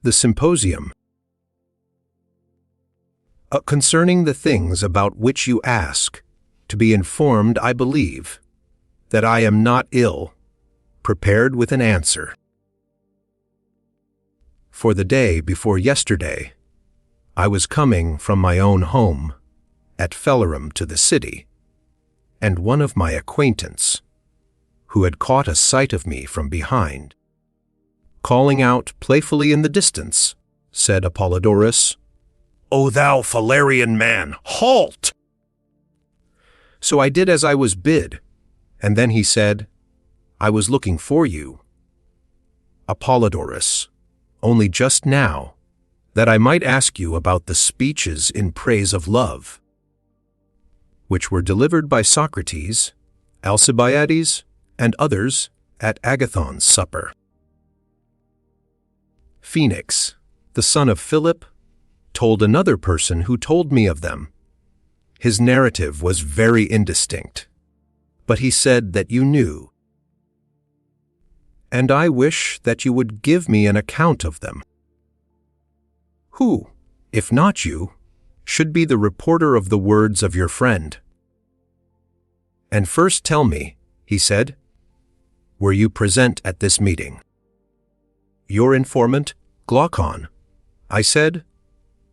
The Symposium. Concerning the things about which you ask, to be informed, I believe, that I am not ill, prepared with an answer. For the day before yesterday, I was coming from my own home, at Phalerum to the city, and one of my acquaintance, who had caught a sight of me from behind, calling out playfully in the distance, said Apollodorus, "O thou Phalarian man, halt!" So I did as I was bid, and then he said, "I was looking for you, Apollodorus, only just now, that I might ask you about the speeches in praise of love, which were delivered by Socrates, Alcibiades, and others at Agathon's supper. Phoenix, the son of Philip, told another person who told me of them. His narrative was very indistinct, but he said that you knew. And I wish that you would give me an account of them. Who, if not you, should be the reporter of the words of your friend? And first tell me, he said, were you present at this meeting? Your informant, Glaucon, I said,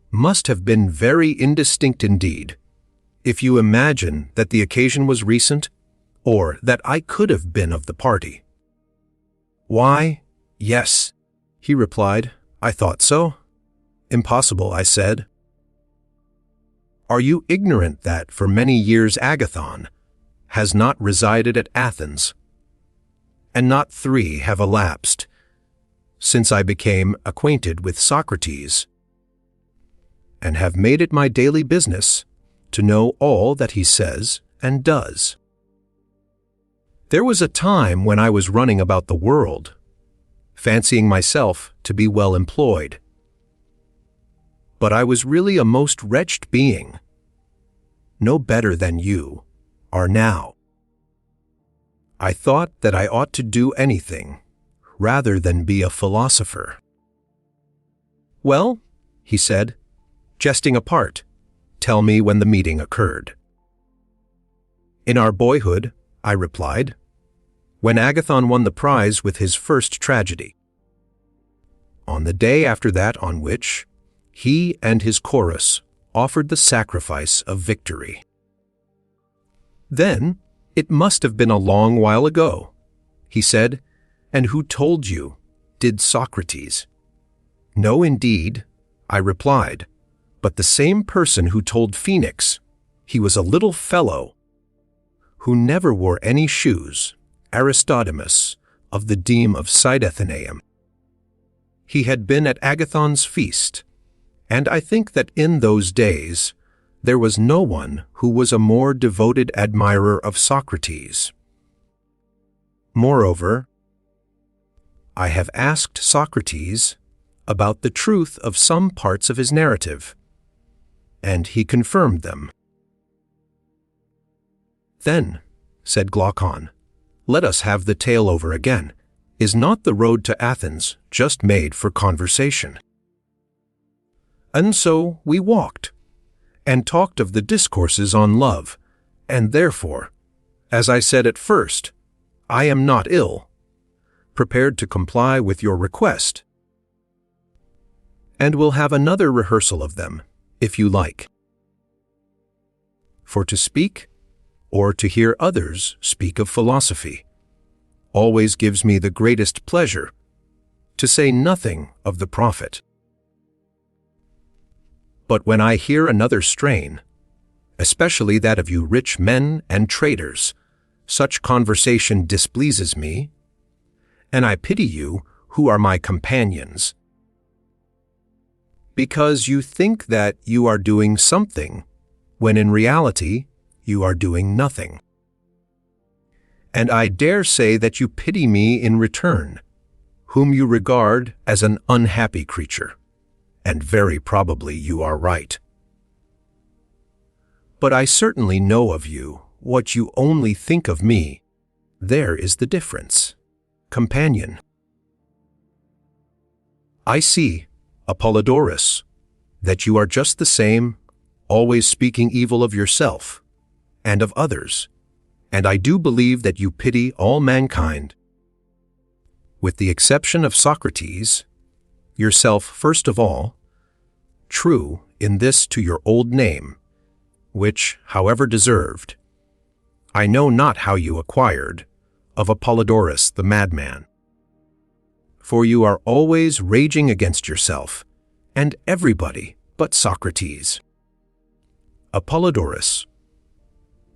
must have been very indistinct indeed, if you imagine that the occasion was recent, or that I could have been of the party. Why, yes, he replied, I thought so. Impossible, I said. Are you ignorant that for many years Agathon has not resided at Athens, and not 3 have elapsed since I became acquainted with Socrates, and have made it my daily business to know all that he says and does? There was a time when I was running about the world, fancying myself to be well employed. But I was really a most wretched being, no better than you are now. I thought that I ought to do anything rather than be a philosopher. Well, he said, jesting apart, tell me when the meeting occurred. In our boyhood, I replied, when Agathon won the prize with his first tragedy. On the day after that on which he and his chorus offered the sacrifice of victory. Then it must have been a long while ago, he said, and who told you? Did Socrates? No, indeed, I replied, but the same person who told Phoenix he was a little fellow who never wore any shoes, Aristophanes, of the deme of Cydathenaeum. He had been at Agathon's feast, and I think that in those days there was no one who was a more devoted admirer of Socrates. Moreover, I have asked Socrates about the truth of some parts of his narrative, and he confirmed them. Then, said Glaucon, let us have the tale over again. Is not the road to Athens just made for conversation? And so we walked, and talked of the discourses on love, and therefore, as I said at first, I am not ill, prepared to comply with your request, and will have another rehearsal of them, if you like. For to speak, or to hear others speak of philosophy, always gives me the greatest pleasure, to say nothing of the profit. But when I hear another strain, especially that of you rich men and traders, such conversation displeases me, and I pity you who are my companions, because you think that you are doing something, when in reality you are doing nothing. And I dare say that you pity me in return, whom you regard as an unhappy creature, and very probably you are right. But I certainly know of you what you only think of me. There is the difference. Companion. I see, Apollodorus, that you are just the same, always speaking evil of yourself and of others, and I do believe that you pity all mankind. With the exception of Socrates, yourself first of all, true in this to your old name, which, however deserved, I know not how you acquired, of Apollodorus the madman. For you are always raging against yourself, and everybody but Socrates. Apollodorus.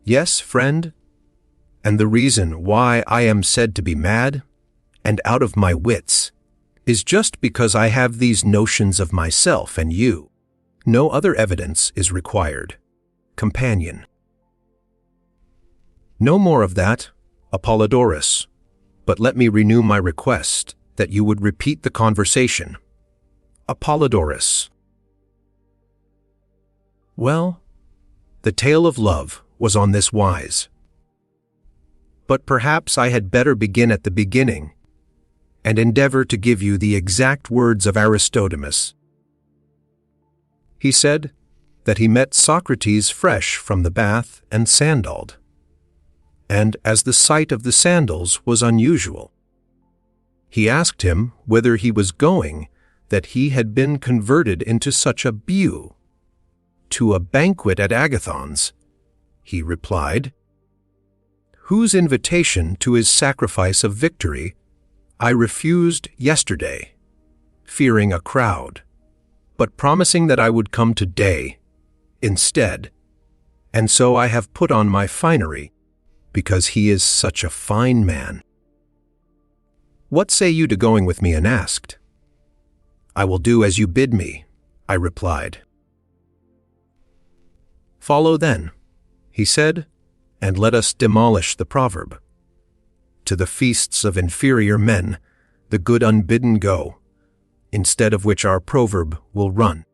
Yes, friend, and the reason why I am said to be mad and out of my wits is just because I have these notions of myself and you. No other evidence is required. Companion. No more of that, Apollodorus, but let me renew my request that you would repeat the conversation. Apollodorus. Well, the tale of love was on this wise. But perhaps I had better begin at the beginning and endeavor to give you the exact words of Aristodemus. He said that he met Socrates fresh from the bath and sandaled, and as the sight of the sandals was unusual, he asked him whither he was going that he had been converted into such a beau. To a banquet at Agathon's, he replied, whose invitation to his sacrifice of victory I refused yesterday, fearing a crowd, but promising that I would come today instead, and so I have put on my finery, because he is such a fine man. What say you to going with me unasked? I will do as you bid me, I replied. Follow then, he said, and let us demolish the proverb. To the feasts of inferior men, the good unbidden go, instead of which our proverb will run.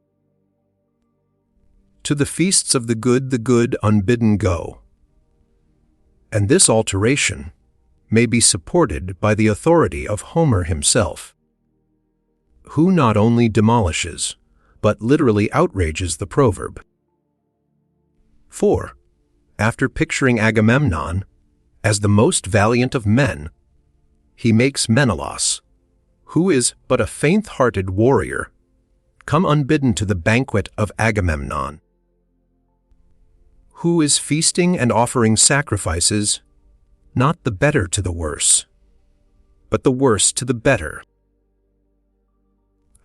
To the feasts of the good unbidden go. And this alteration may be supported by the authority of Homer himself, who not only demolishes, but literally outrages the proverb. For, after picturing Agamemnon as the most valiant of men, he makes Menelaus, who is but a faint-hearted warrior, come unbidden to the banquet of Agamemnon, who is feasting and offering sacrifices, not the better to the worse, but the worse to the better.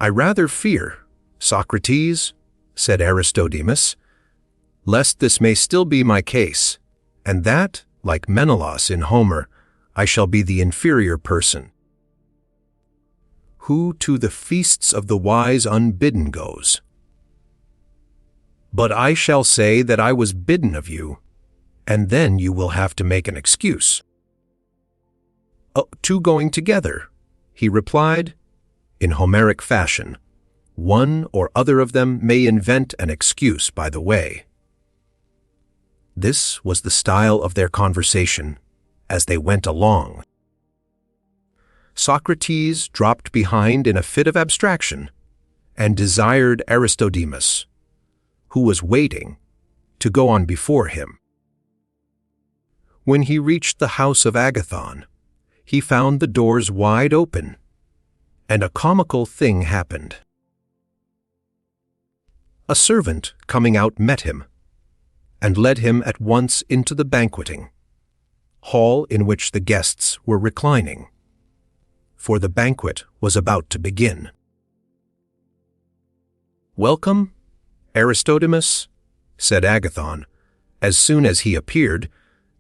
I rather fear, Socrates, said Aristodemus, lest this may still be my case, and that, like Menelaus in Homer, I shall be the inferior person, who to the feasts of the wise unbidden goes. But I shall say that I was bidden of you, and then you will have to make an excuse. Two going together, he replied, in Homeric fashion. One or other of them may invent an excuse by the way. This was the style of their conversation as they went along. Socrates dropped behind in a fit of abstraction and desired Aristodemus, who was waiting, to go on before him. When he reached the house of Agathon, he found the doors wide open, and a comical thing happened. A servant coming out met him, and led him at once into the banqueting hall in which the guests were reclining, for the banquet was about to begin. Welcome, Aristodemus, said Agathon, as soon as he appeared.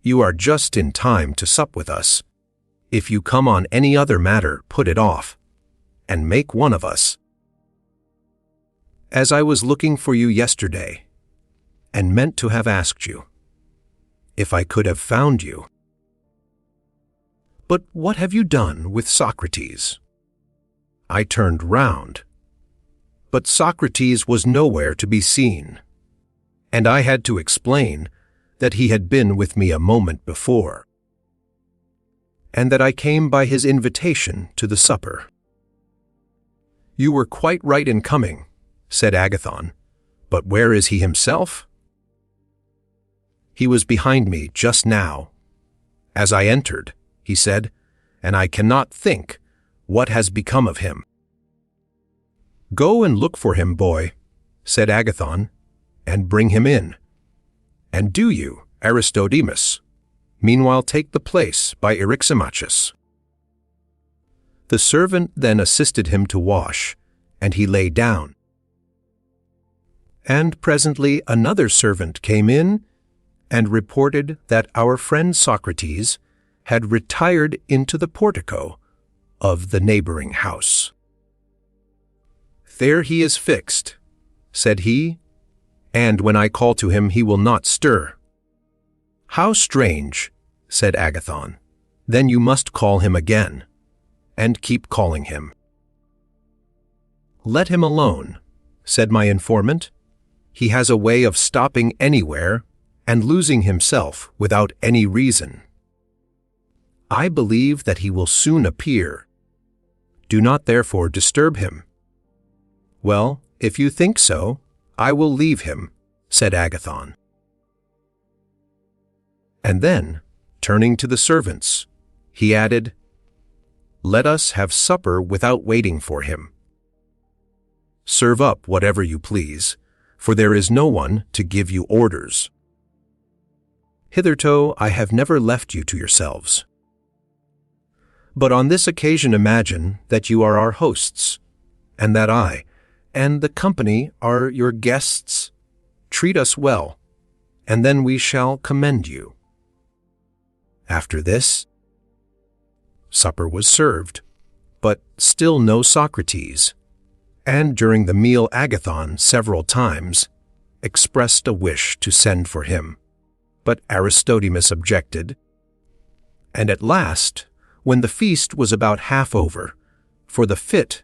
You are just in time to sup with us. If you come on any other matter, put it off, and make one of us. As I was looking for you yesterday, and meant to have asked you, if I could have found you. But what have you done with Socrates? I turned round, but Socrates was nowhere to be seen, and I had to explain that he had been with me a moment before, and that I came by his invitation to the supper. You were quite right in coming, said Agathon. But where is he himself? He was behind me just now. As I entered, he said, and I cannot think what has become of him. Go and look for him, boy, said Agathon, and bring him in. And do you, Aristodemus, meanwhile take the place by Eryximachus. The servant then assisted him to wash, and he lay down. And presently another servant came in and reported that our friend Socrates had retired into the portico of the neighboring house. There he is fixed, said he, and when I call to him he will not stir. How strange, said Agathon. Then you must call him again, and keep calling him. Let him alone, said my informant. He has a way of stopping anywhere and losing himself without any reason. I believe that he will soon appear. Do not therefore disturb him. Well, if you think so, I will leave him, said Agathon. And then, turning to the servants, he added, Let us have supper without waiting for him. Serve up whatever you please, for there is no one to give you orders. Hitherto I have never left you to yourselves. But on this occasion imagine that you are our hosts, and that I and the company are your guests. Treat us well, and then we shall commend you. After this, supper was served, but still no Socrates, and during the meal Agathon several times expressed a wish to send for him, but Aristodemus objected. And at last, when the feast was about half over, for the fit,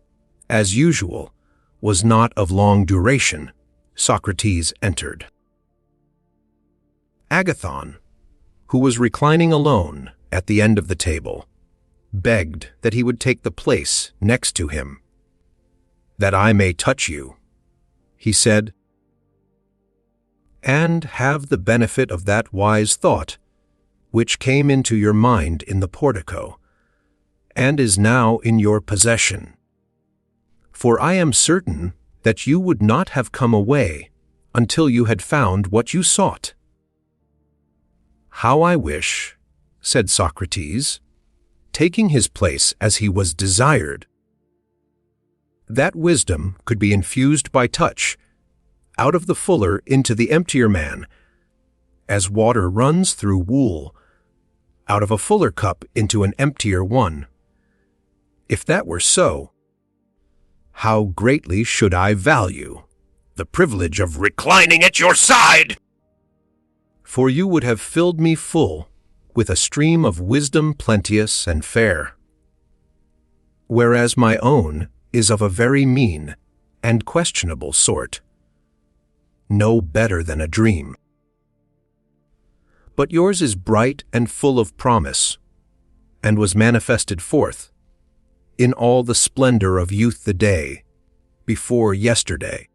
as usual, was not of long duration, Socrates entered. Agathon, who was reclining alone at the end of the table, begged that he would take the place next to him. That I may touch you, he said, and have the benefit of that wise thought which came into your mind in the portico, and is now in your possession. For I am certain that you would not have come away until you had found what you sought. How I wish, said Socrates, taking his place as he was desired, that wisdom could be infused by touch, out of the fuller into the emptier man, as water runs through wool, out of a fuller cup into an emptier one. If that were so, how greatly should I value the privilege of reclining at your side! For you would have filled me full with a stream of wisdom plenteous and fair, whereas my own is of a very mean and questionable sort, no better than a dream. But yours is bright and full of promise, and was manifested forth in all the splendor of youth the day before yesterday,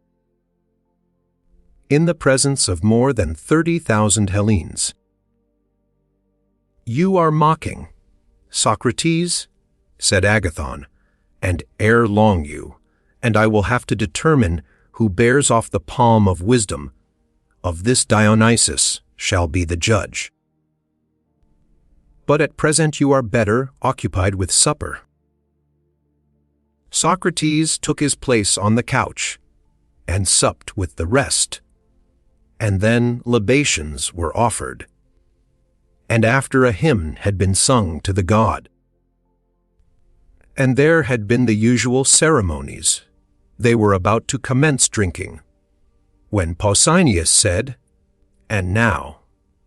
in the presence of more than 30,000 Hellenes. You are mocking, Socrates, said Agathon, and ere long you, and I will have to determine who bears off the palm of wisdom. Of this Dionysus shall be the judge. But at present you are better occupied with supper. Socrates took his place on the couch, and supped with the rest, and then libations were offered, and after a hymn had been sung to the god. And there had been the usual ceremonies. They were about to commence drinking, when Pausanias said, And now,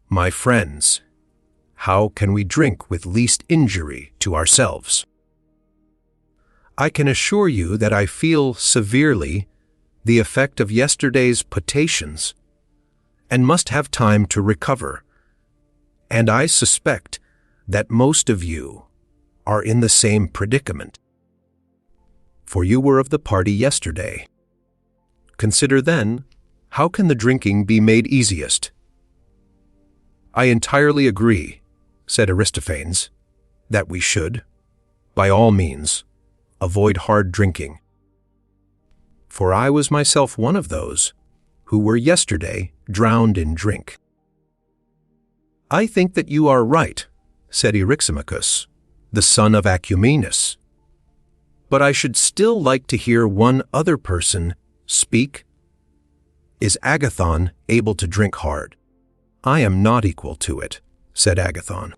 my friends, how can we drink with least injury to ourselves? I can assure you that I feel severely the effect of yesterday's potations, and must have time to recover, and I suspect that most of you are in the same predicament. for you were of the party yesterday. Consider then, how can the drinking be made easiest? I entirely agree, said Aristophanes, that we should, by all means, avoid hard drinking. For I was myself one of those who were yesterday drowned in drink. I think that you are right, said Eryximachus, the son of Acumenus. But I should still like to hear one other person speak. Is Agathon able to drink hard? I am not equal to it, said Agathon.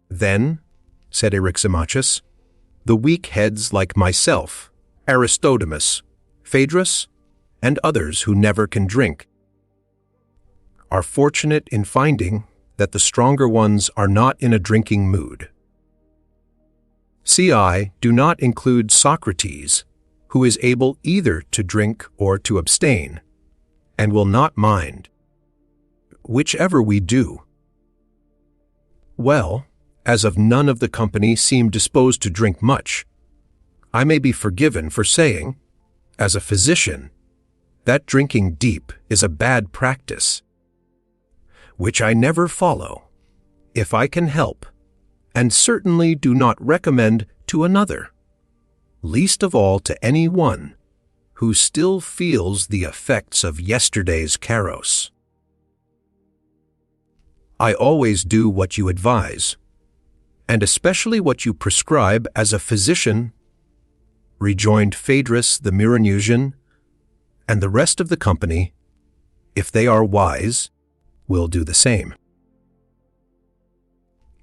Then, said Eryximachus, the weak heads like myself, Aristodemus, Phaedrus, and others who never can drink, are fortunate in finding that the stronger ones are not in a drinking mood. See, I do not include Socrates, who is able either to drink or to abstain, and will not mind, whichever we do. Well, as of none of the company seem disposed to drink much, I may be forgiven for saying, as a physician, that drinking deep is a bad practice, which I never follow, if I can help, and certainly do not recommend to another, least of all to any one who still feels the effects of yesterday's carouse. I always do what you advise, and especially what you prescribe as a physician, rejoined Phaedrus the Myronesian, and the rest of the company, if they are wise, will do the same.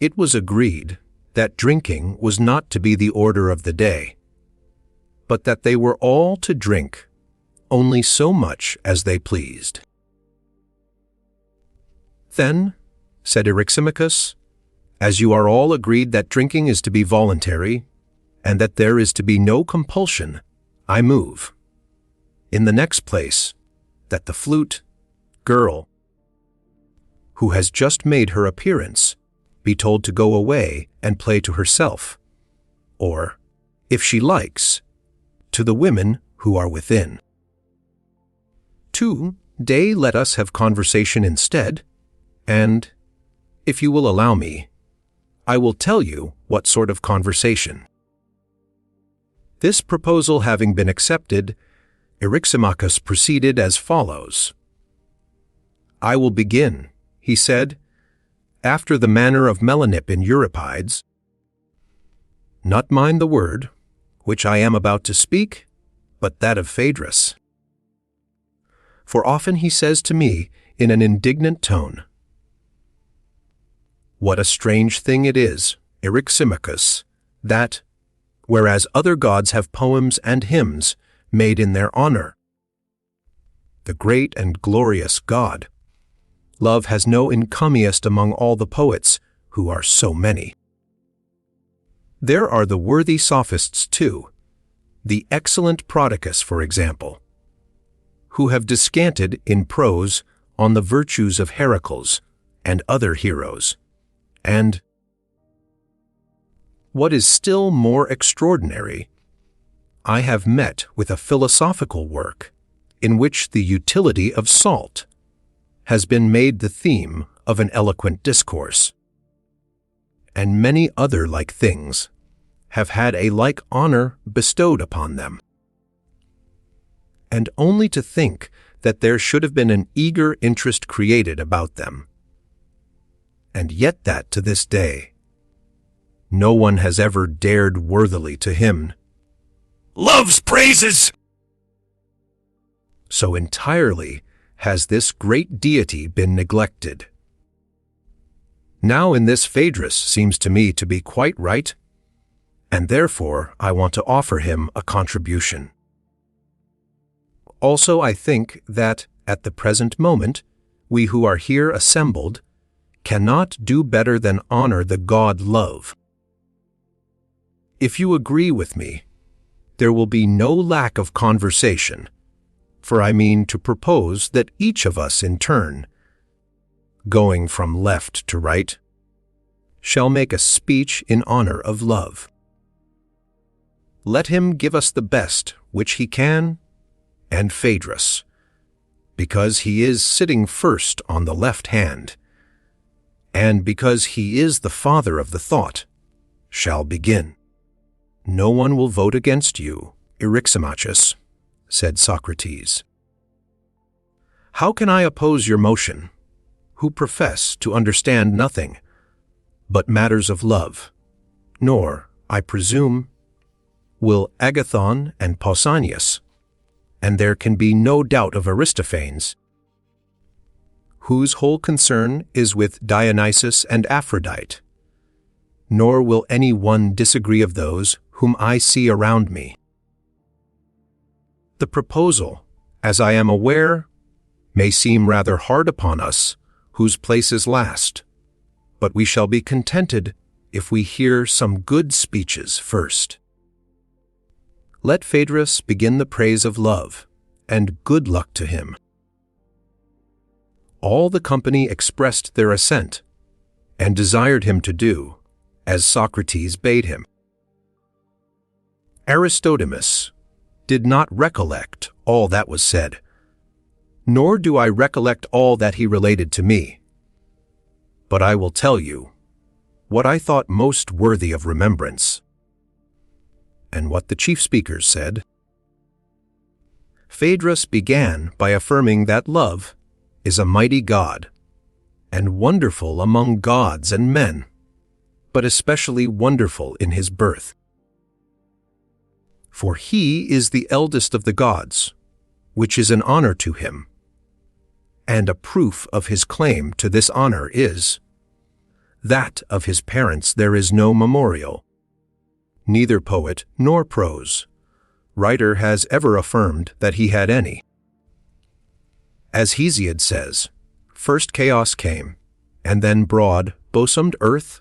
It was agreed that drinking was not to be the order of the day, but that they were all to drink only so much as they pleased. Then, said Eryximachus, as you are all agreed that drinking is to be voluntary, and that there is to be no compulsion, I move, in the next place, that the flute girl, who has just made her appearance, be told to go away and play to herself, or, if she likes, to the women who are within. 2, let us have conversation instead, and, if you will allow me, I will tell you what sort of conversation. This proposal having been accepted, Eryximachus proceeded as follows. I will begin, he said, after the manner of Melanippe in Euripides. Not mind the word, which I am about to speak, but that of Phaedrus. For often he says to me in an indignant tone, what a strange thing it is, Eryximachus, that, whereas other gods have poems and hymns made in their honor, the great and glorious God, love has no encomiast among all the poets, who are so many. There are the worthy sophists too, the excellent Prodicus, for example, who have descanted in prose on the virtues of Heracles and other heroes, and, what is still more extraordinary, I have met with a philosophical work in which the utility of salt has been made the theme of an eloquent discourse, and many other like things have had a like honor bestowed upon them. And only to think that there should have been an eager interest created about them, and yet that to this day no one has ever dared worthily to hymn love's praises. So entirely has this great deity been neglected. Now in this Phaedrus seems to me to be quite right, and therefore I want to offer him a contribution. Also I think that, at the present moment, we who are here assembled cannot do better than honor the god Love. If you agree with me, there will be no lack of conversation, for I mean to propose that each of us in turn, going from left to right, shall make a speech in honor of Love. let him give us the best which he can, and Phaedrus, because he is sitting first on the left hand, and because he is the father of the thought, shall begin. No one will vote against you, Eryximachus, said Socrates. How can I oppose your motion, who profess to understand nothing but matters of love, nor, I presume, will Agathon and Pausanias, and there can be no doubt of Aristophanes, whose whole concern is with Dionysus and Aphrodite, nor will any one disagree of those whom I see around me. The proposal, as I am aware, may seem rather hard upon us, whose place is last, but we shall be contented if we hear some good speeches first. Let Phaedrus begin the praise of love, and good luck to him. All the company expressed their assent, and desired him to do as Socrates bade him. Aristodemus did not recollect all that was said, nor do I recollect all that he related to me. But I will tell you what I thought most worthy of remembrance, and what the chief speakers said. Phaedrus began by affirming that love is a mighty god, and wonderful among gods and men, but especially wonderful in his birth. For he is the eldest of the gods, which is an honor to him, and a proof of his claim to this honor is that of his parents there is no memorial. Neither poet nor prose writer has ever affirmed that he had any. As Hesiod says, first chaos came, and then broad, bosomed earth,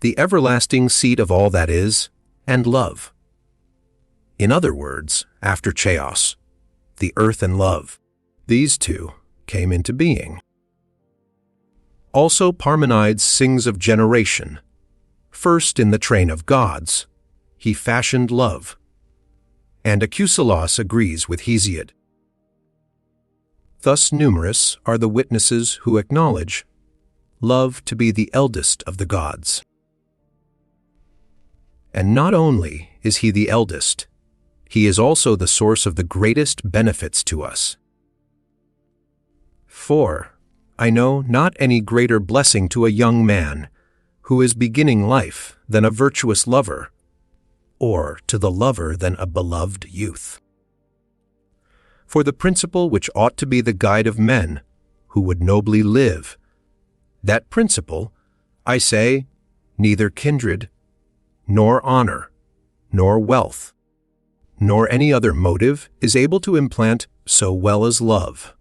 the everlasting seat of all that is, and love. In other words, after chaos, the earth and love, these two came into being. Also Parmenides sings of generation. First in the train of gods, he fashioned love, and Acusilas agrees with Hesiod. Thus numerous are the witnesses who acknowledge love to be the eldest of the gods. And not only is he the eldest, he is also the source of the greatest benefits to us. For I know not any greater blessing to a young man who is beginning life than a virtuous lover, or to the lover than a beloved youth. For the principle which ought to be the guide of men who would nobly live, that principle, I say, neither kindred, nor honor, nor wealth, nor any other motive is able to implant so well as love.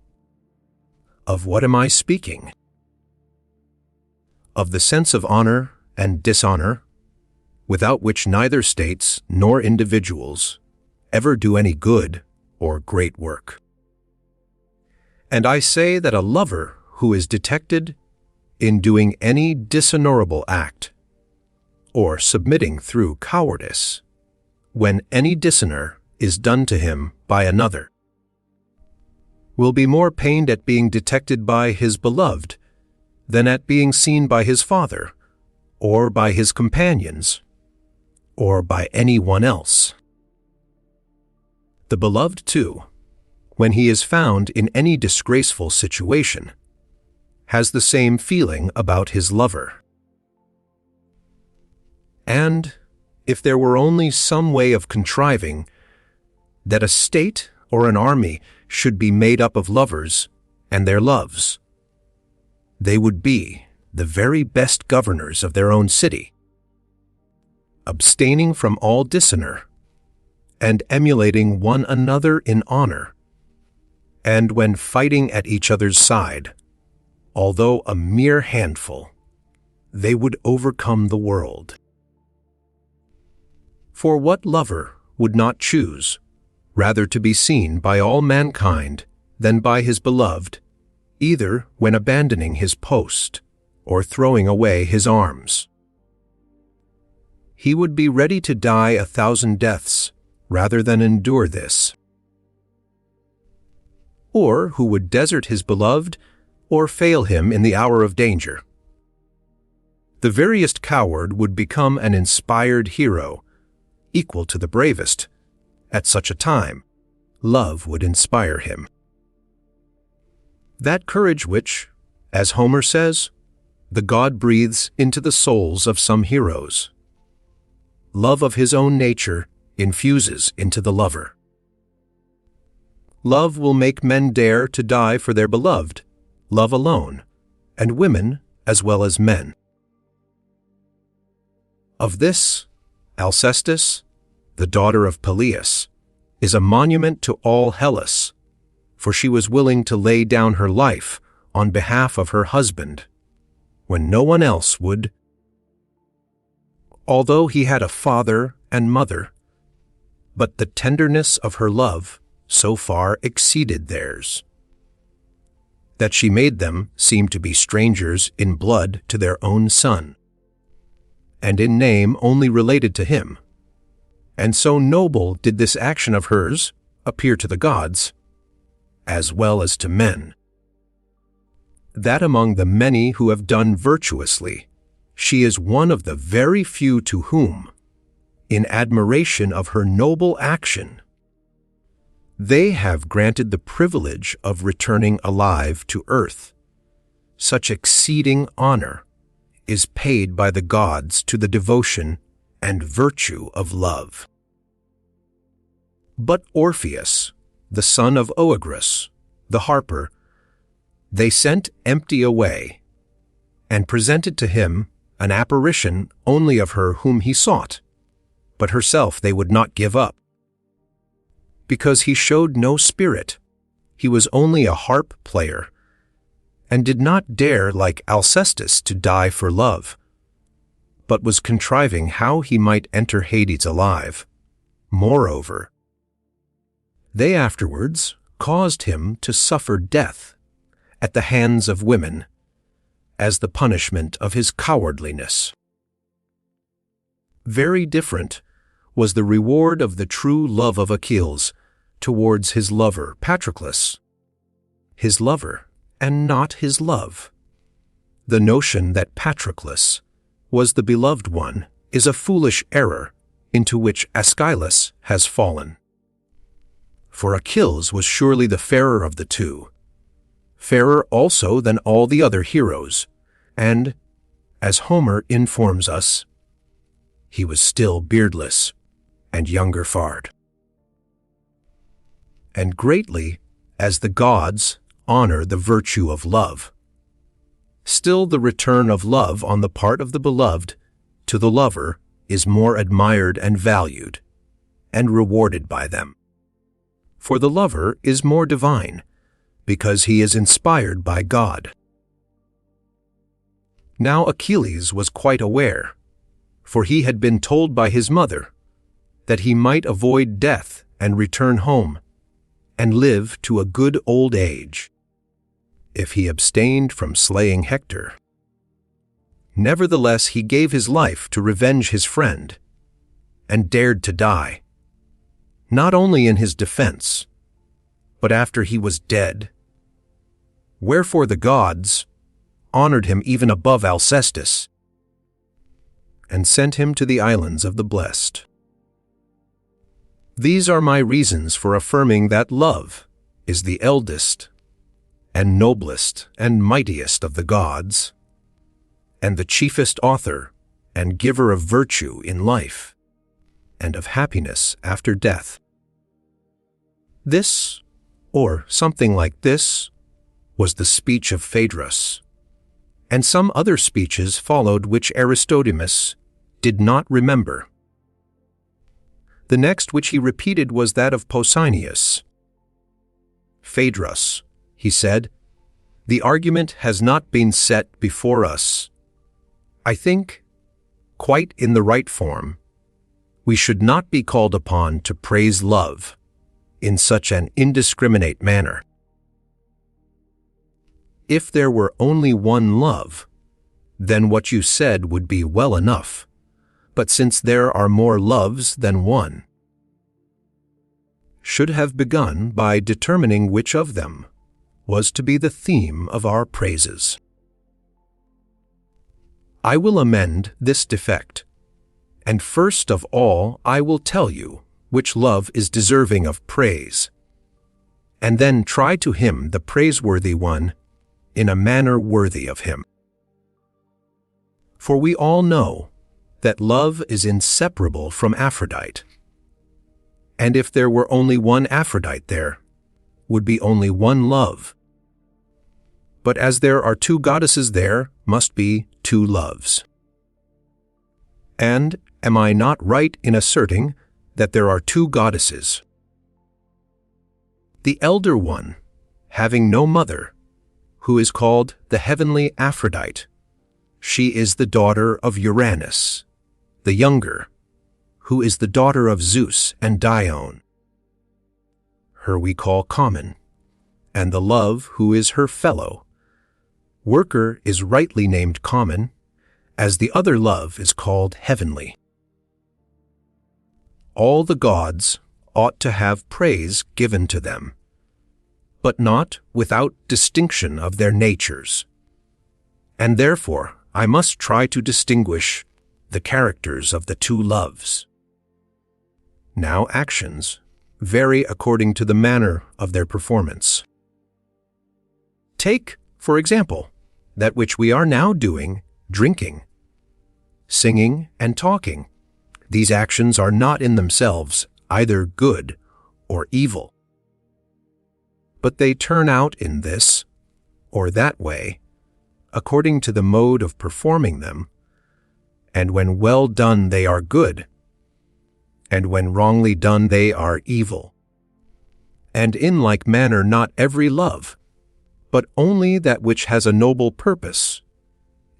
Of what am I speaking? Of the sense of honor and dishonor, without which neither states nor individuals ever do any good or great work. And I say that a lover who is detected in doing any dishonorable act, or submitting through cowardice, when any dishonor is done to him by another, will be more pained at being detected by his beloved than at being seen by his father, or by his companions, or by anyone else. The beloved, too, when he is found in any disgraceful situation, has the same feeling about his lover. And if there were only some way of contriving that a state or an army should be made up of lovers and their loves, they would be the very best governors of their own city, abstaining from all dishonor, and emulating one another in honor, and when fighting at each other's side, although a mere handful, they would overcome the world. For what lover would not choose rather to be seen by all mankind than by his beloved, either when abandoning his post or throwing away his arms? He would be ready to die 1,000 deaths rather than endure this? Or who would desert his beloved or fail him in the hour of danger? The veriest coward would become an inspired hero, equal to the bravest. At such a time, love would inspire him. That courage which, as Homer says, the god breathes into the souls of some heroes. Love of his own nature infuses into the lover. Love will make men dare to die for their beloved, love alone, and women as well as men. Of this, Alcestis, the daughter of Peleus, is a monument to all Hellas, for she was willing to lay down her life on behalf of her husband, when no one else would. Although he had a father and mother, but the tenderness of her love so far exceeded theirs, that she made them seem to be strangers in blood to their own son, and in name only related to him. And so noble did this action of hers appear to the gods, as well as to men, that among the many who have done virtuously, she is one of the very few to whom, in admiration of her noble action, they have granted the privilege of returning alive to earth. Such exceeding honor is paid by the gods to the devotion and virtue of love. But Orpheus, the son of Oeagrus, the harper, they sent empty away, and presented to him an apparition only of her whom he sought, but herself they would not give up. Because he showed no spirit, he was only a harp player, and did not dare like Alcestis to die for love, but was contriving how he might enter Hades alive. Moreover, they afterwards caused him to suffer death at the hands of women, as the punishment of his cowardliness. Very different was the reward of the true love of Achilles towards his lover Patroclus, his lover and not his love. The notion that Patroclus was the beloved one is a foolish error into which Aeschylus has fallen. For Achilles was surely the fairer of the two, fairer also than all the other heroes, and, as Homer informs us, he was still beardless and younger fard. And greatly as the gods honor the virtue of love, still the return of love on the part of the beloved to the lover is more admired and valued, and rewarded by them. For the lover is more divine, because he is inspired by God. Now Achilles was quite aware, for he had been told by his mother, that he might avoid death and return home, and live to a good old age, if he abstained from slaying Hector. Nevertheless he gave his life to revenge his friend, and dared to die, not only in his defense, but after he was dead. Wherefore the gods honored him even above Alcestis, and sent him to the islands of the blessed. These are my reasons for affirming that love is the eldest, and noblest, and mightiest of the gods, and the chiefest author and giver of virtue in life, and of happiness after death. This, or something like this, was the speech of Phaedrus, and some other speeches followed which Aristodemus did not remember. The next which he repeated was that of Pausanias. Phaedrus, he said, the argument has not been set before us. I think, quite in the right form, we should not be called upon to praise love in such an indiscriminate manner. If there were only one love, then what you said would be well enough. But since there are more loves than one, should have begun by determining which of them was to be the theme of our praises. I will amend this defect, and first of all I will tell you which love is deserving of praise, and then try to hymn the praiseworthy one in a manner worthy of him. For we all know that love is inseparable from Aphrodite, and if there were only one Aphrodite there, would be only one love. But as there are two goddesses there, must be two loves. And am I not right in asserting that there are two goddesses? The elder one, having no mother, who is called the heavenly Aphrodite, she is the daughter of Uranus, the younger, who is the daughter of Zeus and Dione. Her we call common, and the love who is her fellow. Worker is rightly named common, as the other love is called heavenly. All the gods ought to have praise given to them, but not without distinction of their natures. And therefore I must try to distinguish the characters of the two loves. Now actions vary according to the manner of their performance. Take, for example, that which we are now doing, drinking, singing, and talking. These actions are not in themselves either good or evil, but they turn out in this or that way, according to the mode of performing them, and when well done they are good, and when wrongly done they are evil. And in like manner not every love, but only that which has a noble purpose,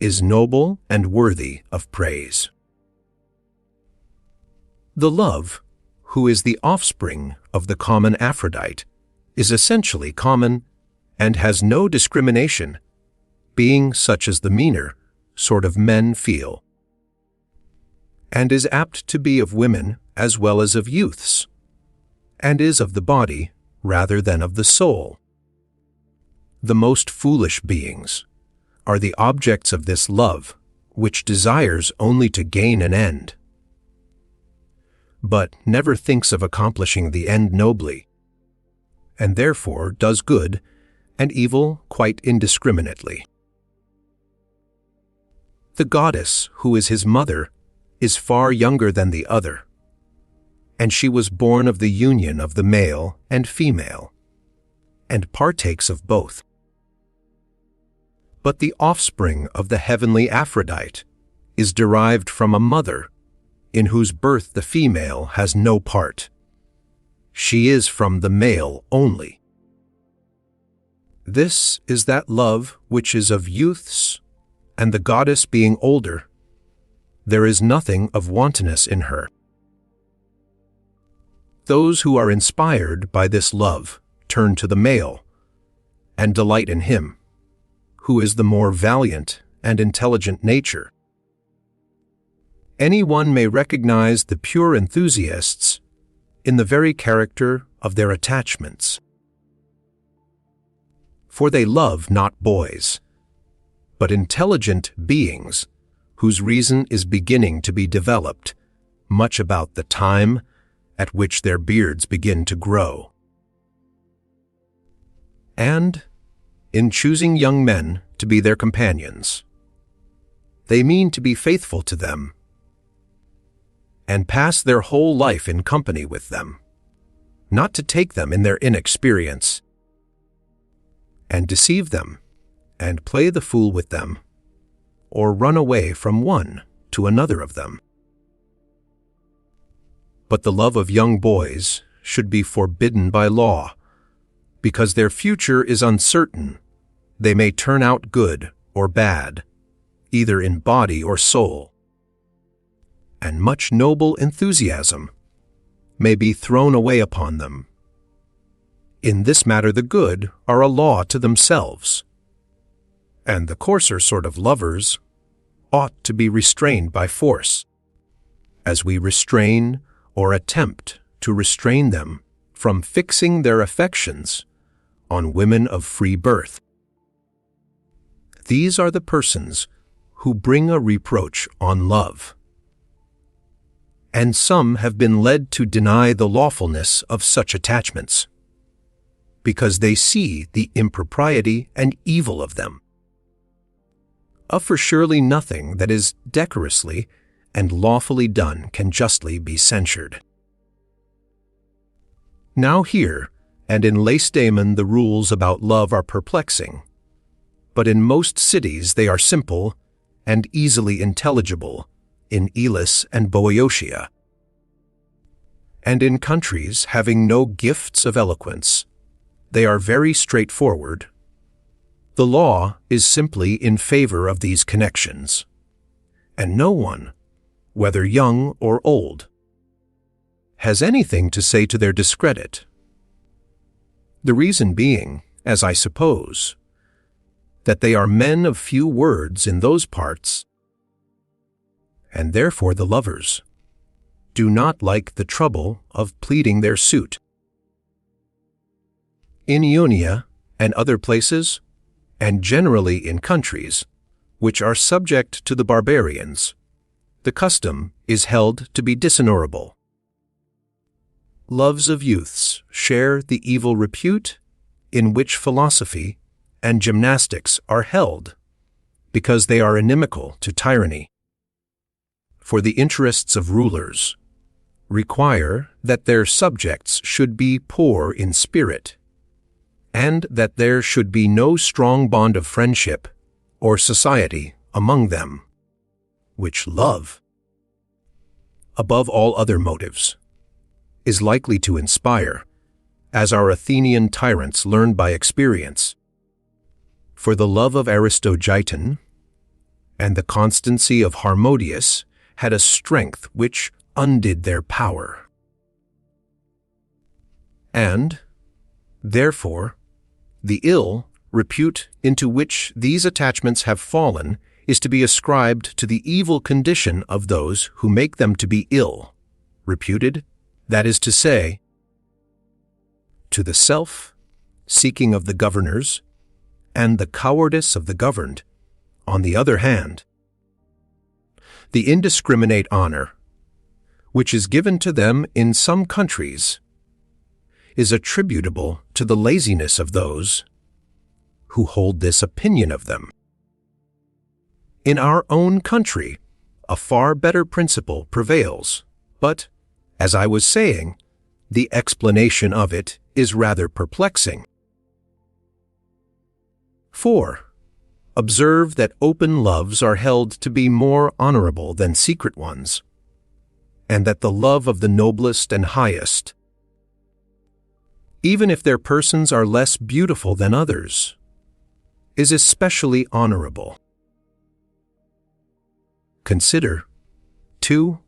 is noble and worthy of praise. The love, who is the offspring of the common Aphrodite, is essentially common and has no discrimination, being such as the meaner sort of men feel, and is apt to be of women as well as of youths, and is of the body rather than of the soul. The most foolish beings are the objects of this love, which desires only to gain an end, but never thinks of accomplishing the end nobly, and therefore does good and evil quite indiscriminately. The goddess, who is his mother, is far younger than the other, and she was born of the union of the male and female, and partakes of both. But the offspring of the heavenly Aphrodite is derived from a mother, in whose birth the female has no part. She is from the male only. This is that love which is of youths, and the goddess being older, there is nothing of wantonness in her. Those who are inspired by this love turn to the male, and delight in him, who is the more valiant and intelligent nature. Any one may recognize the pure enthusiasts in the very character of their attachments. For they love not boys, but intelligent beings whose reason is beginning to be developed much about the time at which their beards begin to grow. And, in choosing young men to be their companions, they mean to be faithful to them and pass their whole life in company with them, not to take them in their inexperience and deceive them and play the fool with them, or run away from one to another of them. But the love of young boys should be forbidden by law, because their future is uncertain. They may turn out good or bad, either in body or soul, and much noble enthusiasm may be thrown away upon them. In this matter the good are a law to themselves, and the coarser sort of lovers ought to be restrained by force, as we restrain or attempt to restrain them from fixing their affections on women of free birth. These are the persons who bring a reproach on love. And some have been led to deny the lawfulness of such attachments, because they see the impropriety and evil of them. For surely nothing that is decorously and lawfully done can justly be censured. Now here, and in Lacedaemon, the rules about love are perplexing, but in most cities they are simple and easily intelligible in Elis and Boeotia. And in countries having no gifts of eloquence, they are very straightforward. The law is simply in favor of these connections, and no one, whether young or old, has anything to say to their discredit. The reason being, as I suppose, that they are men of few words in those parts, and therefore the lovers do not like the trouble of pleading their suit. In Ionia and other places, and generally in countries which are subject to the barbarians, the custom is held to be dishonorable. Loves of youths share the evil repute in which philosophy and gymnastics are held, because they are inimical to tyranny. For the interests of rulers require that their subjects should be poor in spirit, and that there should be no strong bond of friendship or society among them, which love, above all other motives, is likely to inspire, as our Athenian tyrants learned by experience. For the love of Aristogeiton and the constancy of Harmodius had a strength which undid their power. And, therefore, the ill repute into which these attachments have fallen is to be ascribed to the evil condition of those who make them to be ill reputed, that is to say, to the self-seeking of the governors and the cowardice of the governed. On the other hand, the indiscriminate honor, which is given to them in some countries, is attributable to the laziness of those who hold this opinion of them. In our own country, a far better principle prevails, but, as I was saying, the explanation of it is rather perplexing. 4. Observe that open loves are held to be more honorable than secret ones, and that the love of the noblest and highest, even if their persons are less beautiful than others, is especially honorable. Consider, too,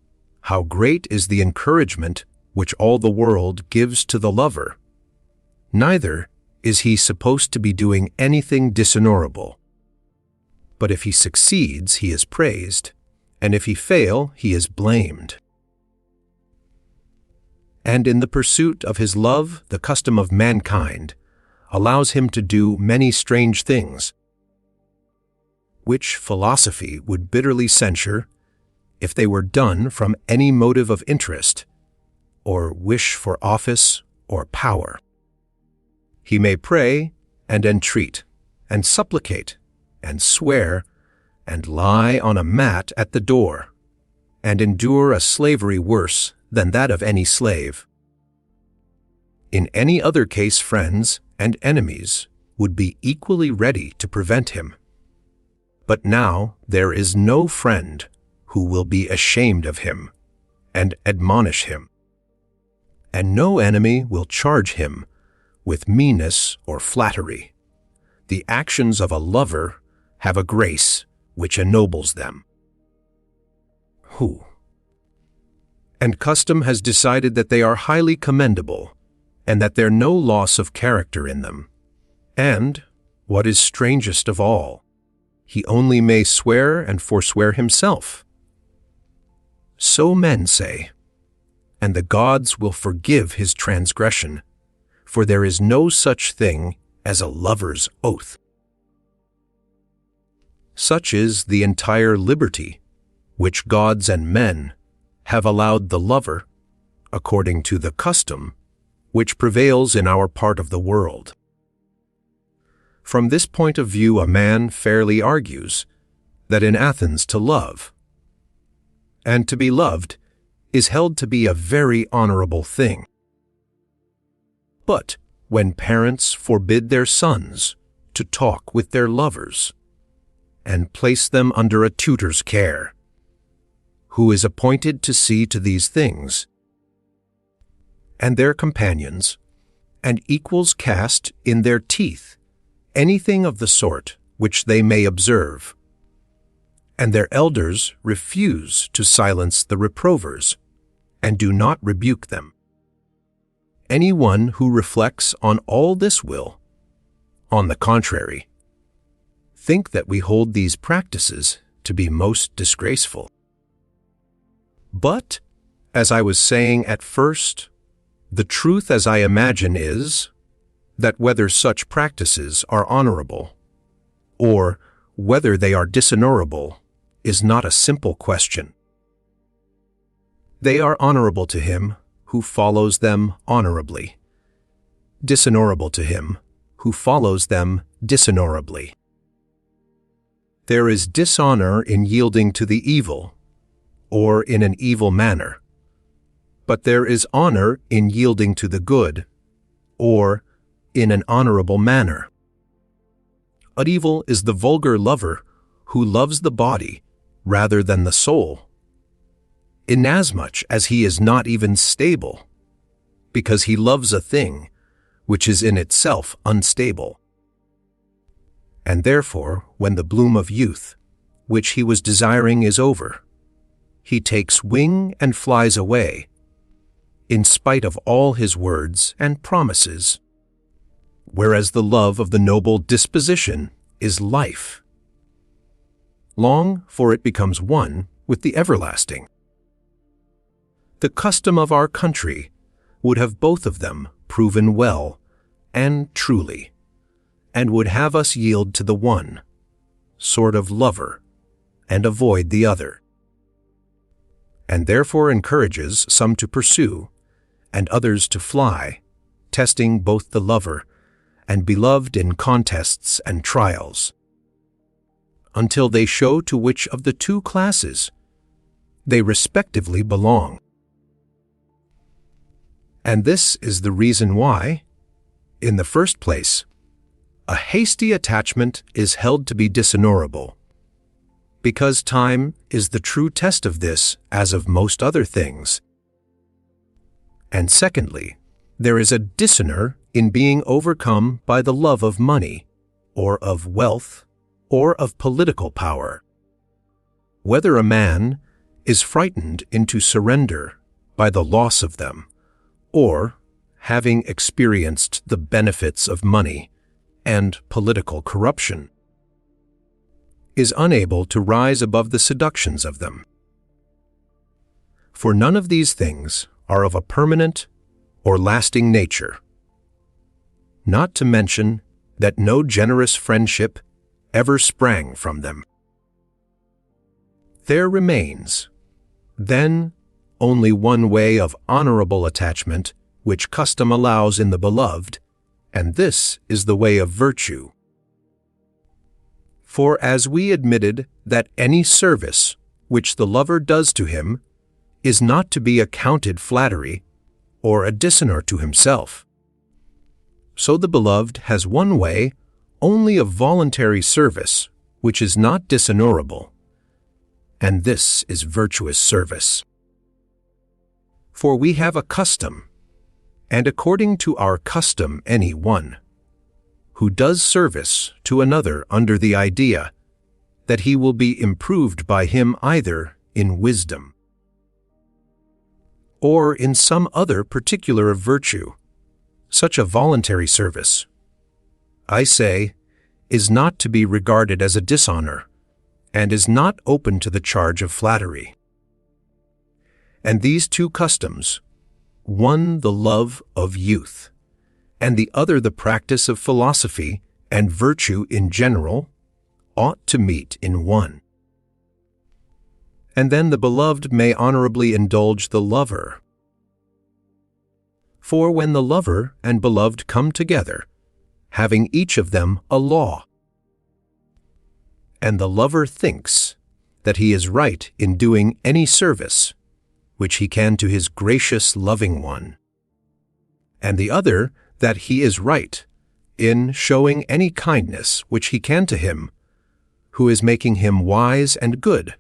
how great is the encouragement which all the world gives to the lover. Neither is he supposed to be doing anything dishonorable. But if he succeeds, he is praised, and if he fail, he is blamed. And in the pursuit of his love, the custom of mankind allows him to do many strange things, which philosophy would bitterly censure if they were done from any motive of interest, or wish for office or power. He may pray and entreat, and supplicate, and swear, and lie on a mat at the door, and endure a slavery worse than that of any slave. In any other case, friends and enemies would be equally ready to prevent him. But now there is no friend who will be ashamed of him and admonish him, and no enemy will charge him with meanness or flattery. The actions of a lover have a grace which ennobles them. And custom has decided that they are highly commendable, and that there's no loss of character in them. And, what is strangest of all, he only may swear and forswear himself. So men say, and the gods will forgive his transgression, for there is no such thing as a lover's oath. Such is the entire liberty which gods and men have allowed the lover, according to the custom which prevails in our part of the world. From this point of view, a man fairly argues that in Athens to love, and to be loved, is held to be a very honorable thing. But when parents forbid their sons to talk with their lovers, and place them under a tutor's care, who is appointed to see to these things, and their companions and equals cast in their teeth anything of the sort which they may observe, and their elders refuse to silence the reprovers, and do not rebuke them. Any one who reflects on all this will, on the contrary, think that we hold these practices to be most disgraceful. But, as I was saying at first, the truth as I imagine is that whether such practices are honorable, or whether they are dishonorable, is not a simple question. They are honorable to him who follows them honorably, dishonorable to him who follows them dishonorably. There is dishonor in yielding to the evil, or in an evil manner, but there is honor in yielding to the good, or in an honorable manner. An evil is the vulgar lover who loves the body rather than the soul, inasmuch as he is not even stable, because he loves a thing which is in itself unstable. And therefore, when the bloom of youth, which he was desiring, is over, he takes wing and flies away, in spite of all his words and promises, whereas the love of the noble disposition is life. Long, for it becomes one with the everlasting. The custom of our country would have both of them proven well and truly, and would have us yield to the one sort of lover and avoid the other, and therefore encourages some to pursue and others to fly, testing both the lover and beloved in contests and trials, until they show to which of the two classes they respectively belong. And this is the reason why, in the first place, a hasty attachment is held to be dishonorable, because time is the true test of this as of most other things. And secondly, there is a dishonor in being overcome by the love of money, or of wealth, or of political power. Whether a man is frightened into surrender by the loss of them, or, having experienced the benefits of money and political corruption, is unable to rise above the seductions of them. For none of these things are of a permanent or lasting nature, not to mention that no generous friendship ever sprang from them. There remains, then, only one way of honorable attachment which custom allows in the beloved, and this is the way of virtue. For as we admitted that any service which the lover does to him is not to be accounted flattery or a dishonor to himself, so the beloved has one way only of voluntary service which is not dishonorable, and this is virtuous service. For we have a custom, and according to our custom any one, who does service to another under the idea that he will be improved by him either in wisdom or in some other particular of virtue, such a voluntary service, I say, is not to be regarded as a dishonor, and is not open to the charge of flattery. And these two customs one the love of youth, and the other the practice of philosophy and virtue in general, ought to meet in one. And then the beloved may honorably indulge the lover. For when the lover and beloved come together, having each of them a law, and the lover thinks that he is right in doing any service which he can to his gracious loving one, and the other that he is right in showing any kindness which he can to him who is making him wise and good,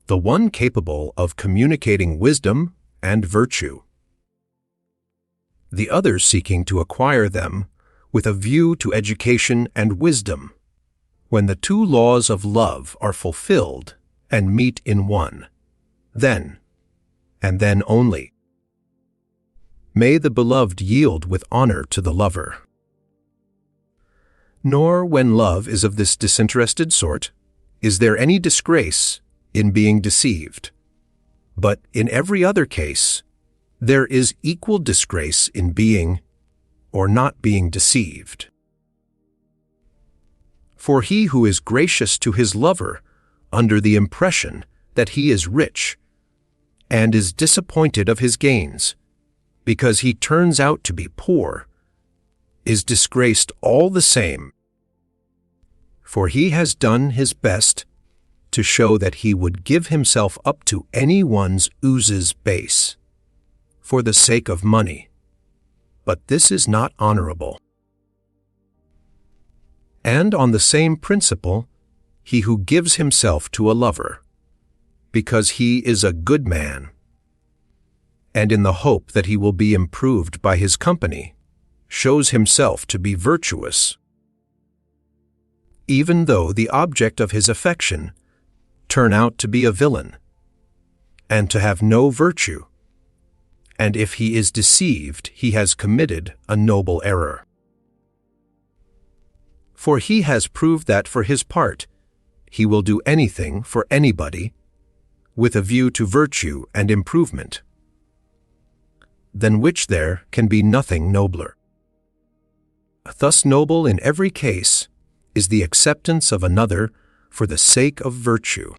the one capable of communicating wisdom and virtue, the other seeking to acquire them with a view to education and wisdom, when the two laws of love are fulfilled and meet in one, then, and then only, may the beloved yield with honor to the lover. Nor when love is of this disinterested sort is there any disgrace in being deceived, but in every other case there is equal disgrace in being or not being deceived. For he who is gracious to his lover under the impression that he is rich and is disappointed of his gains because he turns out to be poor is disgraced all the same, for he has done his best to show that he would give himself up to any one's oozes base for the sake of money, but this is not honorable. And on the same principle, he who gives himself to a lover, because he is a good man, and in the hope that he will be improved by his company, shows himself to be virtuous, even though the object of his affection turn out to be a villain, and to have no virtue, and if he is deceived, he has committed a noble error. For he has proved that for his part, he will do anything for anybody, with a view to virtue and improvement, than which there can be nothing nobler. Thus noble in every case is the acceptance of another for the sake of virtue.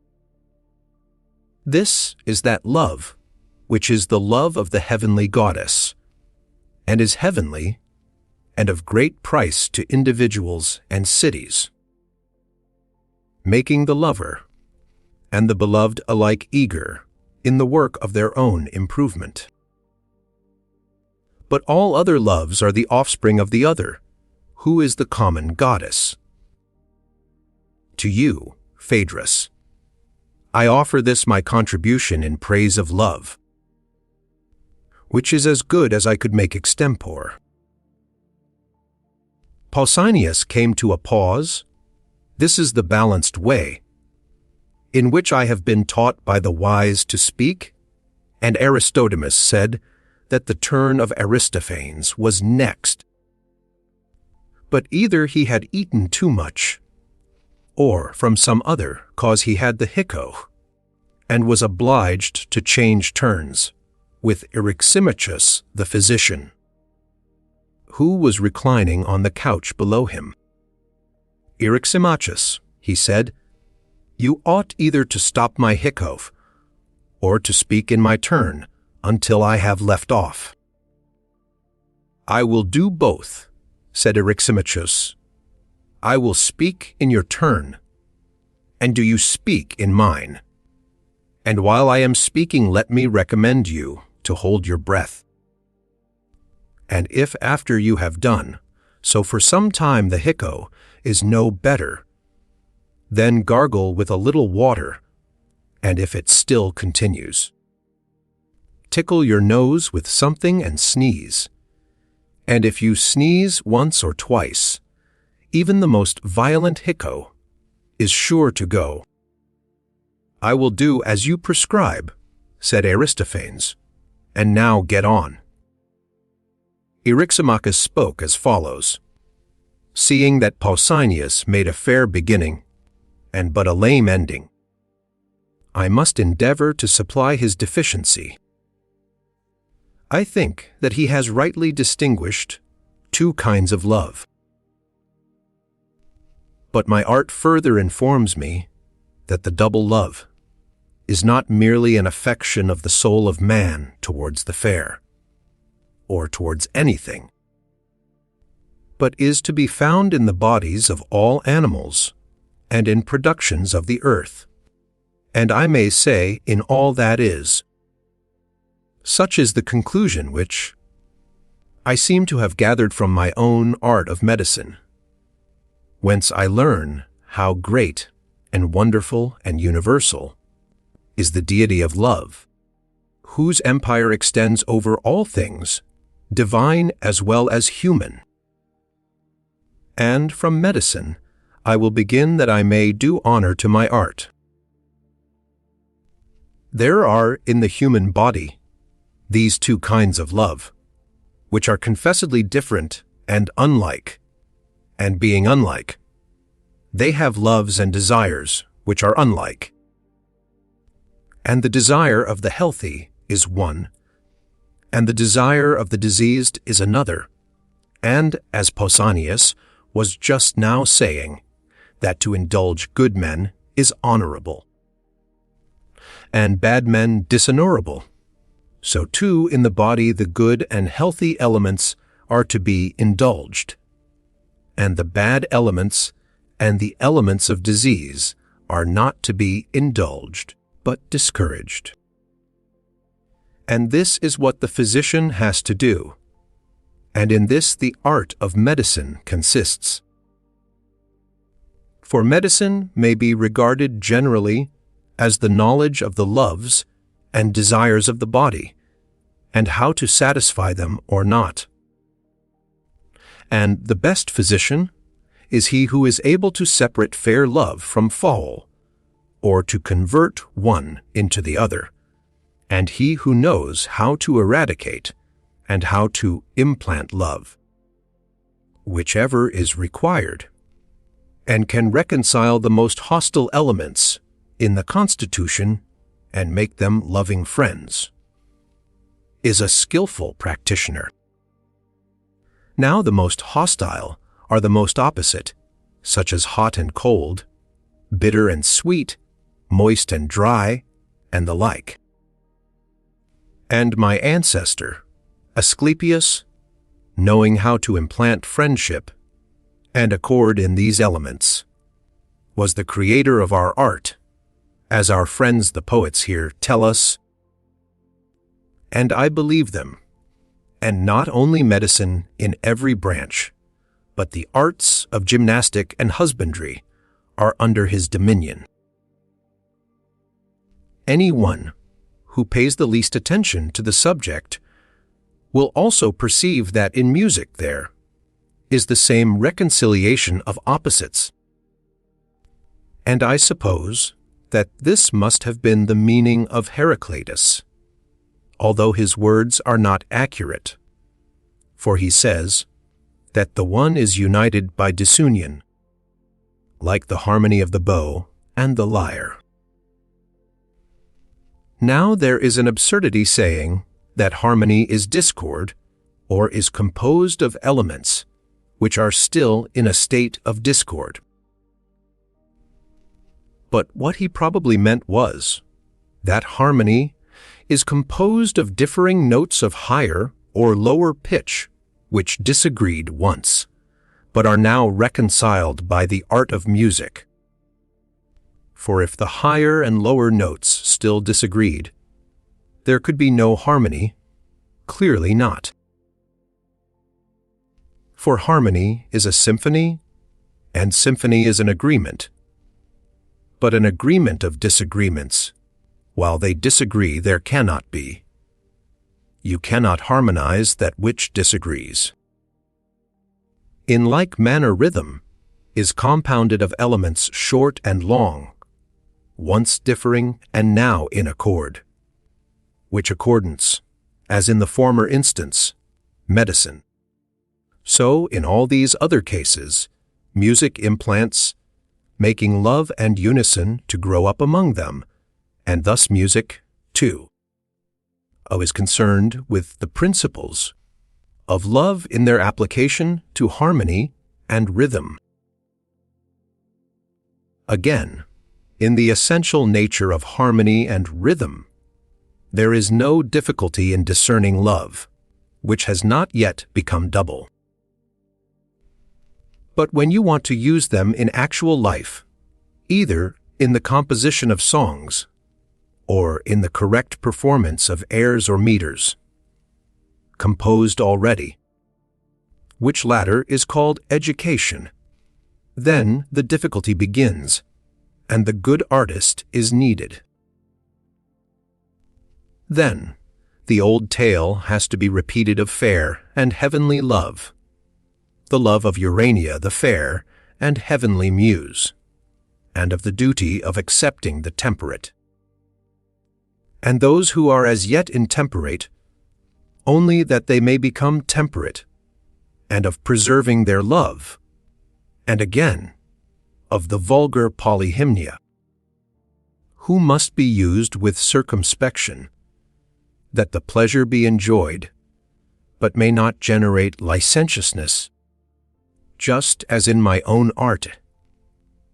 This is that love which is the love of the heavenly goddess, and is heavenly and of great price to individuals and cities, making the lover and the beloved alike eager in the work of their own improvement. But all other loves are the offspring of the other, who is the common goddess. To you, Phaedrus, I offer this my contribution in praise of love, which is as good as I could make extempore. Pausanias came to a pause. This is the balanced way, in which I have been taught by the wise to speak, and Aristophanes said that the turn of Aristophanes was next. But either he had eaten too much, or from some other cause he had the hiccough, and was obliged to change turns with Eryximachus the physician, who was reclining on the couch below him. Eryximachus, he said, you ought either to stop my hiccough, or to speak in my turn until I have left off. I will do both, said Eryximachus. I will speak in your turn, and do you speak in mine. And while I am speaking, let me recommend you to hold your breath. And if after you have done, so for some time the hiccough is no better, then gargle with a little water, and if it still continues, tickle your nose with something and sneeze. And if you sneeze once or twice, even the most violent hiccough is sure to go. I will do as you prescribe, said Aristophanes, and now get on. Eryximachus spoke as follows: seeing that Pausanias made a fair beginning, and but a lame ending, I must endeavor to supply his deficiency. I think that he has rightly distinguished two kinds of love. But my art further informs me that the double love is not merely an affection of the soul of man towards the fair, or towards anything, but is to be found in the bodies of all animals and in productions of the earth, and I may say in all that is. Such is the conclusion which I seem to have gathered from my own art of medicine, whence I learn how great and wonderful and universal is the deity of love, whose empire extends over all things, divine as well as human. And from medicine I will begin that I may do honor to my art. There are in the human body these two kinds of love, which are confessedly different and unlike, and being unlike, they have loves and desires which are unlike. And the desire of the healthy is one, and the desire of the diseased is another, and, as Pausanias was just now saying, that to indulge good men is honorable, and bad men dishonorable. So too in the body the good and healthy elements are to be indulged, and the bad elements and the elements of disease are not to be indulged, but discouraged. And this is what the physician has to do, and in this the art of medicine consists. For medicine may be regarded generally as the knowledge of the loves and desires of the body, and how to satisfy them or not. And the best physician is he who is able to separate fair love from foul, or to convert one into the other, and he who knows how to eradicate and how to implant love, whichever is required, and can reconcile the most hostile elements in the constitution and make them loving friends, is a skillful practitioner. Now the most hostile are the most opposite, such as hot and cold, bitter and sweet, moist and dry, and the like. And my ancestor, Asclepius, knowing how to implant friendship and accord in these elements, was the creator of our art, as our friends the poets here tell us, and I believe them, and not only medicine in every branch, but the arts of gymnastic and husbandry are under his dominion. Any one who pays the least attention to the subject will also perceive that in music there is the same reconciliation of opposites. And I suppose that this must have been the meaning of Heraclitus, although his words are not accurate, for he says that the one is united by disunion, like the harmony of the bow and the lyre. Now there is an absurdity saying that harmony is discord, or is composed of elements which are still in a state of discord. But what he probably meant was that harmony is composed of differing notes of higher or lower pitch which disagreed once, but are now reconciled by the art of music. For if the higher and lower notes still disagreed, there could be no harmony, clearly not. For harmony is a symphony, and symphony is an agreement, but an agreement of disagreements. While they disagree, there cannot be. You cannot harmonize that which disagrees. In like manner rhythm is compounded of elements short and long, once differing and now in accord, which accordance, as in the former instance, medicine. So in all these other cases, music implants, making love and unison to grow up among them, and thus music, too. is concerned with the principles of love in their application to harmony and rhythm. Again, in the essential nature of harmony and rhythm, there is no difficulty in discerning love, which has not yet become double. But when you want to use them in actual life, either in the composition of songs or in the correct performance of airs or meters, composed already, which latter is called education, then the difficulty begins, and the good artist is needed. Then, the old tale has to be repeated of fair and heavenly love, the love of Urania the fair and heavenly muse, and of the duty of accepting the temperate. And those who are as yet intemperate, only that they may become temperate, and of preserving their love, and again, of the vulgar polyhymnia, who must be used with circumspection, that the pleasure be enjoyed, but may not generate licentiousness, just as in my own art.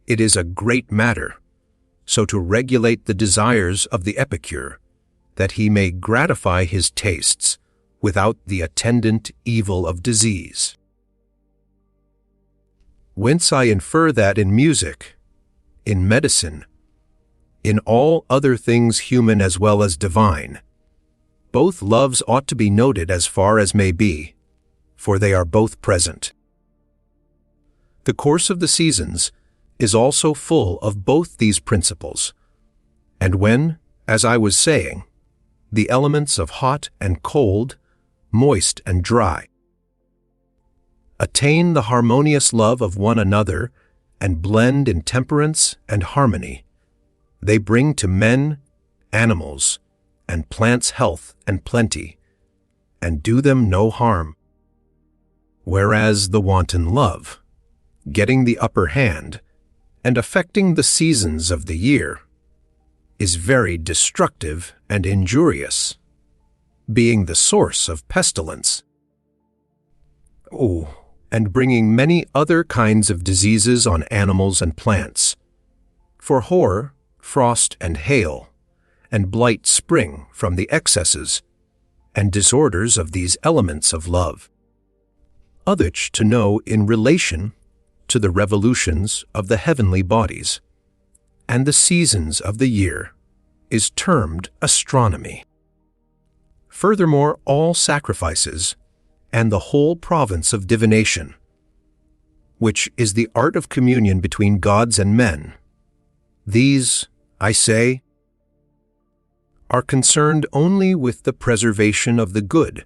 It is a great matter, so to regulate the desires of the epicure, that he may gratify his tastes without the attendant evil of disease. Whence I infer that in music, in medicine, in all other things human as well as divine, both loves ought to be noted as far as may be, for they are both present. The course of the seasons is also full of both these principles, and when, as I was saying, the elements of hot and cold, moist and dry, attain the harmonious love of one another and blend in temperance and harmony, they bring to men, animals, and plants health and plenty, and do them no harm. Whereas the wanton love, getting the upper hand and affecting the seasons of the year, is very destructive and injurious, being the source of pestilence. And bringing many other kinds of diseases on animals and plants. For hoar, frost, and hail, and blight spring from the excesses and disorders of these elements of love. Others to know in relation to the revolutions of the heavenly bodies, and the seasons of the year, is termed astronomy. Furthermore, all sacrifices, and the whole province of divination, which is the art of communion between gods and men, these, I say, are concerned only with the preservation of the good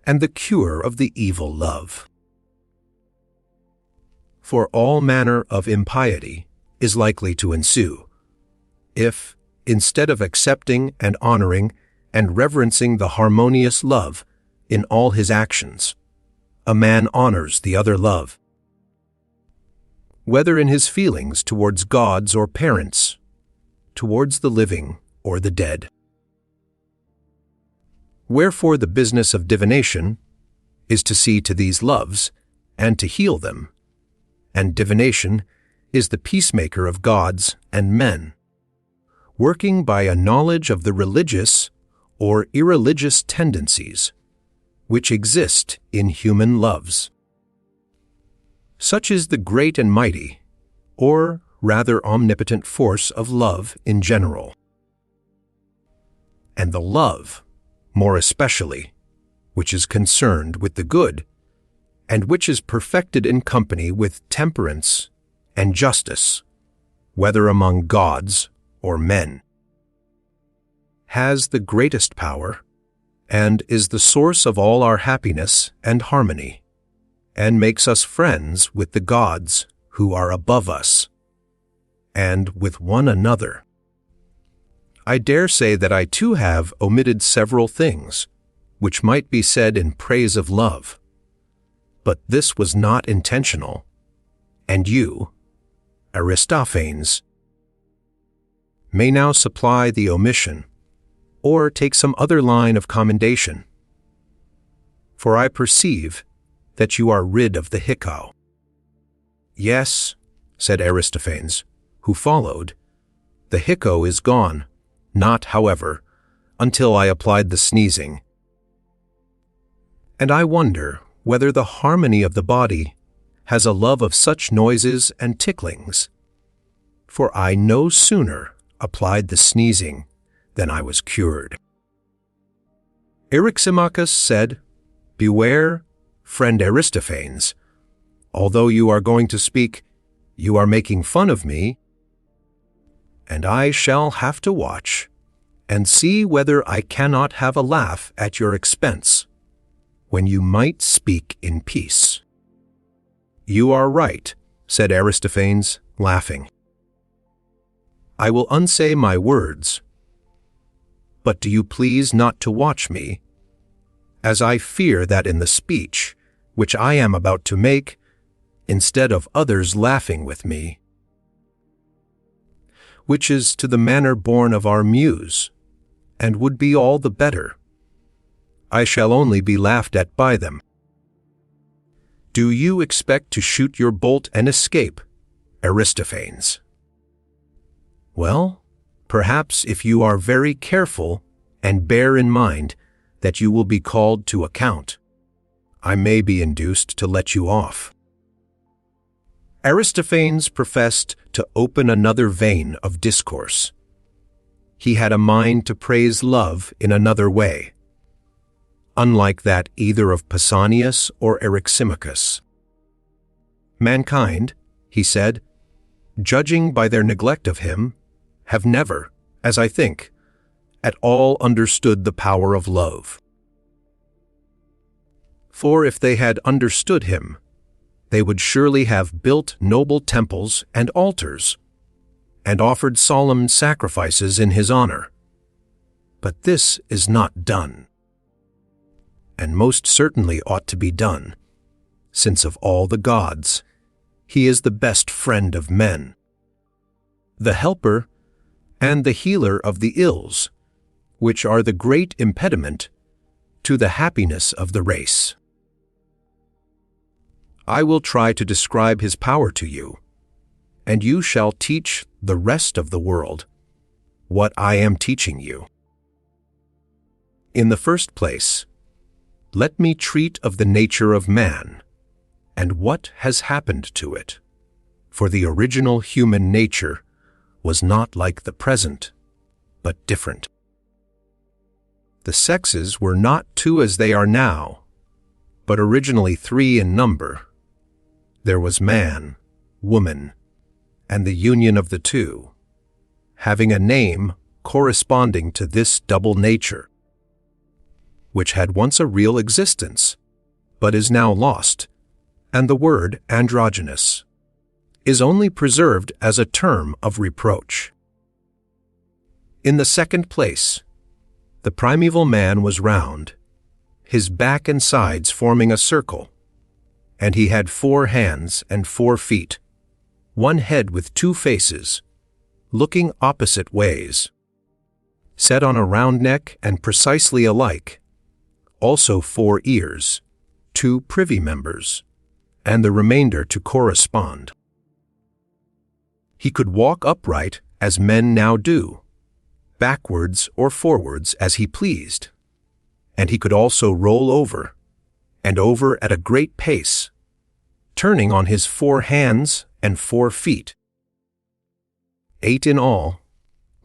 and the cure of the evil love. For all manner of impiety is likely to ensue, if, instead of accepting and honoring and reverencing the harmonious love in all his actions, a man honors the other love, whether in his feelings towards gods or parents, towards the living or the dead. Wherefore the business of divination is to see to these loves and to heal them, and divination is the peacemaker of gods and men, working by a knowledge of the religious or irreligious tendencies which exist in human loves. Such is the great and mighty, or rather omnipotent force of love in general. And the love, more especially, which is concerned with the good, and which is perfected in company with temperance and justice, whether among gods or men, has the greatest power, and is the source of all our happiness and harmony, and makes us friends with the gods who are above us, and with one another. I dare say that I too have omitted several things which might be said in praise of love, but this was not intentional, and you, Aristophanes, may now supply the omission or take some other line of commendation. For I perceive that you are rid of the hiccough. Yes, said Aristophanes, who followed, the hiccough is gone, not, however, until I applied the sneezing. And I wonder whether the harmony of the body has a love of such noises and ticklings. For I no sooner applied the sneezing than I was cured. Eryximachus said, Beware, friend Aristophanes. Although you are going to speak, you are making fun of me, and I shall have to watch and see whether I cannot have a laugh at your expense, when you might speak in peace. You are right, said Aristophanes, laughing. I will unsay my words, but do you please not to watch me, as I fear that in the speech which I am about to make, instead of others laughing with me, which is to the manner born of our muse, and would be all the better, I shall only be laughed at by them. Do you expect to shoot your bolt and escape, Aristophanes? Well, perhaps if you are very careful and bear in mind that you will be called to account, I may be induced to let you off. Aristophanes professed to open another vein of discourse. He had a mind to praise love in another way, unlike that either of Pausanias or Eryximachus. Mankind, he said, judging by their neglect of him, have never, as I think, at all understood the power of love. For if they had understood him, they would surely have built noble temples and altars, and offered solemn sacrifices in his honor. But this is not done, and most certainly ought to be done, since of all the gods, he is the best friend of men, the helper and the healer of the ills, which are the great impediment to the happiness of the race. I will try to describe his power to you, and you shall teach the rest of the world what I am teaching you. In the first place, let me treat of the nature of man, and what has happened to it, for the original human nature was not like the present, but different. The sexes were not two as they are now, but originally three in number. There was man, woman, and the union of the two, having a name corresponding to this double nature, which had once a real existence, but is now lost, and the word androgynous is only preserved as a term of reproach. In the second place, the primeval man was round, his back and sides forming a circle, and he had 4 hands and 4 feet, one head with 2 faces, looking opposite ways, set on a round neck and precisely alike, also 4 ears, 2 privy members, and the remainder to correspond. He could walk upright as men now do, backwards or forwards as he pleased, and he could also roll over, and over at a great pace, turning on his 4 hands and 4 feet. 8 in all,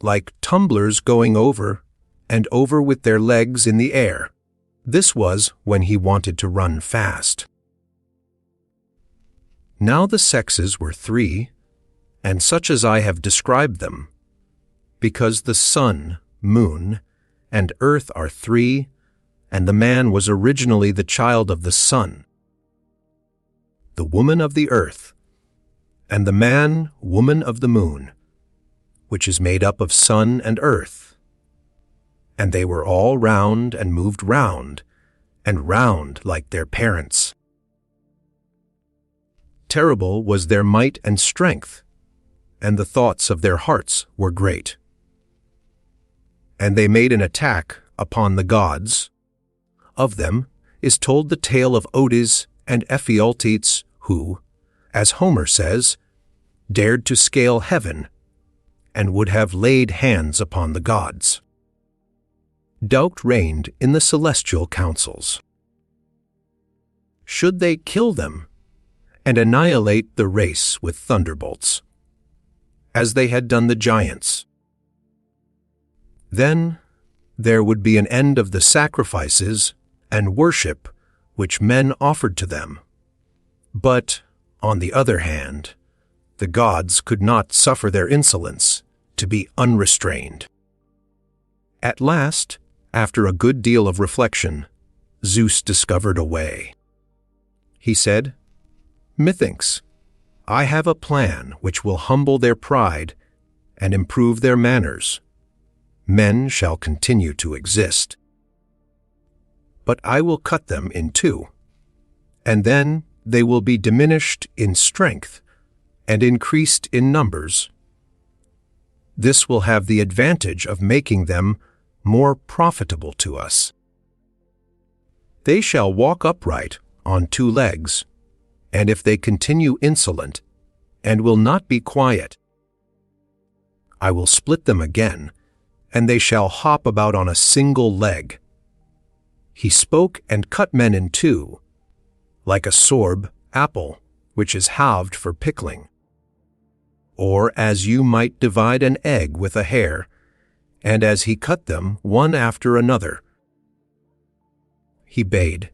like tumblers going over and over with their legs in the air. This was when he wanted to run fast. Now the sexes were 3, and such as I have described them, because the sun, moon, and earth are 3, and the man was originally the child of the sun, the woman of the earth, and the man, woman of the moon, which is made up of sun and earth. And they were all round and moved round, and round like their parents. Terrible was their might and strength, and the thoughts of their hearts were great. and they made an attack upon the gods. Of them is told the tale of Odes and Ephialtes who, as Homer says, dared to scale heaven and would have laid hands upon the gods. Doubt reigned in the celestial councils. Should they kill them and annihilate the race with thunderbolts, as they had done the giants? Then there would be an end of the sacrifices and worship which men offered to them. But, on the other hand, the gods could not suffer their insolence to be unrestrained. At last, after a good deal of reflection, Zeus discovered a way. He said, "Methinks, I have a plan which will humble their pride and improve their manners. Men shall continue to exist. But I will cut them in two, and then they will be diminished in strength and increased in numbers. This will have the advantage of making them more profitable to us. They shall walk upright on two legs, and if they continue insolent, and will not be quiet, I will split them again, and they shall hop about on a single leg." He spoke and cut men in two, like a sorb apple, which is halved for pickling. Or as you might divide an egg with a hair, and as he cut them one after another, he bade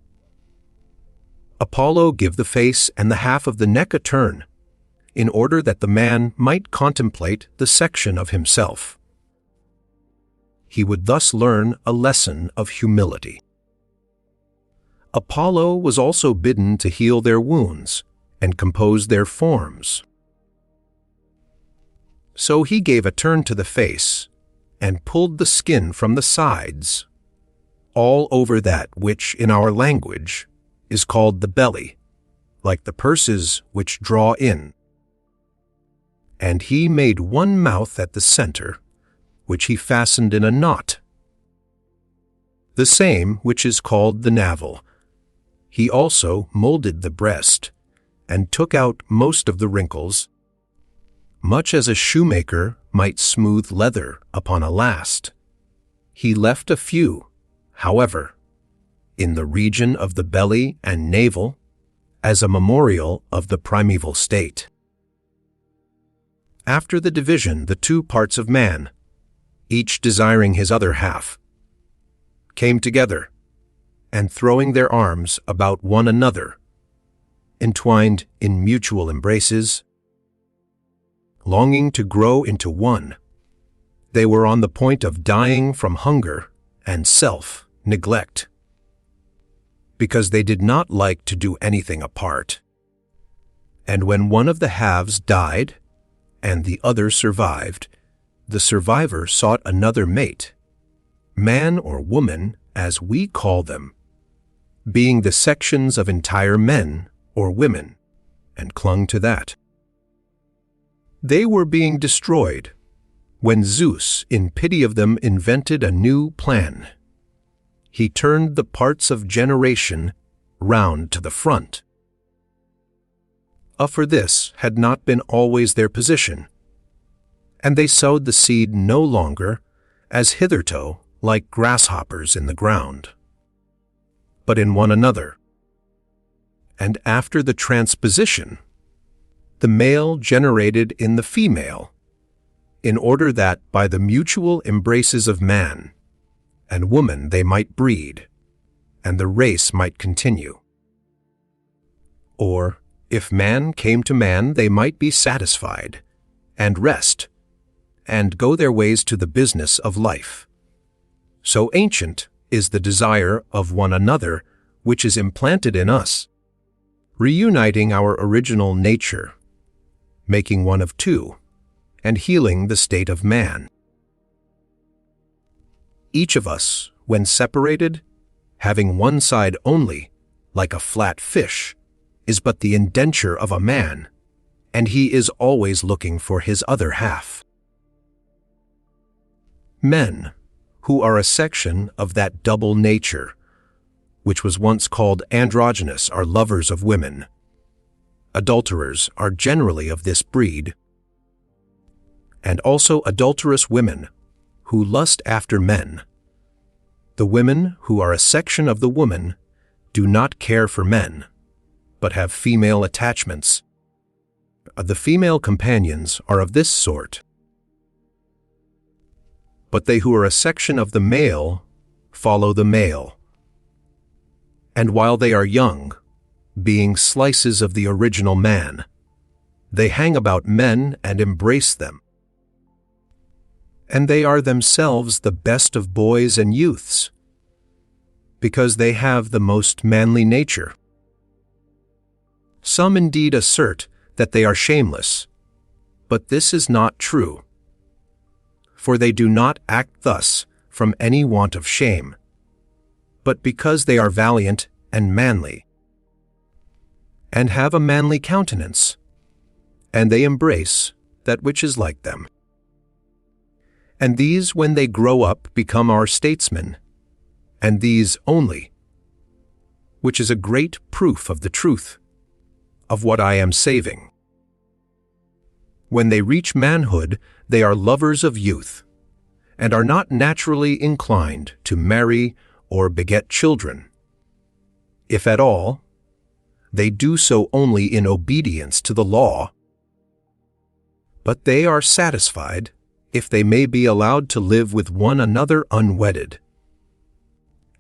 Apollo give the face and the half of the neck a turn, in order that the man might contemplate the section of himself. He would thus learn a lesson of humility. Apollo was also bidden to heal their wounds and compose their forms. So he gave a turn to the face and pulled the skin from the sides, all over that which in our language is called the belly, like the purses which draw in. And he made one mouth at the center, which he fastened in a knot, the same which is called the navel. He also molded the breast, and took out most of the wrinkles, much as a shoemaker might smooth leather upon a last. He left a few, however, in the region of the belly and navel, as a memorial of the primeval state. After the division, the two parts of man, each desiring his other half, came together, and throwing their arms about one another, entwined in mutual embraces, longing to grow into one, they were on the point of dying from hunger and self-neglect, because they did not like to do anything apart. And when one of the halves died, and the other survived, the survivor sought another mate, man or woman as we call them, being the sections of entire men or women, and clung to that. They were being destroyed, when Zeus, in pity of them, invented a new plan. He turned the parts of generation round to the front. For this had not been always their position, and they sowed the seed no longer, as hitherto, like grasshoppers in the ground, but in one another. And after the transposition, the male generated in the female, in order that by the mutual embraces of man and woman they might breed, and the race might continue. Or, if man came to man, they might be satisfied, and rest, and go their ways to the business of life. So ancient is the desire of one another which is implanted in us, reuniting our original nature, making one of two, and healing the state of man. Each of us, when separated, having one side only, like a flat fish, is but the indenture of a man, and he is always looking for his other half. Men, who are a section of that double nature, which was once called androgynous, are lovers of women. Adulterers are generally of this breed, and also adulterous women, who lust after men. The women who are a section of the woman do not care for men, but have female attachments. The female companions are of this sort. But they who are a section of the male follow the male. And while they are young, being slices of the original man, they hang about men and embrace them. And they are themselves the best of boys and youths, because they have the most manly nature. Some indeed assert that they are shameless, but this is not true. For they do not act thus from any want of shame, but because they are valiant and manly, and have a manly countenance, and they embrace that which is like them. And these, when they grow up, become our statesmen, and these only, which is a great proof of the truth of what I am saving. When they reach manhood, they are lovers of youth, and are not naturally inclined to marry or beget children. If at all, they do so only in obedience to the law. But they are satisfied if they may be allowed to live with one another unwedded.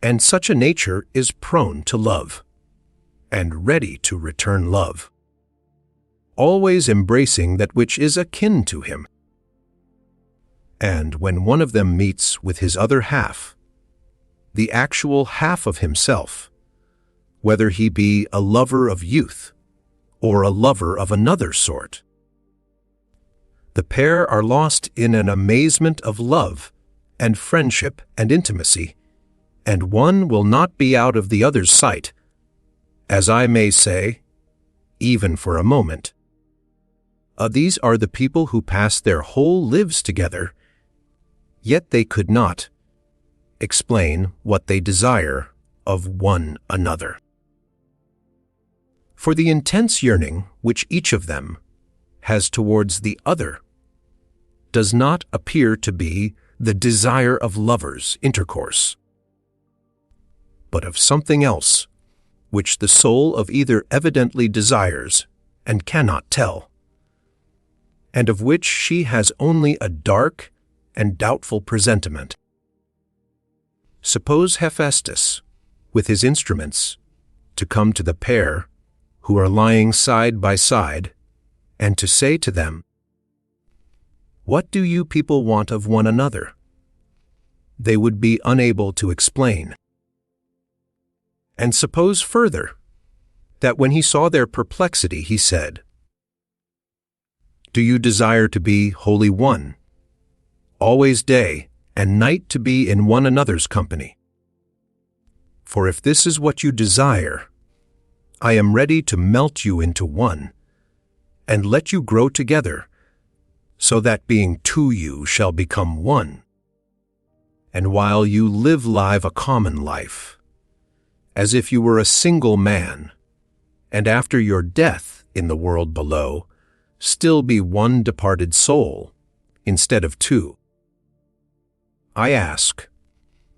And such a nature is prone to love, and ready to return love, always embracing that which is akin to him. And when one of them meets with his other half, the actual half of himself, whether he be a lover of youth or a lover of another sort, the pair are lost in an amazement of love and friendship and intimacy, and one will not be out of the other's sight, as I may say, even for a moment. These are the people who pass their whole lives together, yet they could not explain what they desire of one another. For the intense yearning which each of them has towards the other does not appear to be the desire of lovers' intercourse, but of something else, which the soul of either evidently desires and cannot tell, and of which she has only a dark and doubtful presentiment. Suppose Hephaestus, with his instruments, to come to the pair who are lying side by side, and to say to them, "What do you people want of one another?" They would be unable to explain. And suppose further, that when he saw their perplexity, he said, "Do you desire to be wholly one, always day and night to be in one another's company? For if this is what you desire, I am ready to melt you into one, and let you grow together, so that being two you shall become one. And while you live a common life, as if you were a single man, and after your death in the world below, still be one departed soul, instead of two. I ask,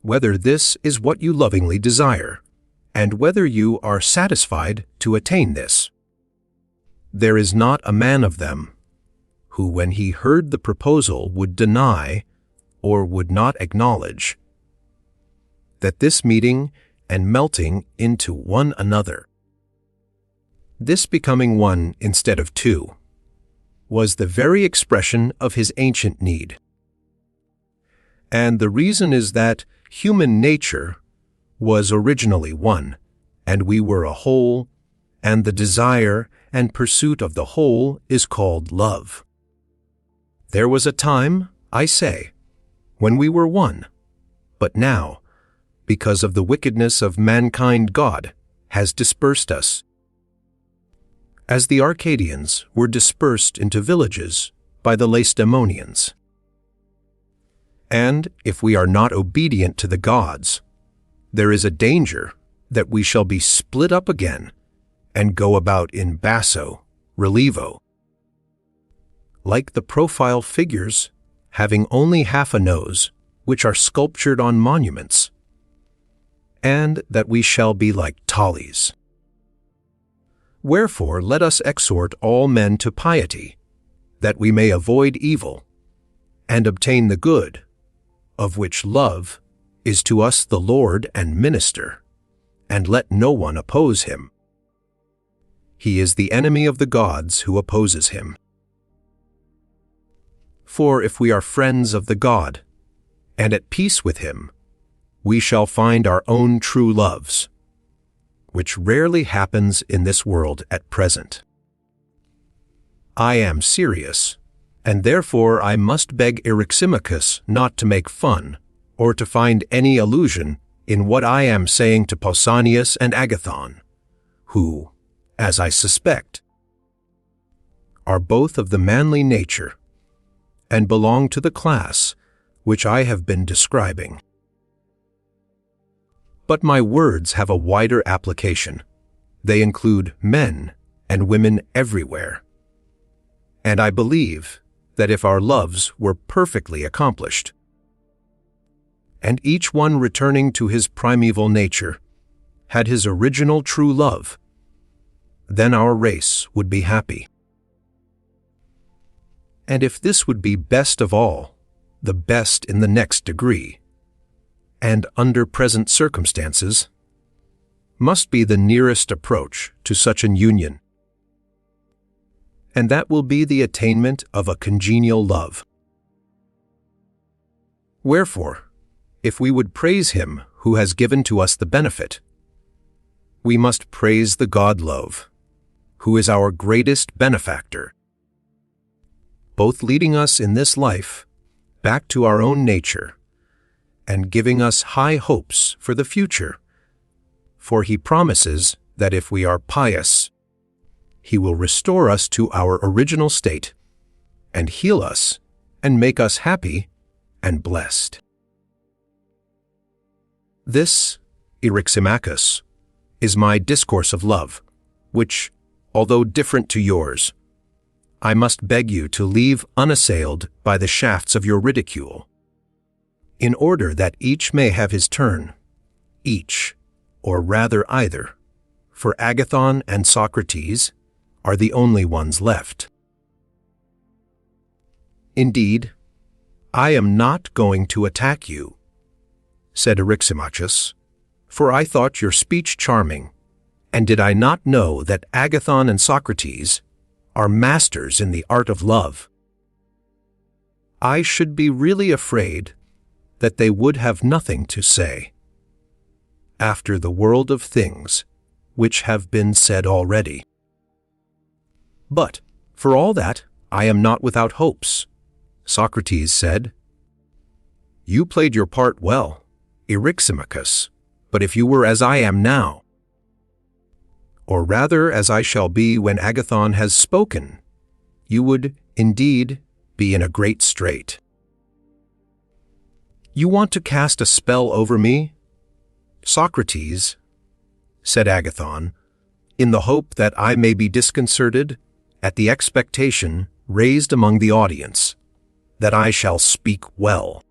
whether this is what you lovingly desire, and whether you are satisfied to attain this. There is not a man of them who, when he heard the proposal, would deny or would not acknowledge that this meeting and melting into one another, this becoming one instead of two, was the very expression of his ancient need. And the reason is that human nature was originally one, and we were a whole, and the desire and pursuit of the whole is called love. There was a time, I say, when we were one, but now, because of the wickedness of mankind, God has dispersed us. As the Arcadians were dispersed into villages by the Lacedaemonians. And if we are not obedient to the gods, there is a danger that we shall be split up again and go about in basso, relievo, like the profile figures having only half a nose, which are sculptured on monuments, and that we shall be like tallies. Wherefore let us exhort all men to piety, that we may avoid evil, and obtain the good, of which love is to us the Lord and minister, and let no one oppose him. He is the enemy of the gods who opposes him. For if we are friends of the God, and at peace with him, we shall find our own true loves, which rarely happens in this world at present. I am serious, and therefore I must beg Eryximachus not to make fun, or to find any allusion in what I am saying to Pausanias and Agathon, who, as I suspect, are both of the manly nature, and belong to the class which I have been describing. But my words have a wider application. They include men and women everywhere. And I believe that if our loves were perfectly accomplished, and each one returning to his primeval nature had his original true love, then our race would be happy. And if this would be best of all, the best in the next degree, and under present circumstances, must be the nearest approach to such an union, and that will be the attainment of a congenial love. Wherefore, if we would praise him who has given to us the benefit, we must praise the God Love, who is our greatest benefactor, both leading us in this life back to our own nature and giving us high hopes for the future, for he promises that if we are pious, he will restore us to our original state and heal us and make us happy and blessed. This, Eryximachus, is my discourse of love, which, although different to yours, I must beg you to leave unassailed by the shafts of your ridicule, in order that each may have his turn, each, or rather either, for Agathon and Socrates are the only ones left. Indeed, I am not going to attack you, said Eryximachus, for I thought your speech charming, and did I not know that Agathon and Socrates are masters in the art of love? I should be really afraid that they would have nothing to say, after the world of things which have been said already. But, for all that, I am not without hopes. Socrates said, "You played your part well, Eryximachus, but if you were as I am now, or rather as I shall be when Agathon has spoken, you would, indeed, be in a great strait." "You want to cast a spell over me, Socrates," said Agathon, "in the hope that I may be disconcerted at the expectation raised among the audience that I shall speak well.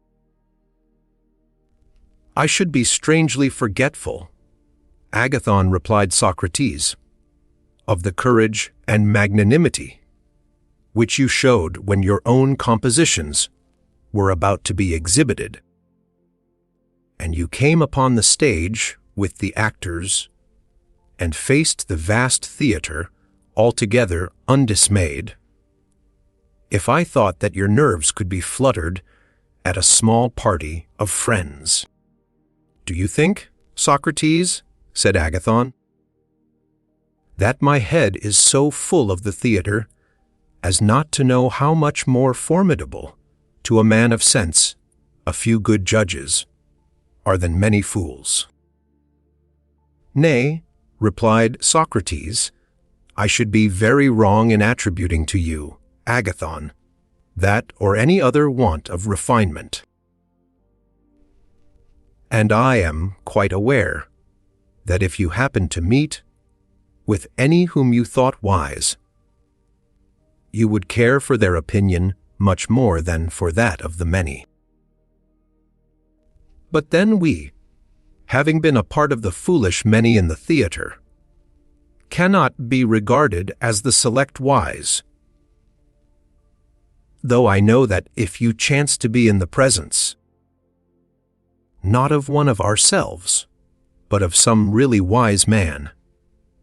I should be strangely forgetful," Agathon replied Socrates, "of the courage and magnanimity which you showed when your own compositions were about to be exhibited, and you came upon the stage with the actors and faced the vast theater altogether undismayed. If I thought that your nerves could be fluttered at a small party of friends." "Do you think, Socrates," said Agathon, "that my head is so full of the theater as not to know how much more formidable to a man of sense a few good judges are than many fools?" "Nay," replied Socrates, "I should be very wrong in attributing to you, Agathon, that or any other want of refinement. And I am quite aware that if you happen to meet with any whom you thought wise, you would care for their opinion much more than for that of the many. But then we, having been a part of the foolish many in the theater, cannot be regarded as the select wise. Though I know that if you chance to be in the presence, not of one of ourselves, but of some really wise man,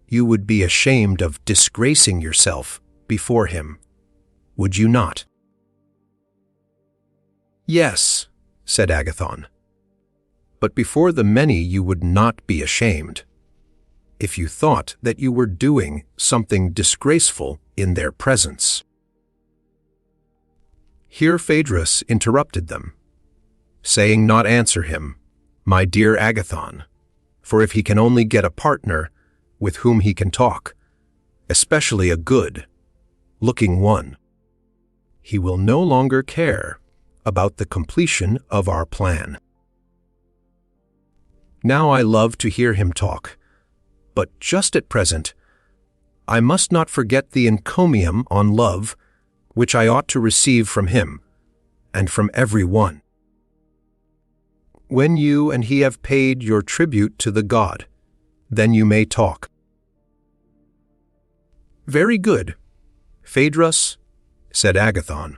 you would be ashamed of disgracing yourself before him, would you not? Yes, said Agathon, but before the many you would not be ashamed, if you thought that you were doing something disgraceful in their presence. Here Phaedrus interrupted them, saying not answer him, my dear Agathon, for if he can only get a partner with whom he can talk, especially a good-looking one, he will no longer care about the completion of our plan. Now I love to hear him talk, but just at present, I must not forget the encomium on love which I ought to receive from him and from every one. When you and he have paid your tribute to the god, then you may talk. Very good, Phaedrus, said Agathon.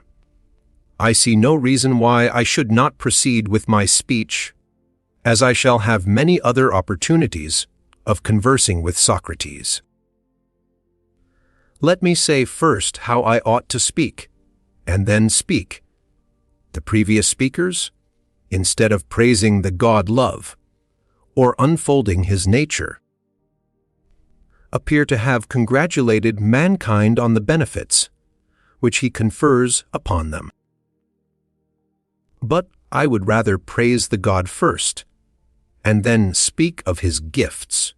I see no reason why I should not proceed with my speech, as I shall have many other opportunities of conversing with Socrates. Let me say first how I ought to speak, and then speak. The previous speakers, instead of praising the god love, or unfolding his nature, appear to have congratulated mankind on the benefits which he confers upon them. But I would rather praise the god first, and then speak of his gifts.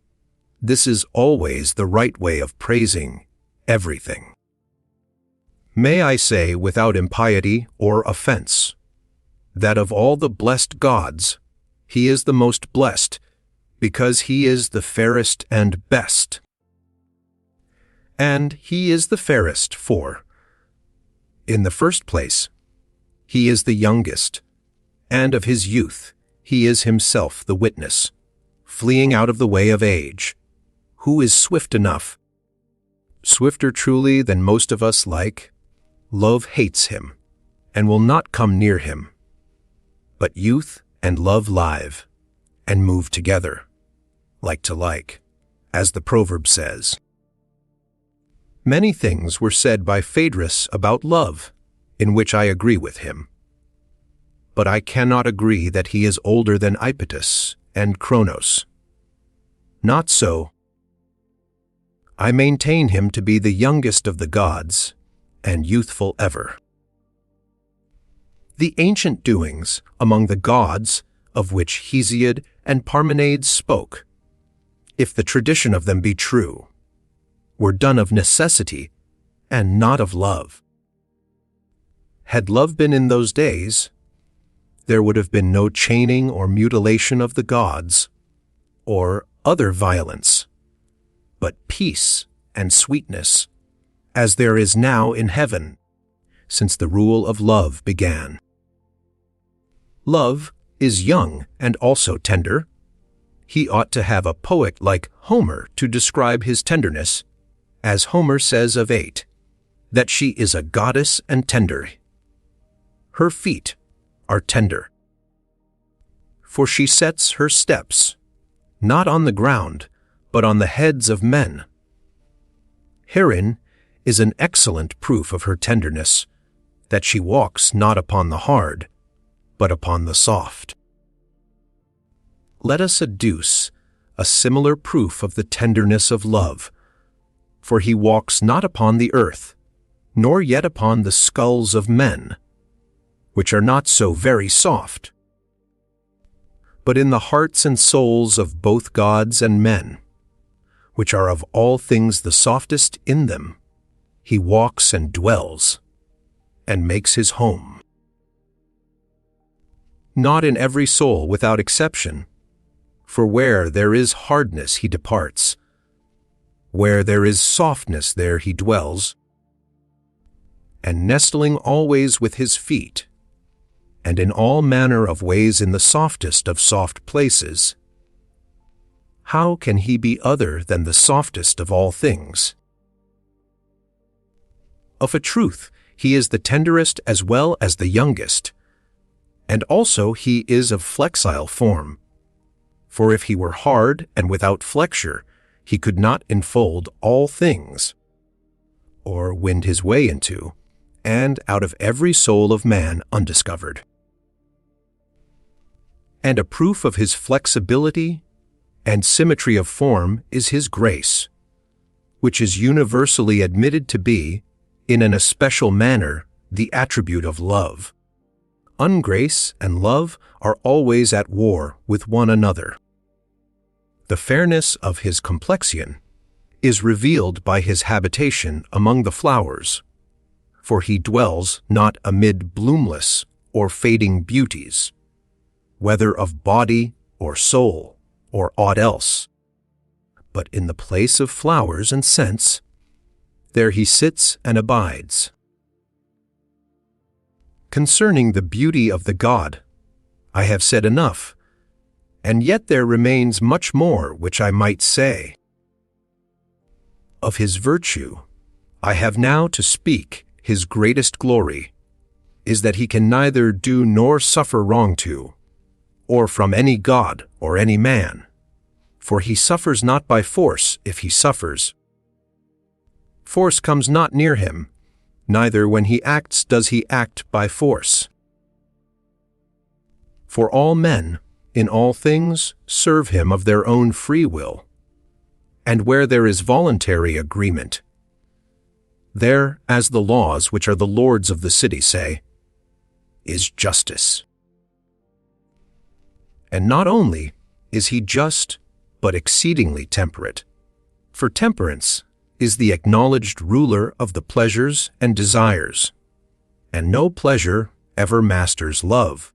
This is always the right way of praising everything. May I say without impiety or offense, that of all the blessed gods, he is the most blessed, because he is the fairest and best. And he is the fairest for, in the first place, he is the youngest, and of his youth he is himself the witness, fleeing out of the way of age, who is swift enough, swifter truly than most of us like. Love hates him, and will not come near him. But youth and love live, and move together, like to like, as the proverb says. Many things were said by Phaedrus about love, in which I agree with him. But I cannot agree that he is older than Iapetus and Cronos. Not so. I maintain him to be the youngest of the gods, and youthful ever. The ancient doings among the gods, of which Hesiod and Parmenides spoke, if the tradition of them be true, were done of necessity and not of love. Had love been in those days, there would have been no chaining or mutilation of the gods, or other violence, but peace and sweetness, as there is now in heaven, since the rule of love began. Love is young and also tender. He ought to have a poet like Homer to describe his tenderness, as Homer says of Ate, that she is a goddess and tender. Her feet are tender, for she sets her steps, not on the ground, but on the heads of men. Herein is an excellent proof of her tenderness, that she walks not upon the hard, but upon the soft. Let us adduce a similar proof of the tenderness of love, for he walks not upon the earth, nor yet upon the skulls of men, which are not so very soft, but in the hearts and souls of both gods and men, which are of all things the softest in them, he walks and dwells, and makes his home. not in every soul without exception. For where there is hardness he departs, where there is softness there he dwells, and nestling always with his feet, and in all manner of ways in the softest of soft places, how can he be other than the softest of all things? Of a truth, he is the tenderest as well as the youngest, and also he is of flexile form. For if he were hard and without flexure, he could not enfold all things, or wend his way into, and out of every soul of man undiscovered. And a proof of his flexibility and symmetry of form is his grace, which is universally admitted to be, in an especial manner, the attribute of love. Ungrace and love are always at war with one another. The fairness of his complexion is revealed by his habitation among the flowers, for he dwells not amid bloomless or fading beauties, whether of body or soul or aught else, but in the place of flowers and scents, there he sits and abides. Concerning the beauty of the god, I have said enough, and yet there remains much more which I might say. Of his virtue, I have now to speak. His greatest glory is that he can neither do nor suffer wrong to, or from any god or any man, for he suffers not by force if he suffers. Force comes not near him, neither when he acts does he act by force. For all men, in all things, serve him of their own free will, and where there is voluntary agreement, there, as the laws which are the lords of the city say, is justice. And not only is he just, but exceedingly temperate, for temperance is the acknowledged ruler of the pleasures and desires, and no pleasure ever masters love.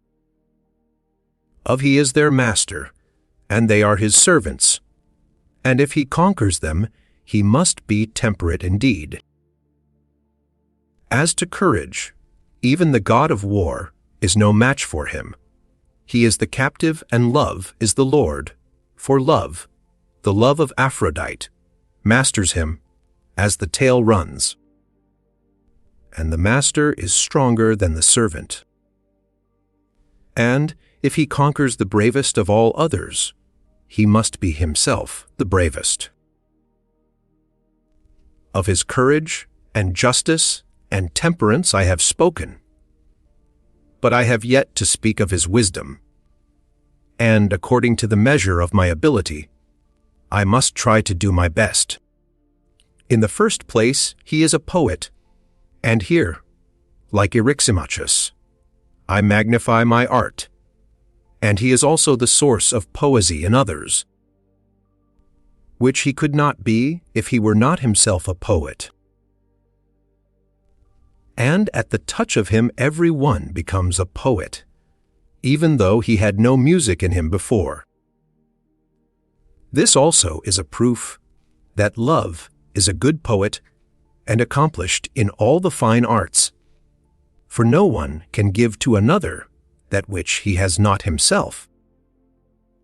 Of he is their master, and they are his servants, and if he conquers them, he must be temperate indeed. As to courage, even the god of war is no match for him. He is the captive, and love is the lord, for love, the love of Aphrodite, masters him as the tale runs, and the master is stronger than the servant. And if he conquers the bravest of all others, he must be himself the bravest. Of his courage and justice and temperance I have spoken, but I have yet to speak of his wisdom, and according to the measure of my ability, I must try to do my best. In the first place, he is a poet, and here, like Eryximachus, I magnify my art, and he is also the source of poesy in others, which he could not be if he were not himself a poet. And at the touch of him every one becomes a poet, even though he had no music in him before. This also is a proof that love is a good poet and accomplished in all the fine arts, for no one can give to another that which he has not himself,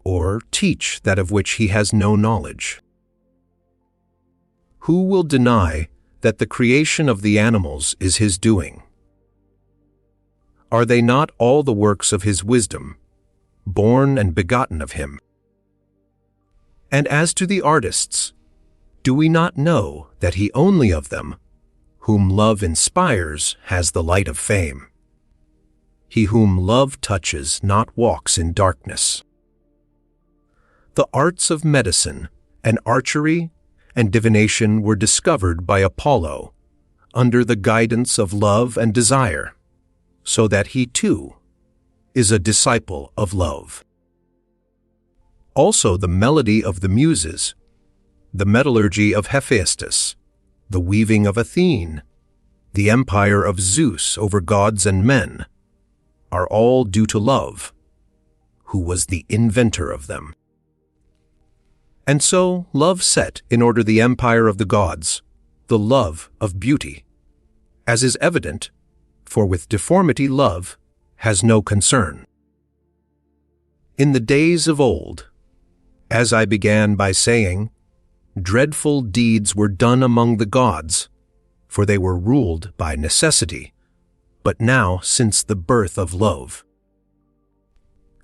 or teach that of which he has no knowledge. Who will deny that the creation of the animals is his doing? Are they not all the works of his wisdom, born and begotten of him? And as to the artists, do we not know that he only of them, whom love inspires, has the light of fame? He whom love touches not walks in darkness. The arts of medicine and archery and divination were discovered by Apollo under the guidance of love and desire, so that he too is a disciple of love. Also the melody of the Muses, the metallurgy of Hephaestus, the weaving of Athene, the empire of Zeus over gods and men, are all due to love, who was the inventor of them. And so love set in order the empire of the gods, the love of beauty, as is evident, for with deformity love has no concern. In the days of old, as I began by saying, dreadful deeds were done among the gods, for they were ruled by necessity, but now since the birth of love,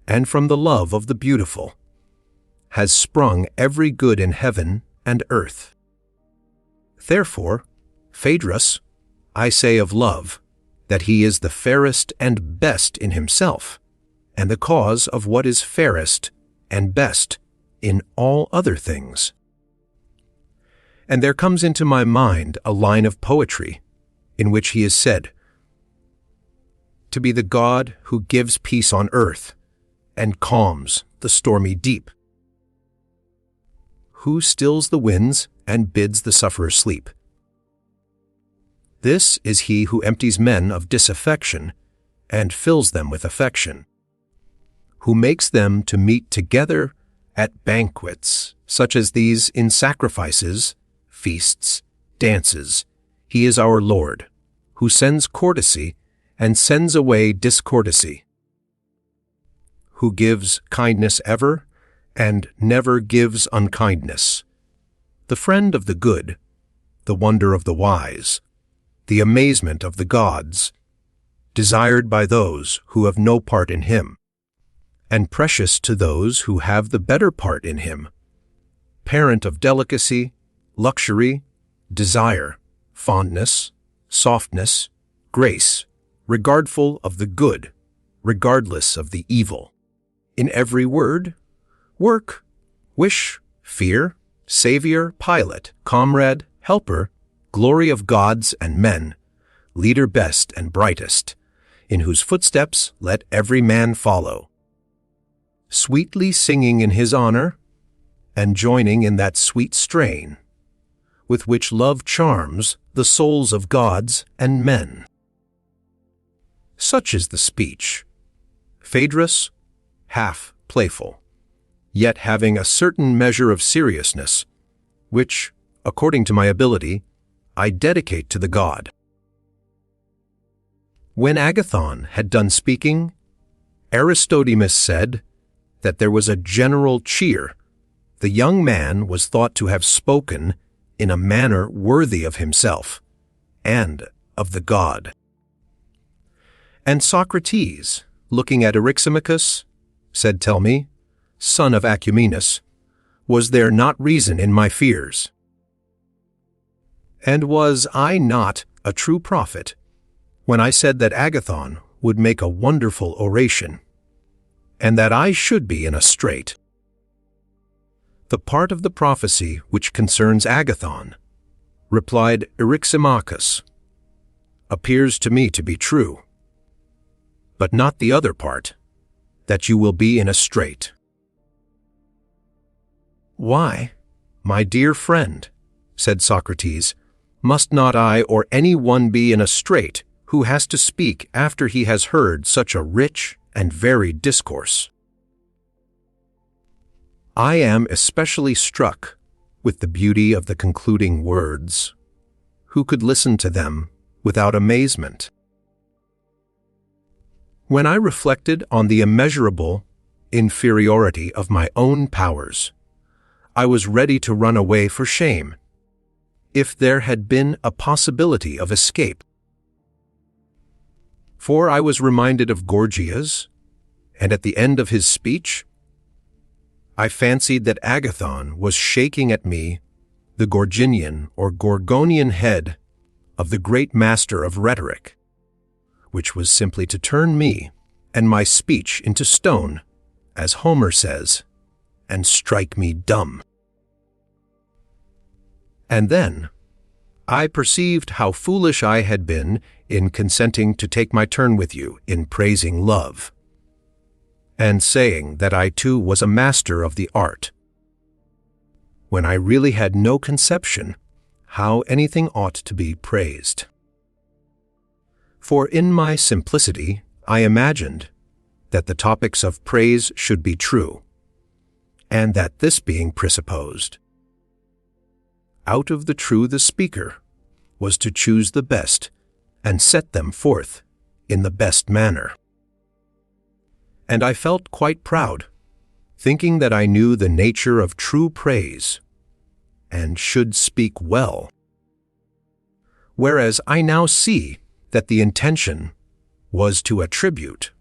and from the love of the beautiful, has sprung every good in heaven and earth. Therefore, Phaedrus, I say of love, that he is the fairest and best in himself, and the cause of what is fairest and best in all other things. And there comes into my mind a line of poetry in which he is said to be the God who gives peace on earth and calms the stormy deep, who stills the winds and bids the sufferer sleep. This is he who empties men of disaffection and fills them with affection, who makes them to meet together at banquets, such as these in sacrifices, feasts, dances. He is our Lord, who sends courtesy and sends away discourtesy, who gives kindness ever and never gives unkindness, the friend of the good, the wonder of the wise, the amazement of the gods, desired by those who have no part in him, and precious to those who have the better part in him, parent of delicacy, luxury, desire, fondness, softness, grace, regardful of the good, regardless of the evil, in every word, work, wish, fear, savior, pilot, comrade, helper, glory of gods and men, leader best and brightest, in whose footsteps let every man follow, sweetly singing in his honor, and joining in that sweet strain, with which love charms the souls of gods and men. Such is the speech, Phaedrus, half playful, yet having a certain measure of seriousness, which, according to my ability, I dedicate to the god. When Agathon had done speaking, Aristophanes said that there was a general cheer. The young man was thought to have spoken in a manner worthy of himself and of the god. And Socrates, looking at Eryximachus, said, "Tell me, son of Acumenus, was there not reason in my fears? And was I not a true prophet when I said that Agathon would make a wonderful oration, and that I should be in a strait?" "The part of the prophecy which concerns Agathon," replied Eryximachus, "appears to me to be true, but not the other part, that you will be in a strait." "Why, my dear friend," said Socrates, "must not I or any one be in a strait who has to speak after he has heard such a rich and varied discourse? I am especially struck with the beauty of the concluding words. Who could listen to them without amazement? When I reflected on the immeasurable inferiority of my own powers, I was ready to run away for shame, if there had been a possibility of escape. For I was reminded of Gorgias, and at the end of his speech, I fancied that Agathon was shaking at me the Gorginian or Gorgonian head of the great master of rhetoric, which was simply to turn me and my speech into stone, as Homer says, and strike me dumb. And then I perceived how foolish I had been in consenting to take my turn with you in praising love, and saying that I too was a master of the art, when I really had no conception how anything ought to be praised. For in my simplicity I imagined that the topics of praise should be true, and that this being presupposed, out of the true the speaker was to choose the best and set them forth in the best manner. And I felt quite proud, thinking that I knew the nature of true praise, and should speak well. Whereas I now see that the intention was to attribute,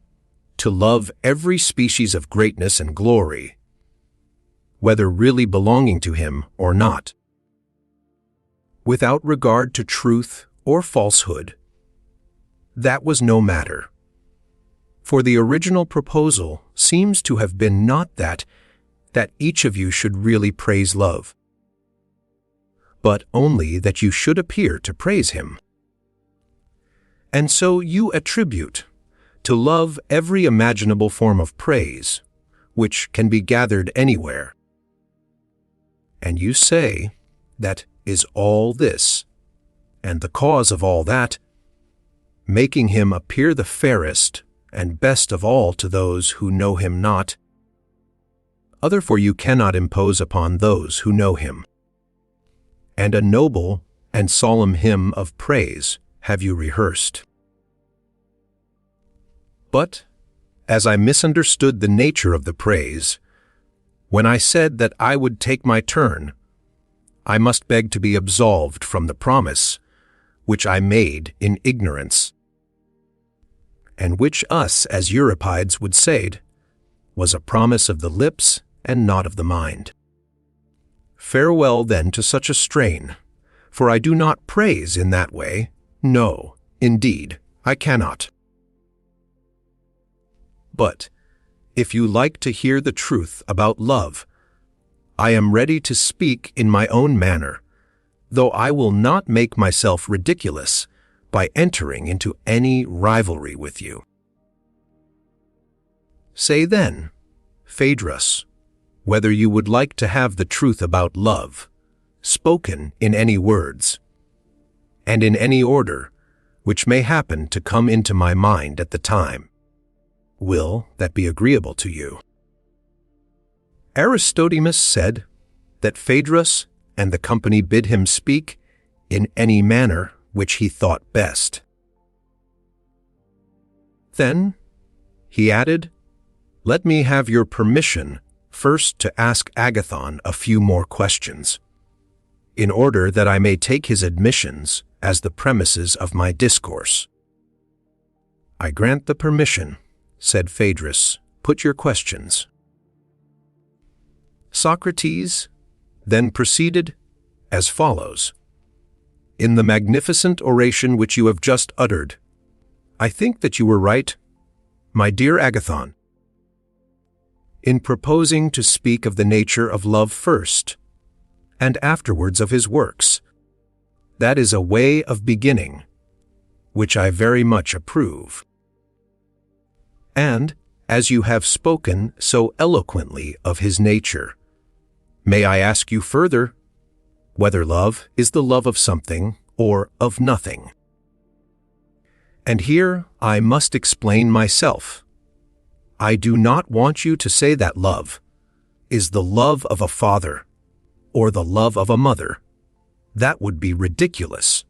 to love every species of greatness and glory, whether really belonging to him or not, without regard to truth or falsehood. That was no matter. For the original proposal seems to have been not that each of you should really praise love, but only that you should appear to praise him. And so you attribute to love every imaginable form of praise, which can be gathered anywhere. And you say that is all this, and the cause of all that, making him appear the fairest and best of all to those who know him not. Otherfore you cannot impose upon those who know him. And a noble and solemn hymn of praise have you rehearsed. But, as I misunderstood the nature of the praise, when I said that I would take my turn, I must beg to be absolved from the promise which I made in ignorance, and which us as Euripides would say was a promise of the lips and not of the mind. Farewell then to such a strain, for I do not praise in that way. No, indeed, I cannot. But, if you like to hear the truth about love, I am ready to speak in my own manner, though I will not make myself ridiculous by entering into any rivalry with you. Say then, Phaedrus, whether you would like to have the truth about love, spoken in any words, and in any order, which may happen to come into my mind at the time. Will that be agreeable to you? Aristophanes said that Phaedrus and the company bid him speak in any manner which he thought best. Then, he added, let me have your permission first to ask Agathon a few more questions, in order that I may take his admissions as the premises of my discourse. I grant the permission, said Phaedrus. Put your questions. Socrates then proceeded as follows. In the magnificent oration which you have just uttered, I think that you were right, my dear Agathon, in proposing to speak of the nature of love first, and afterwards of his works. That is a way of beginning, which I very much approve. And, as you have spoken so eloquently of his nature, may I ask you further, whether love is the love of something or of nothing? And here I must explain myself. I do not want you to say that love is the love of a father or the love of a mother. That would be ridiculous.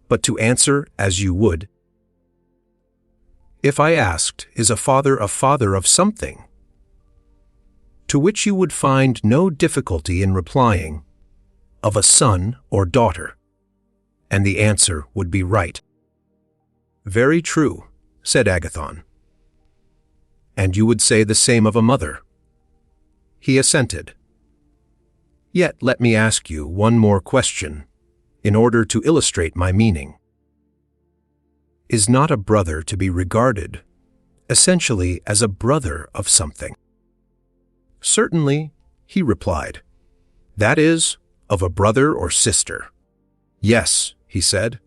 But to answer as you would, if I asked, is a father of something? To which you would find no difficulty in replying, of a son or daughter, and the answer would be right. Very true, said Agathon. And you would say the same of a mother. He assented. Yet let me ask you one more question, in order to illustrate my meaning. Is not a brother to be regarded, essentially, as a brother of something? Certainly, he replied. That is, of a brother or sister. Yes, he said.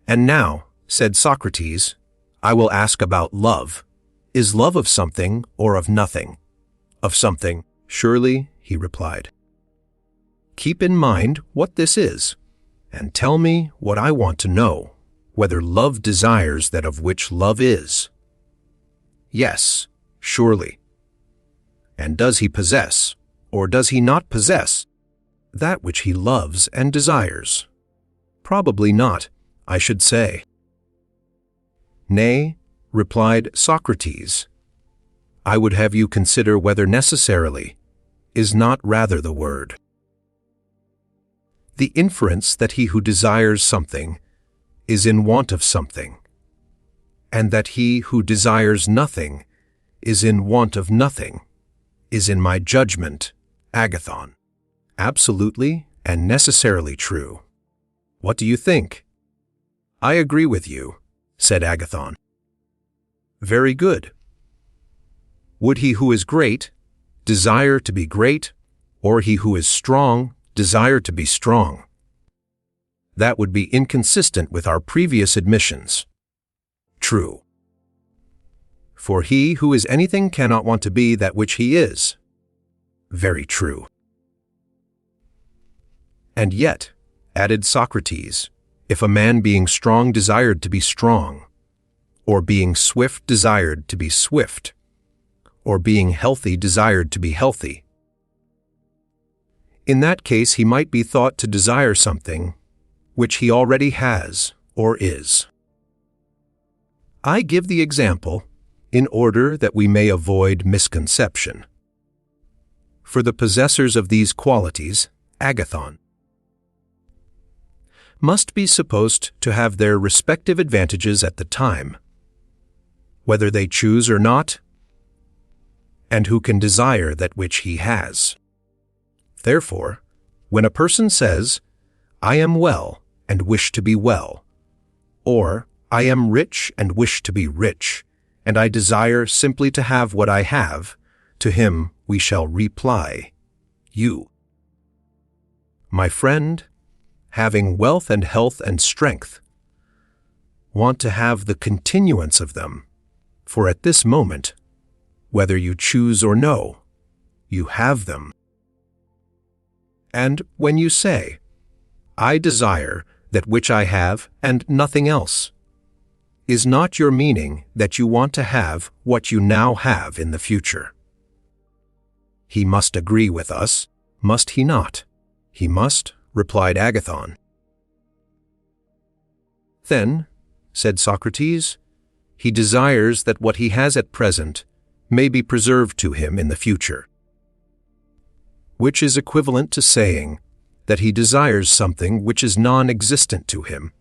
And now, said Socrates, I will ask about love. Is love of something or of nothing? Of something, surely, he replied. Keep in mind what this is, and tell me what I want to know, whether love desires that of which love is. Yes, Surely. And does he possess, or does he not possess, that which he loves and desires? Probably not, I should say. Nay, replied Socrates, I would have you consider whether necessarily is not rather the word. The inference that he who desires something is in want of something, and that he who desires nothing is in want of nothing, is in my judgment, Agathon, absolutely and necessarily true. What do you think? I agree with you, said Agathon. Very good. Would he who is great desire to be great, or he who is strong desire to be strong? That would be inconsistent with our previous admissions. True. For he who is anything cannot want to be that which he is. Very true. And yet, added Socrates, if a man being strong desired to be strong, or being swift desired to be swift, or being healthy desired to be healthy, in that case he might be thought to desire something which he already has or is. I give the example in order that we may avoid misconception. For the possessors of these qualities, Agathon, must be supposed to have their respective advantages at the time, whether they choose or not, and who can desire that which he has. Therefore, when a person says, I am well and wish to be well, or I am rich and wish to be rich, and I desire simply to have what I have, to him we shall reply, You, my friend, having wealth and health and strength, want to have the continuance of them, for at this moment, whether you choose or no, you have them. And when you say, I desire that which I have and nothing else, is not your meaning that you want to have what you now have in the future? He must agree with us, must he not? He must, replied Agathon. Then, said Socrates, he desires that what he has at present may be preserved to him in the future, which is equivalent to saying that he desires something which is non-existent to him,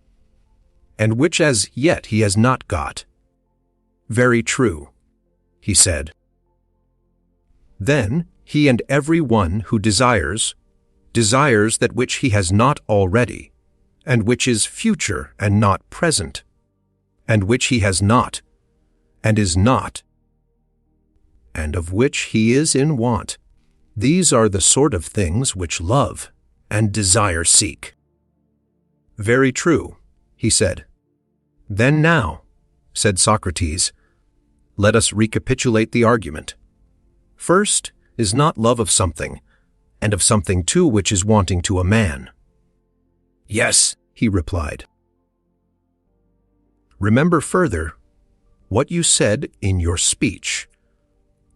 and which as yet he has not got. Very true, he said. Then he and every one who desires that which he has not already, and which is future and not present, and which he has not, and is not, and of which he is in want. These are the sort of things which love and desire seek. Very true, he said. Then now, said Socrates, let us recapitulate the argument. First is not love of something, and of something too which is wanting to a man. Yes, he replied. Remember further what you said in your speech,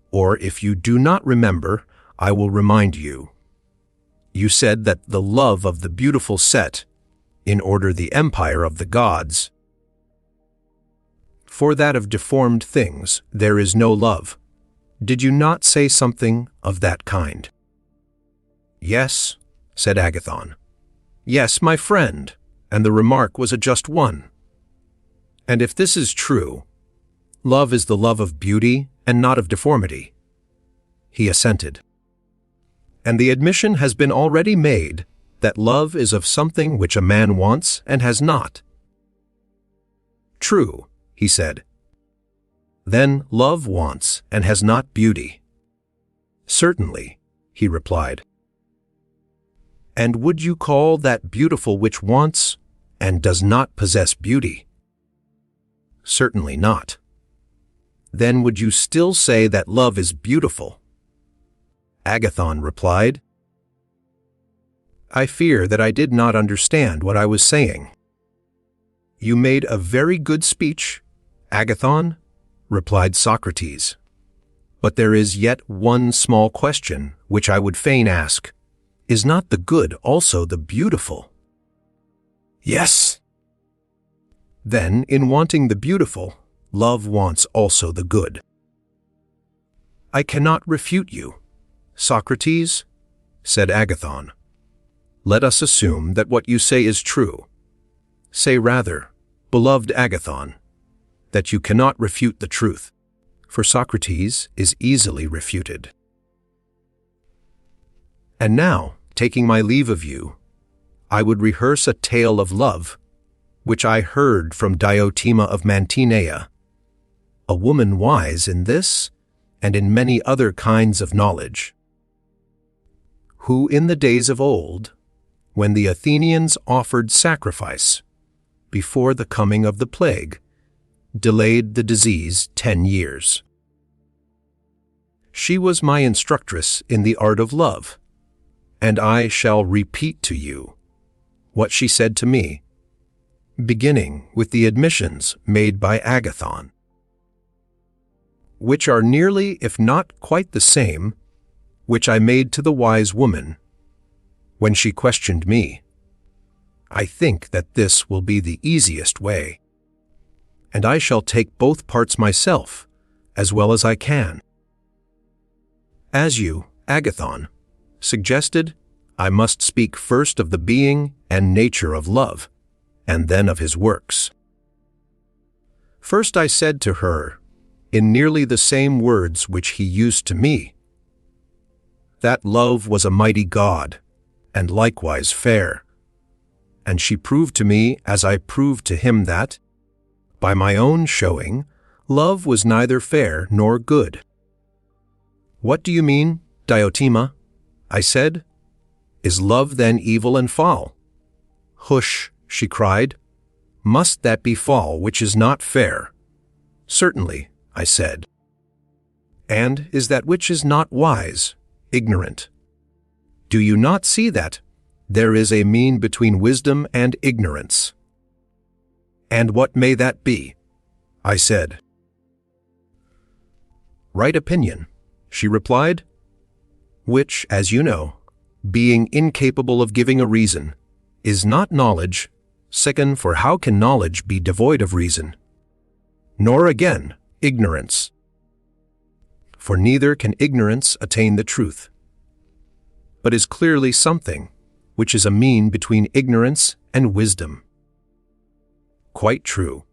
or if you do not remember, I will remind you. You said that the love of the beautiful set, in order the empire of the gods. For that of deformed things there is no love. Did you not say something of that kind? Yes, said Agathon. Yes, my friend, and the remark was a just one. And if this is true, love is the love of beauty and not of deformity. He assented. And the admission has been already made that love is of something which a man wants and has not. True, he said. Then love wants and has not beauty. Certainly, he replied. And would you call that beautiful which wants and does not possess beauty? Certainly not. Then would you still say that love is beautiful? Agathon replied, I fear that I did not understand what I was saying. You made a very good speech, Agathon, replied Socrates. But there is yet one small question which I would fain ask. Is not the good also the beautiful? Yes. Then, in wanting the beautiful, love wants also the good. I cannot refute you, Socrates, said Agathon. Let us assume that what you say is true. Say rather, beloved Agathon, that you cannot refute the truth, for Socrates is easily refuted. And now, taking my leave of you, I would rehearse a tale of love, which I heard from Diotima of Mantinea, a woman wise in this and in many other kinds of knowledge, who in the days of old, when the Athenians offered sacrifice before the coming of the plague, delayed the disease 10 years. She was my instructress in the art of love, and I shall repeat to you what she said to me, beginning with the admissions made by Agathon, which are nearly, if not quite the same, which I made to the wise woman when she questioned me. I think that this will be the easiest way, and I shall take both parts myself as well as I can. As you, Agathon, suggested, I must speak first of the being and nature of love, and then of his works. First I said to her, in nearly the same words which he used to me, that love was a mighty god, and likewise fair. And she proved to me, as I proved to him, that, by my own showing, love was neither fair nor good. What do you mean, Diotima? I said. Is love then evil and foul? Hush, she cried. Must that be foul which is not fair? Certainly, I said. And is that which is not wise, ignorant? Do you not see that there is a mean between wisdom and ignorance? And what may that be? I said. Right opinion, she replied, which, as you know, being incapable of giving a reason, is not knowledge. Second, for how can knowledge be devoid of reason? Nor again, ignorance. For neither can ignorance attain the truth, but is clearly something which is a mean between ignorance and wisdom. Quite true,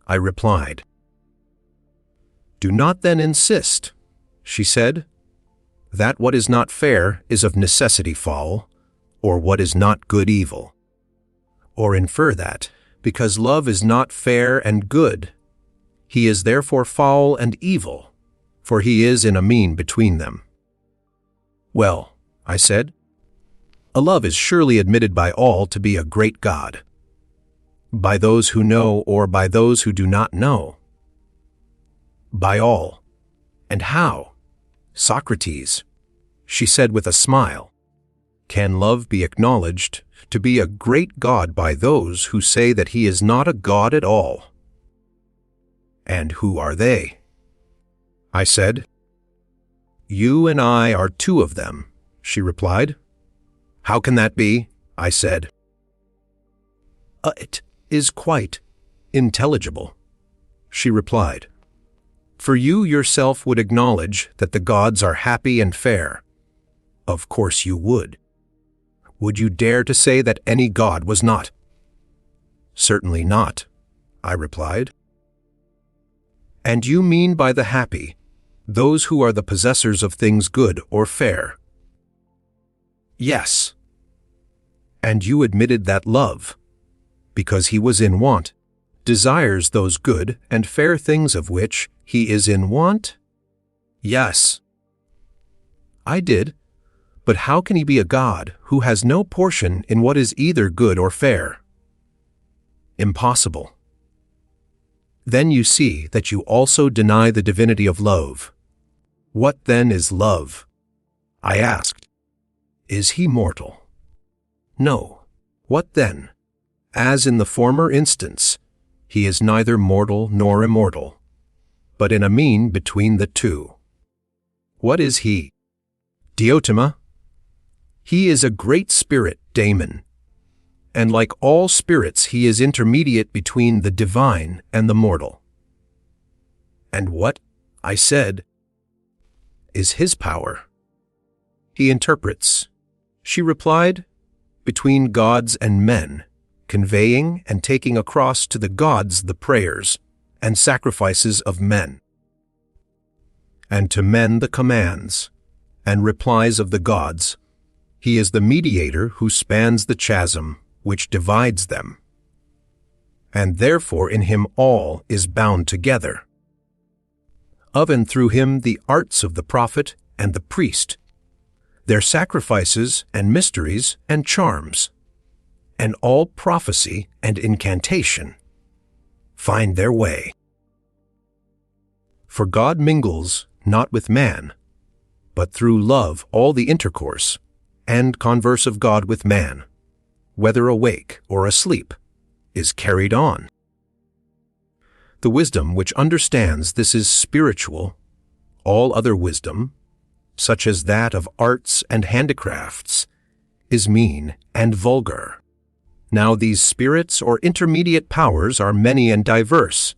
I replied. Do not then insist, she said, that what is not fair is of necessity foul, or what is not good evil. Or infer that, because love is not fair and good, he is therefore foul and evil, for he is in a mean between them. Well, I said, a love is surely admitted by all to be a great god, by those who know or by those who do not know. By all. And how? Socrates, she said with a smile, can love be acknowledged to be a great god by those who say that he is not a god at all? And who are they? I said. You and I are two of them, she replied. How can that be? I said. It is quite intelligible, she replied. For you yourself would acknowledge that the gods are happy and fair. Of course you would. Would you dare to say that any god was not? Certainly not, I replied. And you mean by the happy those who are the possessors of things good or fair? Yes. And you admitted that love, because he was in want, desires those good and fair things of which he is in want? Yes. I did, but how can he be a god who has no portion in what is either good or fair? Impossible. Then you see that you also deny the divinity of love. What then is love? I asked. Is he mortal? No. What then? As in the former instance, he is neither mortal nor immortal, but in a mean between the two. What is he? Diotima. He is a great spirit, daemon, and like all spirits he is intermediate between the divine and the mortal. And what, I said, is his power? He interprets. She replied, between gods and men, conveying and taking across to the gods the prayers and sacrifices of men, and to men the commands and replies of the gods. He is the mediator who spans the chasm which divides them, and therefore in him all is bound together. Of and through him the arts of the prophet and the priest, their sacrifices and mysteries and charms, and all prophecy and incantation, find their way. For God mingles not with man, but through love all the intercourse and converse of God with man, whether awake or asleep, is carried on. The wisdom which understands this is spiritual. All other wisdom, such as that of arts and handicrafts, is mean and vulgar. Now these spirits or intermediate powers are many and diverse,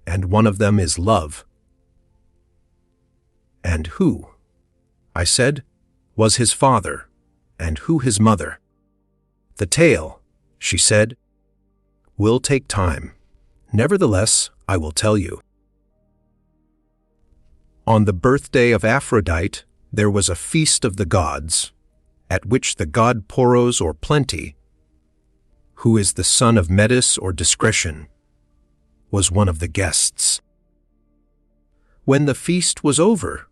and one of them is love. And who, I said, was his father, and who his mother? The tale, she said, will take time. Nevertheless, I will tell you. On the birthday of Aphrodite, there was a feast of the gods, at which the god Poros or Plenty, who is the son of Metis or Discretion, was one of the guests. When the feast was over,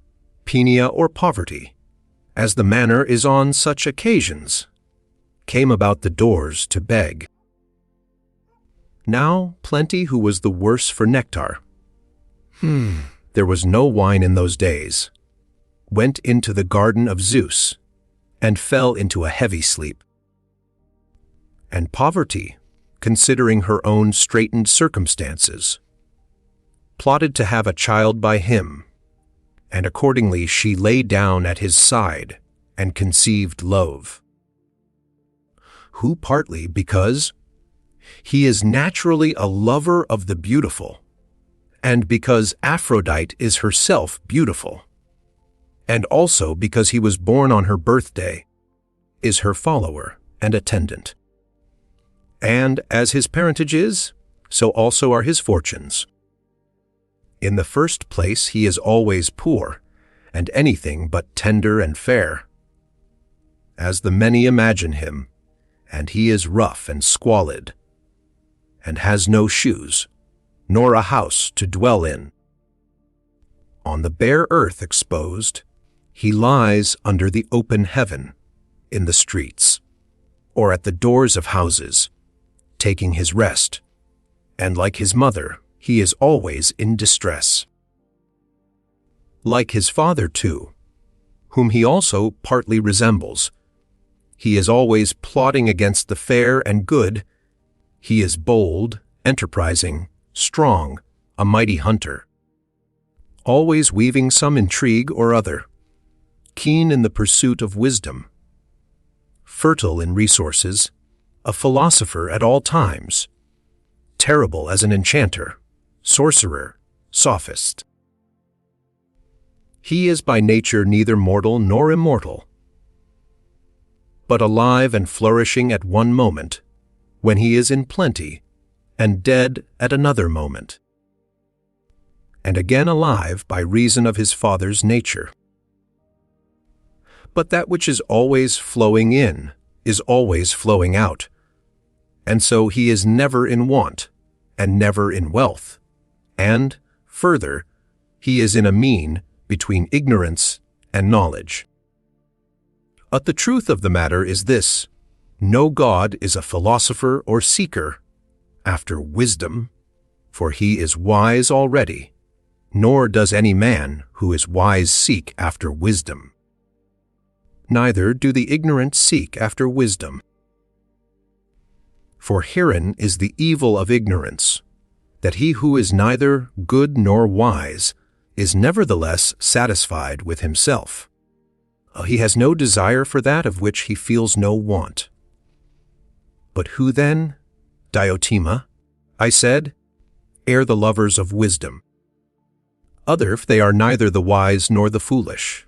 Penaea or Poverty, as the manner is on such occasions, came about the doors to beg. Now Plenty, who was the worse for nectar, there was no wine in those days, went into the garden of Zeus, and fell into a heavy sleep. And Poverty, considering her own straitened circumstances, plotted to have a child by him, and accordingly she lay down at his side and conceived love. Who partly because he is naturally a lover of the beautiful, and because Aphrodite is herself beautiful, and also because he was born on her birthday, is her follower and attendant. And as his parentage is, so also are his fortunes. In the first place he is always poor, and anything but tender and fair, as the many imagine him, and he is rough and squalid, and has no shoes, nor a house to dwell in. On the bare earth exposed, he lies under the open heaven, in the streets, or at the doors of houses, taking his rest, and like his mother, he is always in distress. Like his father, too, whom he also partly resembles, he is always plotting against the fair and good. He is bold, enterprising, strong, a mighty hunter, always weaving some intrigue or other, keen in the pursuit of wisdom, fertile in resources, a philosopher at all times, terrible as an enchanter, sorcerer, sophist. He is by nature neither mortal nor immortal, but alive and flourishing at one moment, when he is in plenty, and dead at another moment, and again alive by reason of his father's nature. But that which is always flowing in is always flowing out, and so he is never in want, and never in wealth, and, further, he is in a mean between ignorance and knowledge. But the truth of the matter is this: no god is a philosopher or seeker after wisdom, for he is wise already, nor does any man who is wise seek after wisdom. Neither do the ignorant seek after wisdom. For herein is the evil of ignorance, that he who is neither good nor wise is nevertheless satisfied with himself. He has no desire for that of which he feels no want. But who then, Diotima, I said, are the lovers of wisdom? Other they are neither the wise nor the foolish.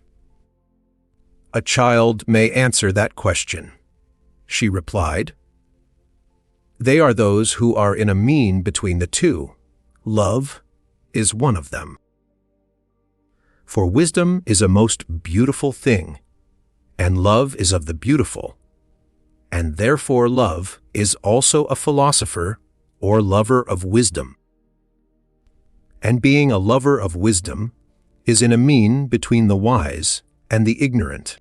A child may answer that question. She replied, they are those who are in a mean between the two. Love is one of them. For wisdom is a most beautiful thing, and love is of the beautiful, and therefore love is also a philosopher or lover of wisdom. And being a lover of wisdom is in a mean between the wise and the ignorant.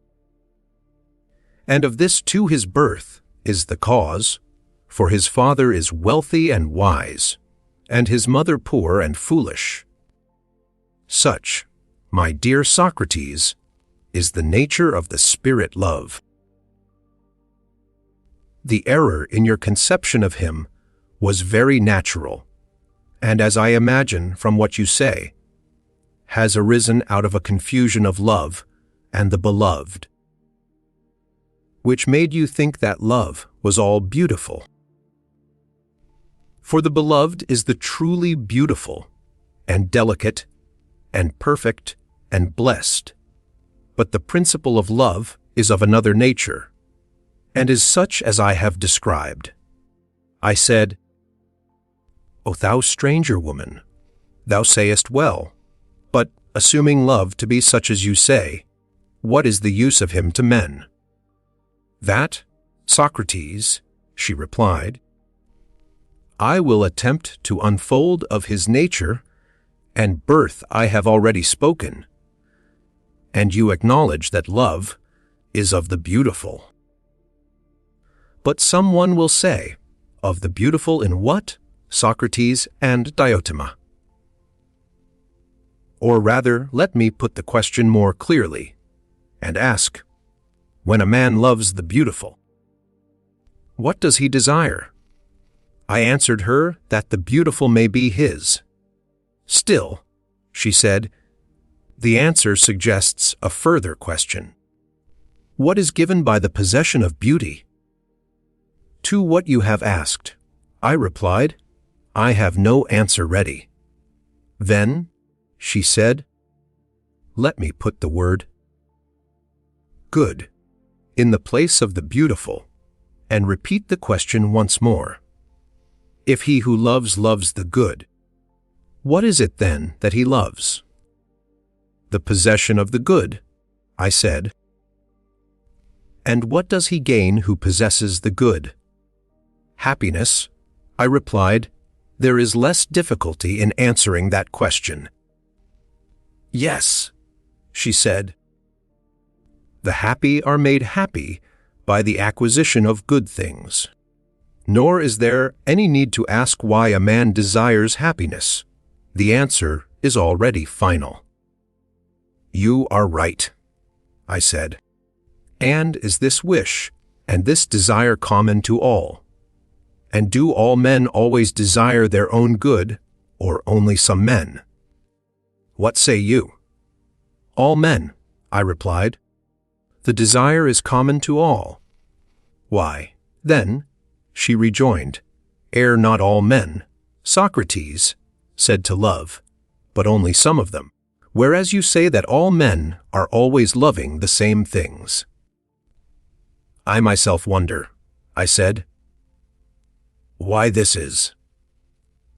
And of this too his birth is the cause, for his father is wealthy and wise, and his mother poor and foolish. Such, my dear Socrates, is the nature of the spirit love. The error in your conception of him was very natural, and as I imagine from what you say, has arisen out of a confusion of love and the beloved, which made you think that love was all beautiful. For the beloved is the truly beautiful, and delicate, and perfect, and blessed, but the principle of love is of another nature, and is such as I have described. I said, O thou stranger woman, thou sayest well, but assuming love to be such as you say, what is the use of him to men? That, Socrates, she replied, I will attempt to unfold of his nature, and birth I have already spoken, and you acknowledge that love is of the beautiful. But some one will say, of the beautiful in what, Socrates and Diotima? Or rather, let me put the question more clearly, and ask, when a man loves the beautiful, what does he desire? I answered her that the beautiful may be his. Still, she said, the answer suggests a further question. What is given by the possession of beauty? To what you have asked, I replied, I have no answer ready. Then, she said, let me put the word good in the place of the beautiful, and repeat the question once more. If he who loves loves the good, what is it then that he loves? The possession of the good, I said. And what does he gain who possesses the good? Happiness, I replied. There is less difficulty in answering that question. Yes, she said. The happy are made happy by the acquisition of good things. Nor is there any need to ask why a man desires happiness. The answer is already final. You are right, I said. And is this wish and this desire common to all? And do all men always desire their own good, or only some men? What say you? All men, I replied. The desire is common to all. Why, then, she rejoined, ere not all men, Socrates, said to love, but only some of them, whereas you say that all men are always loving the same things. I myself wonder, I said, why this is.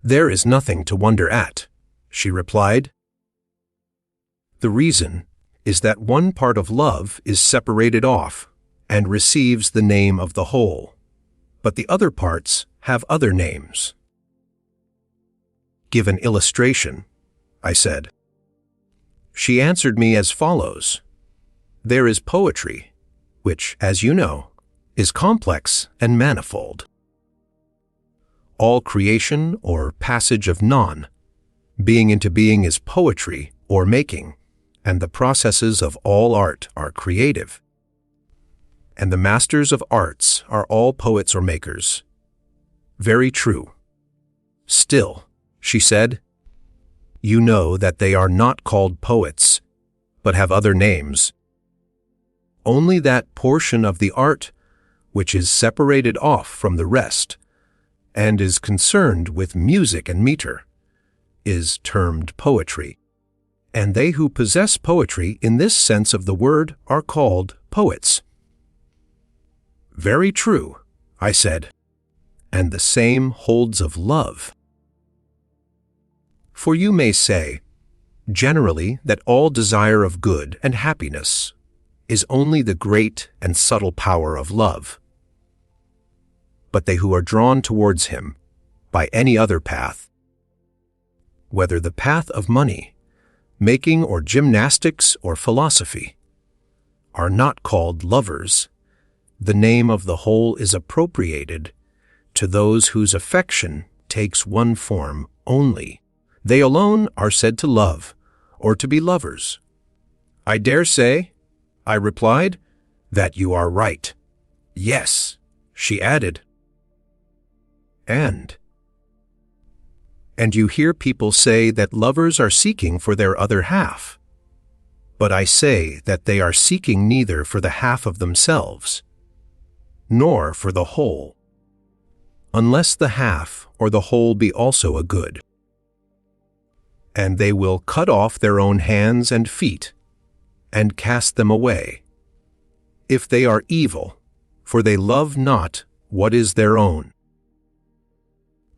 There is nothing to wonder at, she replied. The reason is that one part of love is separated off and receives the name of the whole, but the other parts have other names. Give an illustration, I said. She answered me as follows. There is poetry, which, as you know, is complex and manifold. All creation or passage of non, being into being is poetry or making, and the processes of all art are creative. And the masters of arts are all poets or makers. Very true. Still, she said, you know that they are not called poets, but have other names. Only that portion of the art which is separated off from the rest, and is concerned with music and meter, is termed poetry. And they who possess poetry in this sense of the word are called poets. Very true, I said, and the same holds of love. For you may say, generally, that all desire of good and happiness is only the great and subtle power of love. But they who are drawn towards him by any other path, whether the path of money, making or gymnastics or philosophy, are not called lovers. The name of the whole is appropriated to those whose affection takes one form only. They alone are said to love, or to be lovers. I dare say, I replied, that you are right. Yes, she added. And you hear people say that lovers are seeking for their other half. But I say that they are seeking neither for the half of themselves, nor for the whole, unless the half or the whole be also a good. And they will cut off their own hands and feet, and cast them away, if they are evil, for they love not what is their own.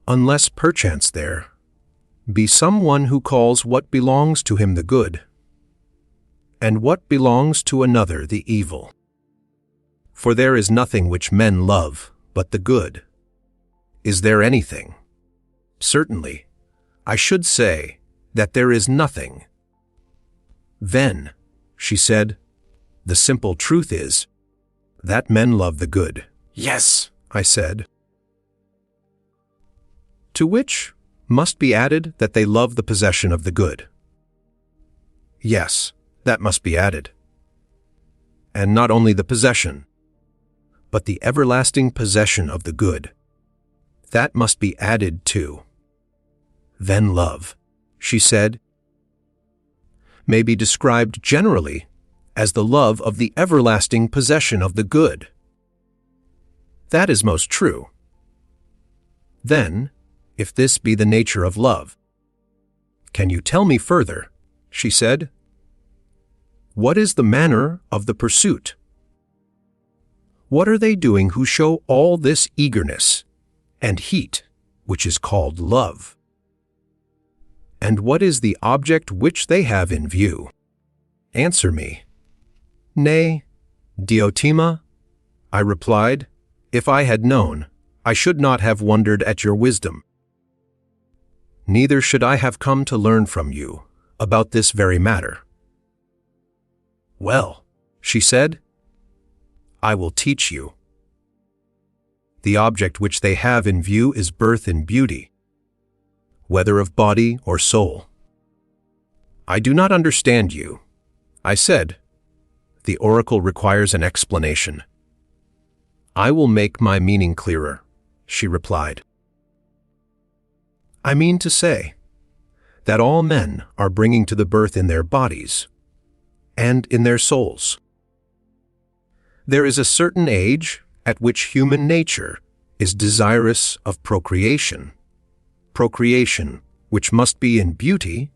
Unless perchance there be some one who calls what belongs to him the good, and what belongs to another the evil. For there is nothing which men love but the good. Is there anything? Certainly, I should say that there is nothing. Then, she said, the simple truth is that men love the good. Yes, I said. To which must be added that they love the possession of the good. Yes, that must be added. And not only the possession, but the everlasting possession of the good. That must be added too. Then love, she said, may be described generally as the love of the everlasting possession of the good. That is most true. Then, if this be the nature of love, can you tell me further, she said, what is the manner of the pursuit? What are they doing who show all this eagerness and heat, which is called love? And what is the object which they have in view? Answer me. Nay, Diotima, I replied, if I had known, I should not have wondered at your wisdom. Neither should I have come to learn from you about this very matter. Well, she said, I will teach you. The object which they have in view is birth in beauty, whether of body or soul. I do not understand you, I said. The oracle requires an explanation. I will make my meaning clearer, she replied. I mean to say that all men are bringing to the birth in their bodies and in their souls. There is a certain age at which human nature is desirous of procreation which must be in beauty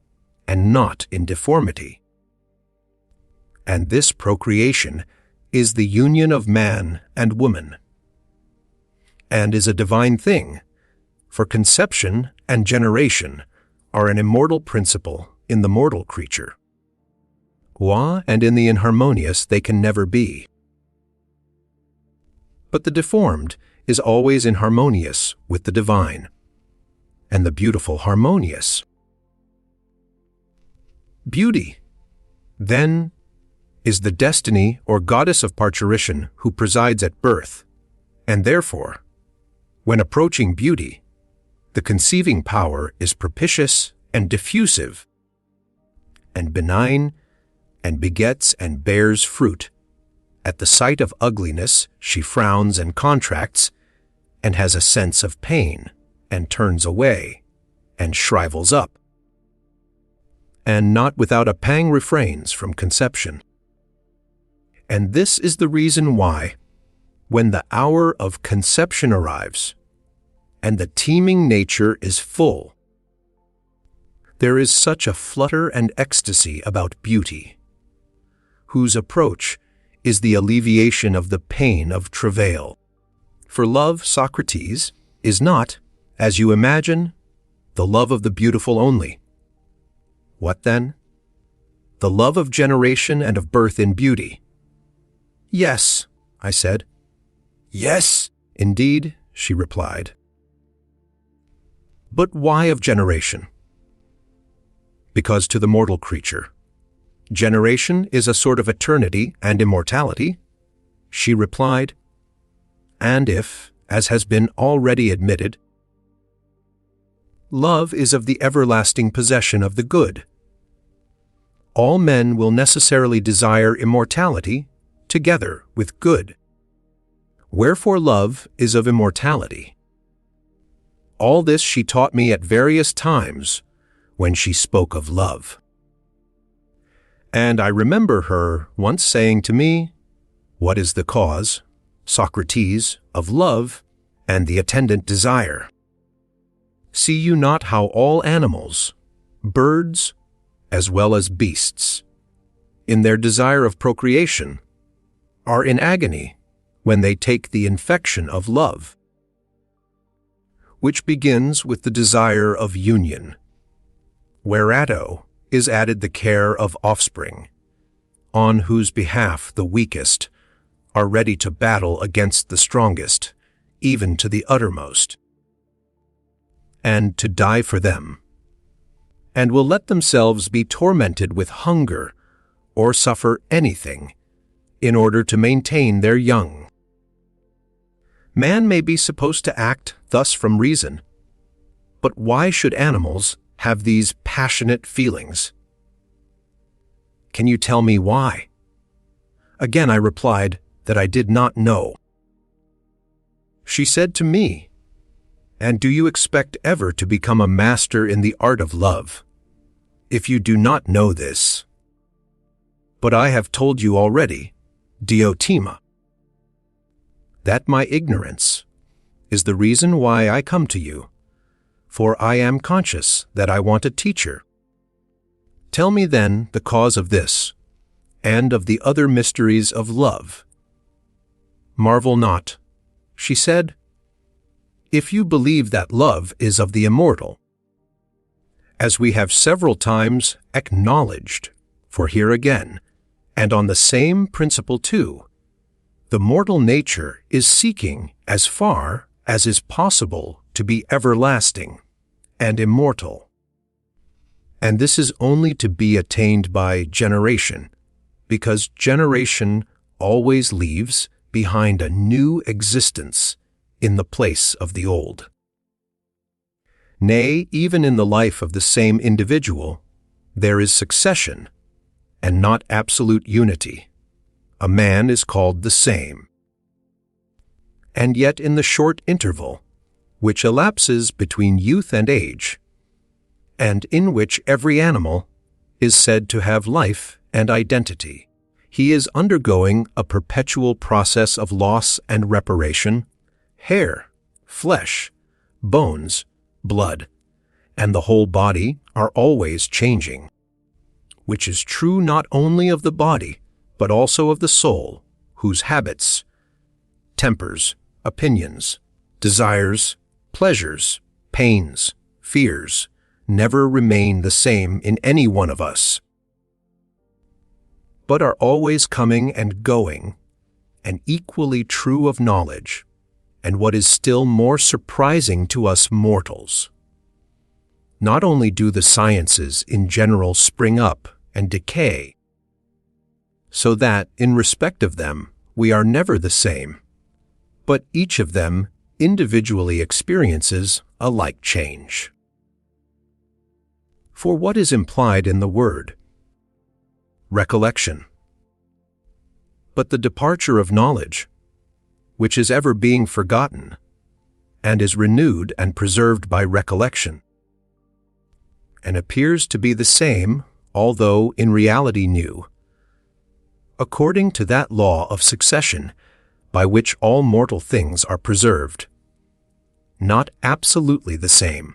and not in deformity. And this procreation is the union of man and woman, and is a divine thing, for conception and generation are an immortal principle in the mortal creature. And in the inharmonious they can never be. But the deformed is always inharmonious with the divine, and the beautiful harmonious. Beauty, then, is the destiny or goddess of parturition who presides at birth, and therefore, when approaching beauty, the conceiving power is propitious and diffusive, and benign, and begets and bears fruit. At the sight of ugliness she frowns and contracts, and has a sense of pain, and turns away, and shrivels up. and not without a pang refrains from conception. And this is the reason why, when the hour of conception arrives, and the teeming nature is full, there is such a flutter and ecstasy about beauty, whose approach is the alleviation of the pain of travail. For love, Socrates, is not, as you imagine, the love of the beautiful only. What then? The love of generation and of birth in beauty. Yes, I said. Yes, indeed, she replied. But why of generation? Because to the mortal creature, generation is a sort of eternity and immortality, she replied. And if, as has been already admitted, love is of the everlasting possession of the good, all men will necessarily desire immortality together with good. Wherefore love is of immortality. All this she taught me at various times when she spoke of love. And I remember her once saying to me, "What is the cause, Socrates, of love and the attendant desire? See you not how all animals, birds as well as beasts, in their desire of procreation, are in agony when they take the infection of love, which begins with the desire of union, whereto is added the care of offspring, on whose behalf the weakest are ready to battle against the strongest, even to the uttermost, and to die for them, and will let themselves be tormented with hunger or suffer anything in order to maintain their young. Man may be supposed to act thus from reason, but why should animals have these passionate feelings? Can you tell me why?" Again I replied that I did not know. She said to me, "And do you expect ever to become a master in the art of love, if you do not know this? But I have told you already, Diotima, that my ignorance is the reason why I come to you, for I am conscious that I want a teacher. Tell me then the cause of this, and of the other mysteries of love. Marvel not," she said, "if you believe that love is of the immortal, as we have several times acknowledged, for here again, and on the same principle too, the mortal nature is seeking as far as is possible to be everlasting and immortal. And this is only to be attained by generation, because generation always leaves behind a new existence in the place of the old. Nay, even in the life of the same individual, there is succession, and not absolute unity. A man is called the same. And yet in the short interval, which elapses between youth and age, and in which every animal is said to have life and identity, he is undergoing a perpetual process of loss and reparation. Hair, flesh, bones, blood, and the whole body are always changing, which is true not only of the body, but also of the soul, whose habits, tempers, opinions, desires, pleasures, pains, fears, never remain the same in any one of us, but are always coming and going, and equally true of knowledge, and what is still more surprising to us mortals. Not only do the sciences in general spring up and decay, so that, in respect of them, we are never the same, but each of them individually experiences a like change. For what is implied in the word? Recollection. But the departure of knowledge, which is ever being forgotten, and is renewed and preserved by recollection, and appears to be the same although in reality new, according to that law of succession by which all mortal things are preserved, not absolutely the same,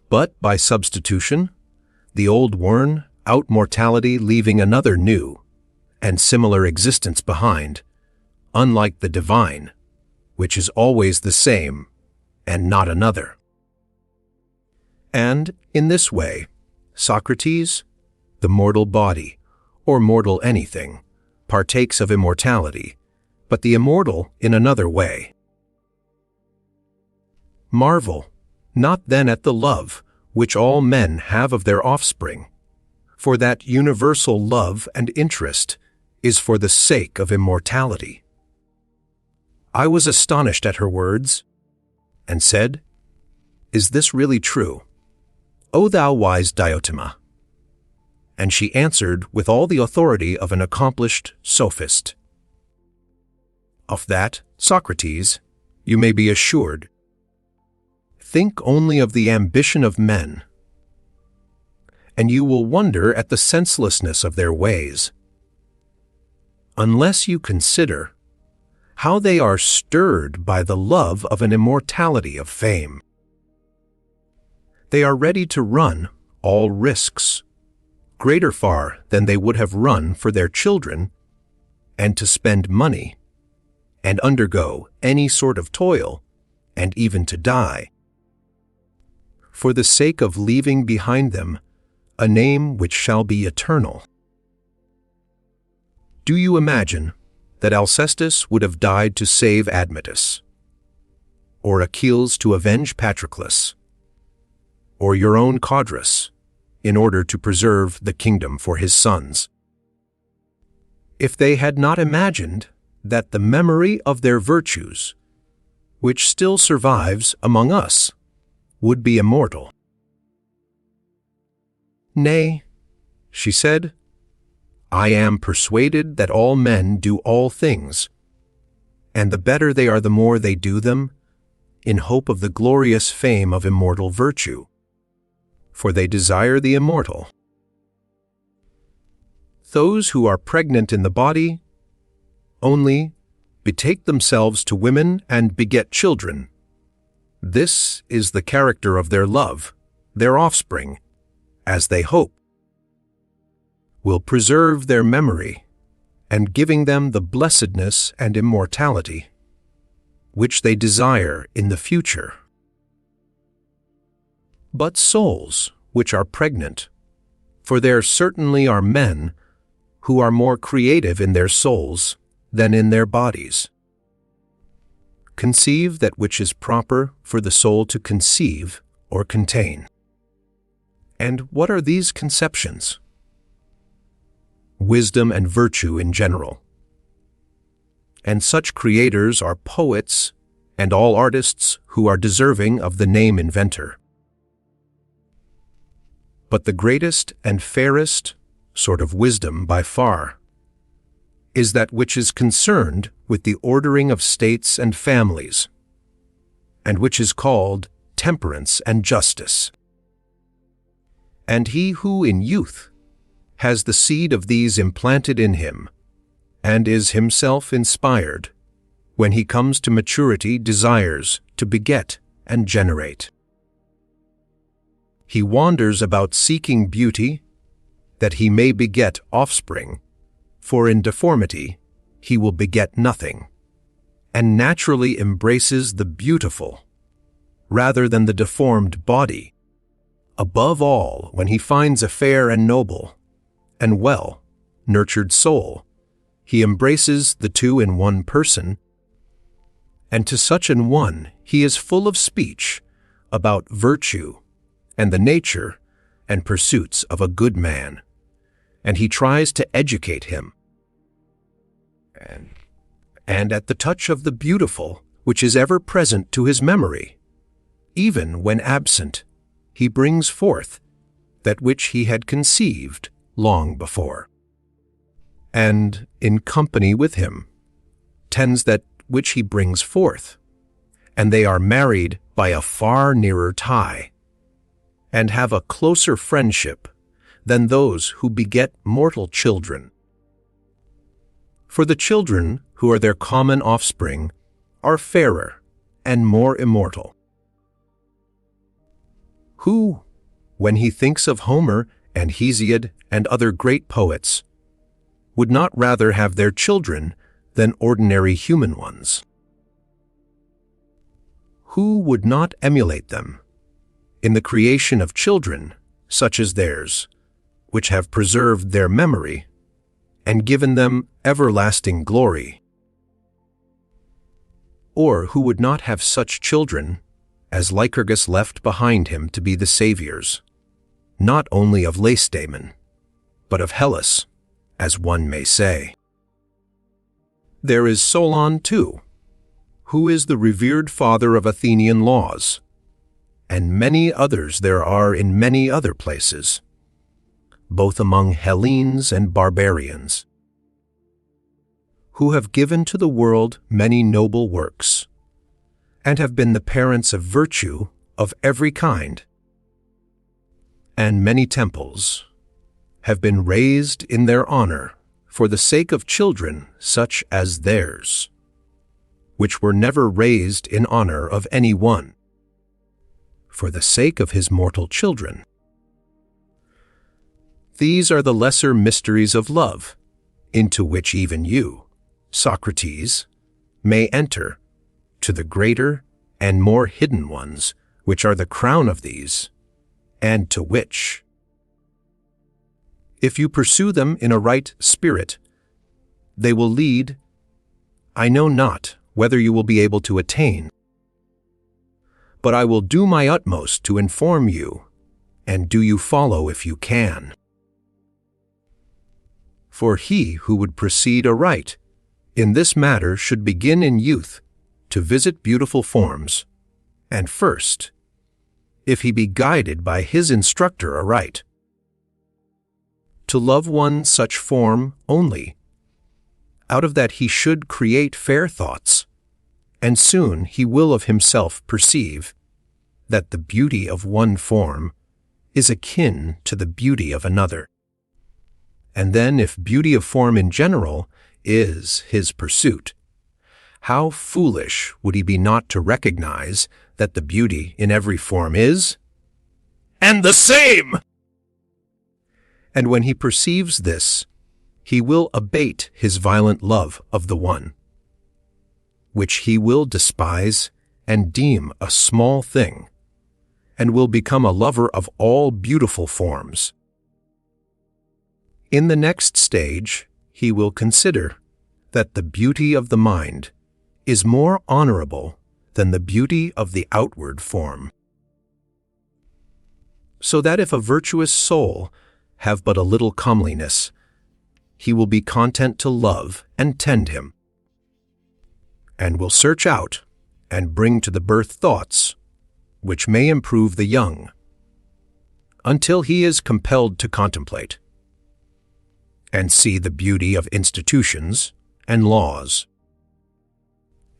but by substitution, the old worn out mortality leaving another new and similar existence behind, unlike the divine, which is always the same and not another. And in this way, Socrates, the mortal body, or mortal anything, partakes of immortality, but the immortal in another way. Marvel not then at the love which all men have of their offspring, for that universal love and interest is for the sake of immortality. I was astonished at her words, and said, Is this really true, O thou wise Diotima? And she answered with all the authority of an accomplished sophist, Of that, Socrates, you may be assured. Think only of the ambition of men, and you will wonder at the senselessness of their ways, unless you consider how they are stirred by the love of an immortality of fame. They are ready to run all risks, greater far than they would have run for their children, and to spend money, and undergo any sort of toil, and even to die, for the sake of leaving behind them a name which shall be eternal. Do you imagine that Alcestis would have died to save Admetus, or Achilles to avenge Patroclus, or your own Codrus, in order to preserve the kingdom for his sons, if they had not imagined that the memory of their virtues, which still survives among us, would be immortal? Nay, she said, I am persuaded that all men do all things, and the better they are the more they do them, in hope of the glorious fame of immortal virtue, for they desire the immortal. Those who are pregnant in the body only betake themselves to women and beget children. This is the character of their love, their offspring, as they hope, will preserve their memory, and giving them the blessedness and immortality, which they desire in the future. But souls which are pregnant, for there certainly are men who are more creative in their souls than in their bodies, conceive that which is proper for the soul to conceive or contain. And what are these conceptions? Wisdom and virtue in general. And such creators are poets and all artists who are deserving of the name inventor. But the greatest and fairest sort of wisdom by far is that which is concerned with the ordering of states and families, and which is called temperance and justice. And he who in youth has the seed of these implanted in him, and is himself inspired, when he comes to maturity desires to beget and generate. He wanders about seeking beauty, that he may beget offspring, for in deformity he will beget nothing, and naturally embraces the beautiful, rather than the deformed body. Above all, when he finds a fair and noble, and well-nurtured soul, he embraces the two in one person, and to such an one he is full of speech about virtue and the nature and pursuits of a good man, and he tries to educate him. And at the touch of the beautiful, which is ever present to his memory, even when absent, he brings forth that which he had conceived long before, and in company with him tends that which he brings forth, and they are married by a far nearer tie, and have a closer friendship than those who beget mortal children. For the children, who are their common offspring, are fairer and more immortal. Who, when he thinks of Homer and Hesiod and other great poets, would not rather have their children than ordinary human ones? Who would not emulate them in the creation of children such as theirs, which have preserved their memory and given them everlasting glory? Or who would not have such children as Lycurgus left behind him to be the saviors, not only of Lacedaemon, but of Hellas, as one may say? There is Solon, too, who is the revered father of Athenian laws, and many others there are in many other places, both among Hellenes and barbarians, who have given to the world many noble works, and have been the parents of virtue of every kind. And many temples have been raised in their honor for the sake of children such as theirs, which were never raised in honor of any one, for the sake of his mortal children. These are the lesser mysteries of love, into which even you, Socrates, may enter, to the greater and more hidden ones, which are the crown of these, and to which, if you pursue them in a right spirit, they will lead. I know not whether you will be able to attain, but I will do my utmost to inform you, and do you follow if you can. For he who would proceed aright in this matter should begin in youth to visit beautiful forms, and first, if he be guided by his instructor aright, to love one such form only. Out of that he should create fair thoughts, and soon he will of himself perceive that the beauty of one form is akin to the beauty of another. And then if beauty of form in general is his pursuit, how foolish would he be not to recognize that the beauty in every form is and the same? And when he perceives this, he will abate his violent love of the one, which he will despise and deem a small thing, and will become a lover of all beautiful forms. In the next stage, he will consider that the beauty of the mind is more honorable than the beauty of the outward form. So that if a virtuous soul have but a little comeliness, he will be content to love and tend him, and will search out and bring to the birth thoughts which may improve the young, until he is compelled to contemplate and see the beauty of institutions and laws,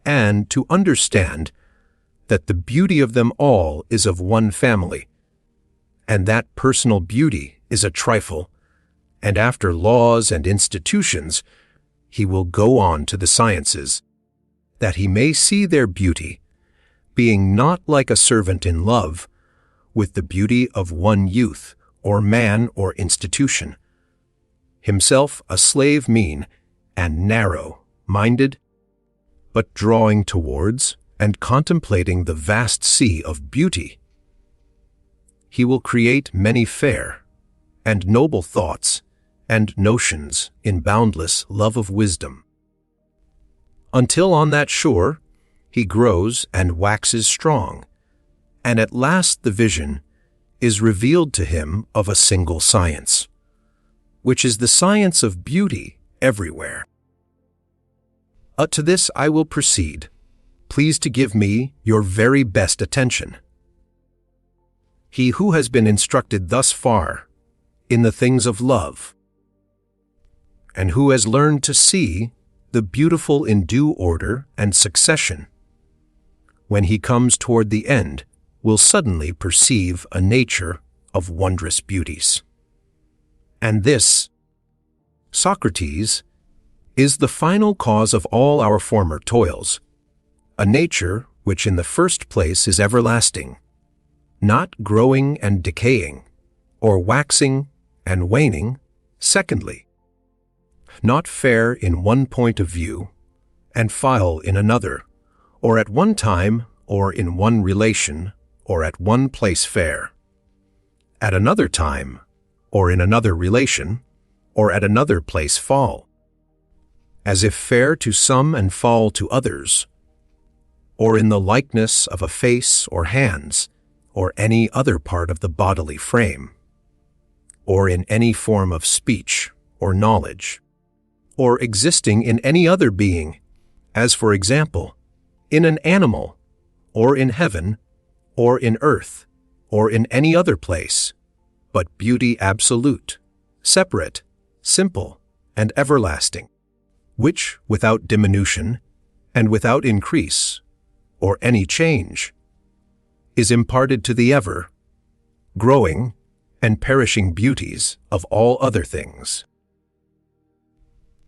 and to understand that the beauty of them all is of one family, and that personal beauty is a trifle, and after laws and institutions he will go on to the sciences, that he may see their beauty, being not like a servant in love, with the beauty of one youth, or man, or institution, himself a slave mean and narrow-minded, but drawing towards and contemplating the vast sea of beauty. He will create many fair and noble thoughts and notions in boundless love of wisdom, until on that shore he grows and waxes strong, and at last the vision is revealed to him of a single science, which is the science of beauty everywhere. To this I will proceed. Please to give me your very best attention. He who has been instructed thus far in the things of love, and who has learned to see the beautiful in due order and succession, when he comes toward the end, will suddenly perceive a nature of wondrous beauties. And this, Socrates, is the final cause of all our former toils, a nature which in the first place is everlasting, not growing and decaying, or waxing and waning, secondly, not fair in one point of view, and foul in another, or at one time, or in one relation, or at one place fair, at another time, or in another relation, or at another place foul, as if fair to some and foul to others, or in the likeness of a face or hands, or any other part of the bodily frame, or in any form of speech or knowledge, or existing in any other being, as for example, in an animal, or in heaven, or in earth, or in any other place, but beauty absolute, separate, simple, and everlasting, which without diminution, and without increase, or any change, is imparted to the ever, growing, and perishing beauties of all other things.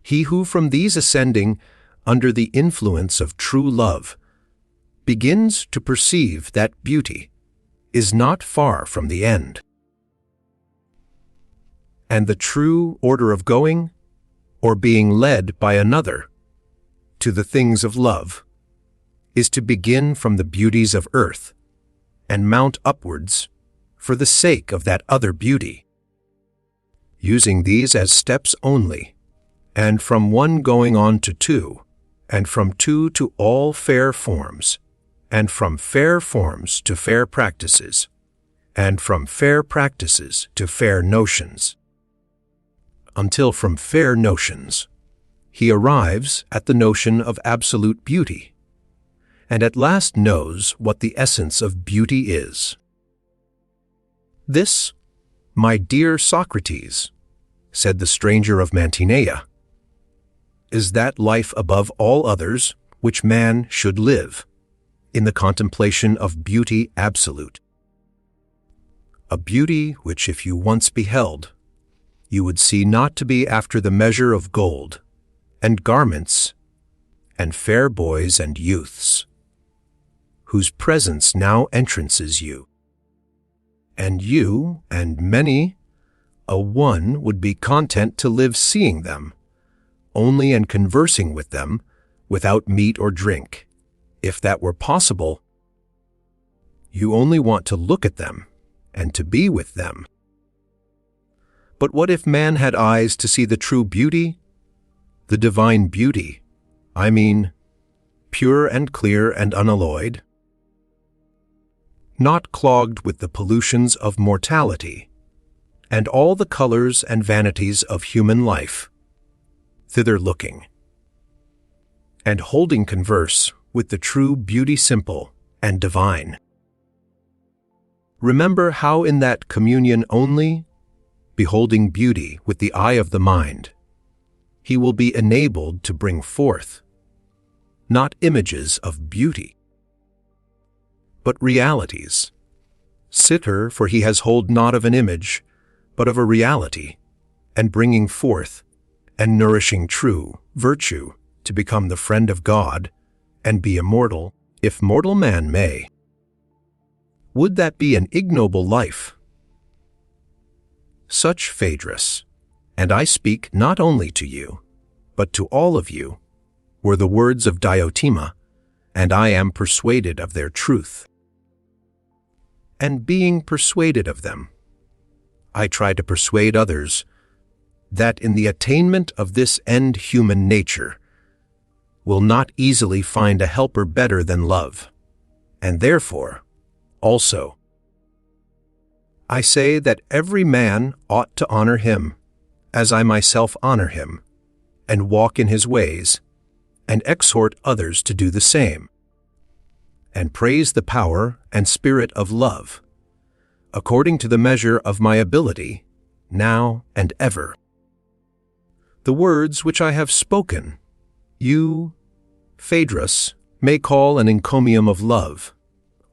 He who from these ascending, under the influence of true love, begins to perceive that beauty is not far from the end. And the true order of going, or being led by another, to the things of love, is to begin from the beauties of earth, and mount upwards for the sake of that other beauty, using these as steps only, and from one going on to two, and from two to all fair forms, and from fair forms to fair practices, and from fair practices to fair notions, until from fair notions he arrives at the notion of absolute beauty, and at last knows what the essence of beauty is. This, my dear Socrates, said the stranger of Mantinea, is that life above all others which man should live, in the contemplation of beauty absolute. A beauty which if you once beheld, you would see not to be after the measure of gold, and garments, and fair boys and youths, whose presence now entrances you. And you, and many, a one would be content to live seeing them, only and conversing with them, without meat or drink, if that were possible. You only want to look at them, and to be with them. But what if man had eyes to see the true beauty, the divine beauty, I mean, pure and clear and unalloyed, not clogged with the pollutions of mortality, and all the colors and vanities of human life, thither looking, and holding converse with the true beauty simple and divine. Remember how in that communion only, beholding beauty with the eye of the mind, he will be enabled to bring forth, not images of beauty, but realities. Sitter, for he has hold not of an image, but of a reality, and bringing forth, and nourishing true virtue to become the friend of God, and be immortal, if mortal man may. Would that be an ignoble life? Such, Phaedrus, and I speak not only to you, but to all of you, were the words of Diotima, and I am persuaded of their truth. And being persuaded of them, I try to persuade others that in the attainment of this end human nature will not easily find a helper better than love, and therefore, also, I say that every man ought to honor him, as I myself honor him, and walk in his ways, and exhort others to do the same, and praise the power and spirit of love, according to the measure of my ability, now and ever. The words which I have spoken, you, Phaedrus, may call an encomium of love,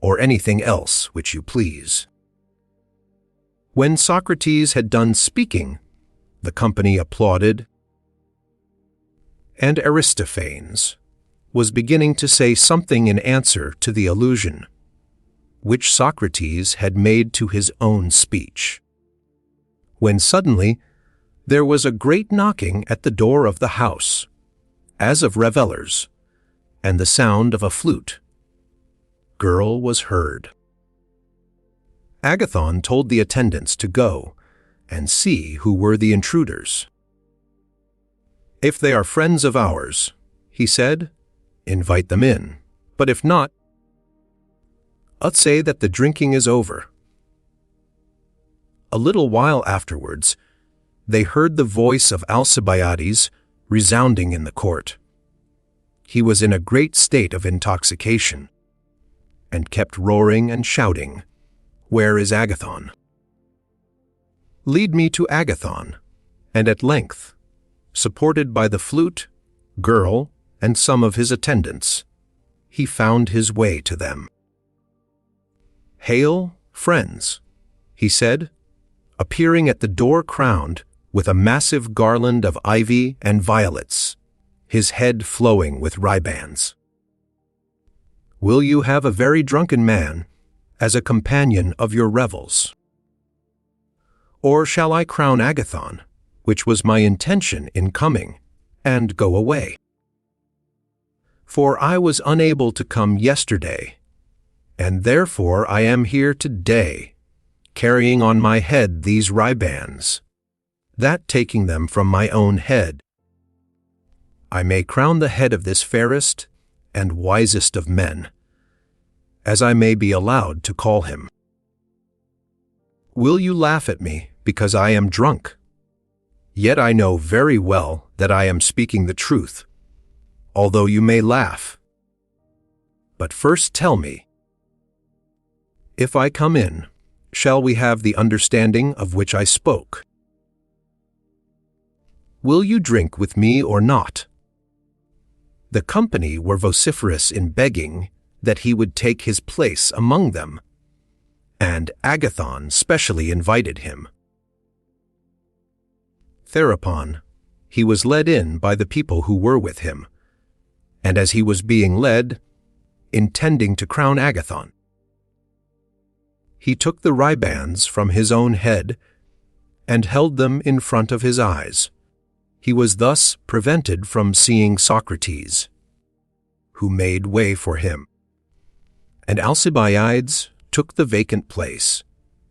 or anything else which you please. When Socrates had done speaking, The company applauded, and Aristophanes was beginning to say something in answer to the allusion which Socrates had made to his own speech, when suddenly there was a great knocking at the door of the house, as of revellers, and the sound of a flute. Girl was heard. Agathon told the attendants to go and see who were the intruders. "If they are friends of ours," he said, "invite them in, but if not, let's say that the drinking is over." A little while afterwards, they heard the voice of Alcibiades resounding in the court. He was in a great state of intoxication, and kept roaring and shouting, "Where is Agathon? Lead me to Agathon," and at length, supported by the flute, girl, and some of his attendants, he found his way to them. "Hail, friends," he said, appearing at the door crowned with a massive garland of ivy and violets, his head flowing with ribands. "Will you have a very drunken man as a companion of your revels? Or shall I crown Agathon, which was my intention in coming, and go away? For I was unable to come yesterday, and therefore I am here today, carrying on my head these ribands, that taking them from my own head, I may crown the head of this fairest and wisest of men, as I may be allowed to call him. Will you laugh at me because I am drunk? Yet I know very well that I am speaking the truth, although you may laugh. But first tell me, if I come in, shall we have the understanding of which I spoke? Will you drink with me or not?" The company were vociferous in begging that he would take his place among them, and Agathon specially invited him. Thereupon he was led in by the people who were with him, and as he was being led, intending to crown Agathon, he took the ribands from his own head and held them in front of his eyes. He was thus prevented from seeing Socrates, who made way for him. And Alcibiades took the vacant place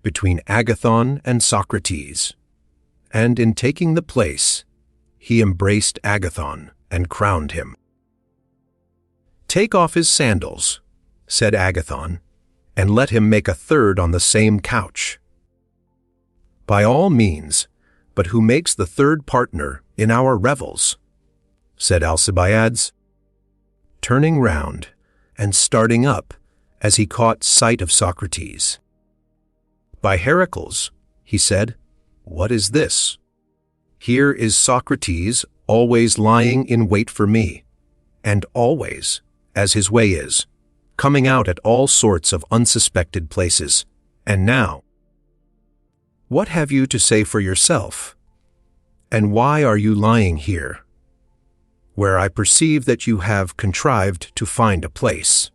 between Agathon and Socrates, and in taking the place, he embraced Agathon and crowned him. "Take off his sandals," said Agathon, "and let him make a third on the same couch." "By all means, but who makes the third partner in our revels?" said Alcibiades, turning round and starting up as he caught sight of Socrates. "By Heracles," he said, "what is this? Here is Socrates always lying in wait for me, and always, as his way is, coming out at all sorts of unsuspected places. And now, what have you to say for yourself? And why are you lying here, where I perceive that you have contrived to find a place,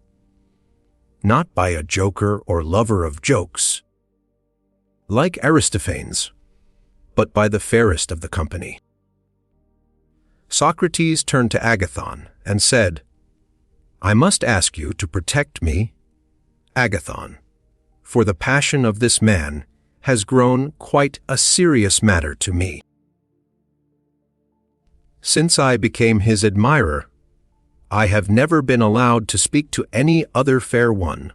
not by a joker or lover of jokes, like Aristophanes, but by the fairest of the company?" Socrates turned to Agathon and said, "I must ask you to protect me, Agathon, for the passion of this man has grown quite a serious matter to me. Since I became his admirer, I have never been allowed to speak to any other fair one,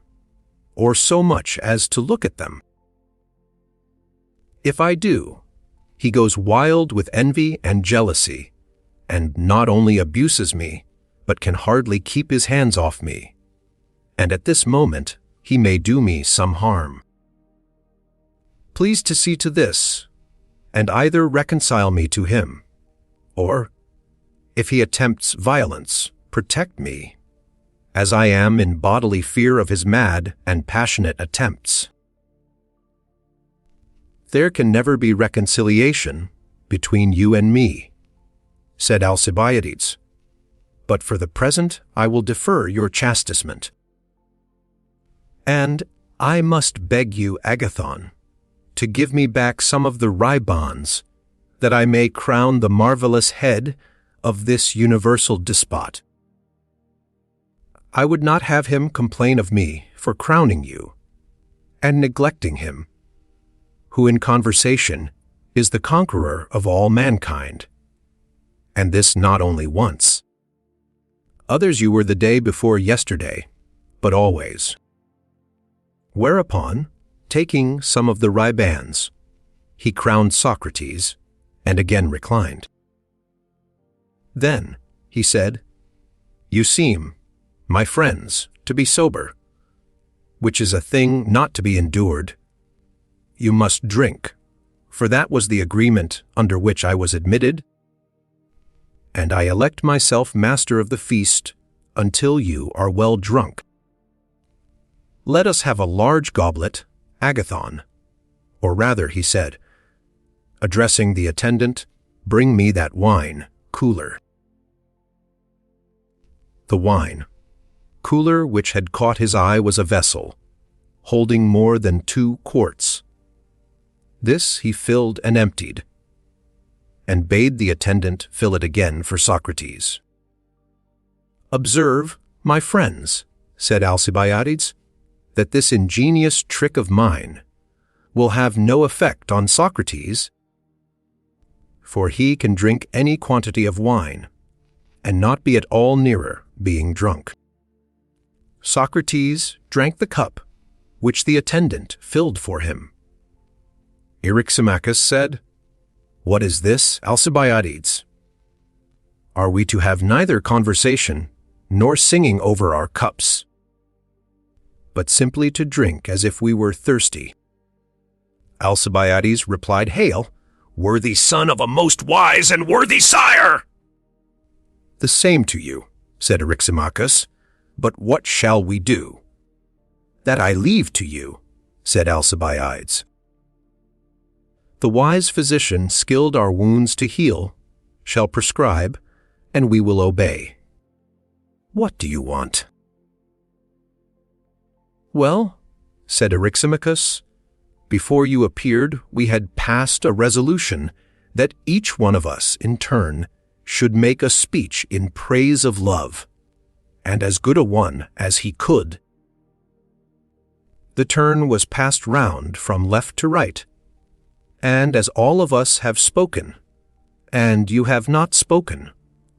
or so much as to look at them. If I do, he goes wild with envy and jealousy, and not only abuses me, but can hardly keep his hands off me, and at this moment he may do me some harm. Please to see to this, and either reconcile me to him, or, if he attempts violence, protect me, as I am in bodily fear of his mad and passionate attempts. There can never be reconciliation between you and me, said Alcibiades. But for the present I will defer your chastisement. And I must beg you, Agathon, to give me back some of the ribands, that I may crown the marvelous head of this universal despot. I would not have him complain of me for crowning you, and neglecting him, who in conversation is the conqueror of all mankind, and this not only once. Others you were the day before yesterday, but always. Whereupon, taking some of the ribands, he crowned Socrates, and again reclined. Then, he said, "You seem, my friends, to be sober, which is a thing not to be endured. You must drink, for that was the agreement under which I was admitted, and I elect myself master of the feast until you are well drunk. Let us have a large goblet, Agathon, or rather, he said, addressing the attendant, bring me that wine, cooler." The wine, cooler which had caught his eye was a vessel, holding more than 2 quarts. This he filled and emptied, and bade the attendant fill it again for Socrates. "Observe, my friends," said Alcibiades, "that this ingenious trick of mine will have no effect on Socrates, for he can drink any quantity of wine, and not be at all nearer being drunk." Socrates drank the cup, which the attendant filled for him. Eryximachus said, "What is this, Alcibiades? Are we to have neither conversation nor singing over our cups, but simply to drink as if we were thirsty?" Alcibiades replied, "Hail, worthy son of a most wise and worthy sire!" "The same to you," said Eryximachus, "but what shall we do?" "That I leave to you," said Alcibiades. "The wise physician skilled our wounds to heal shall prescribe, and we will obey. What do you want?" "Well," said Eryximachus, "before you appeared we had passed a resolution that each one of us in turn should make a speech in praise of love, and as good a one as he could." The turn was passed round from left to right, and as all of us have spoken, and you have not spoken,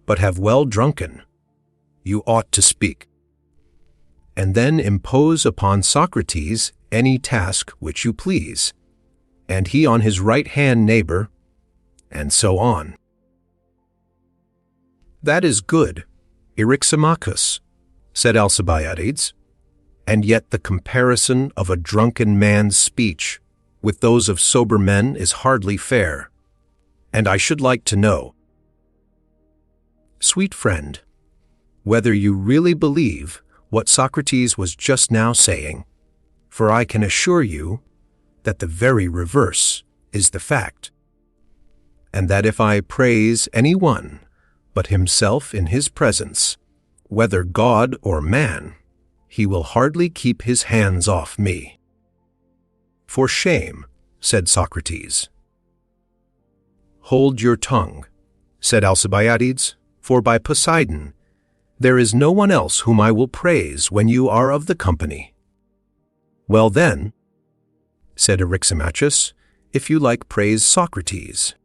but have well drunken, you ought to speak, and then impose upon Socrates any task which you please, and he on his right-hand neighbor, and so on. "That is good, Eryximachus," said Alcibiades, "and yet the comparison of a drunken man's speech with those of sober men is hardly fair, and I should like to know, sweet friend, whether you really believe what Socrates was just now saying, for I can assure you that the very reverse is the fact, and that if I praise any one but himself in his presence, whether God or man, he will hardly keep his hands off me." "For shame," said Socrates. "Hold your tongue," said Alcibiades, "for by Poseidon, there is no one else whom I will praise when you are of the company." "Well then," said Eryximachus, "if you like, praise Socrates."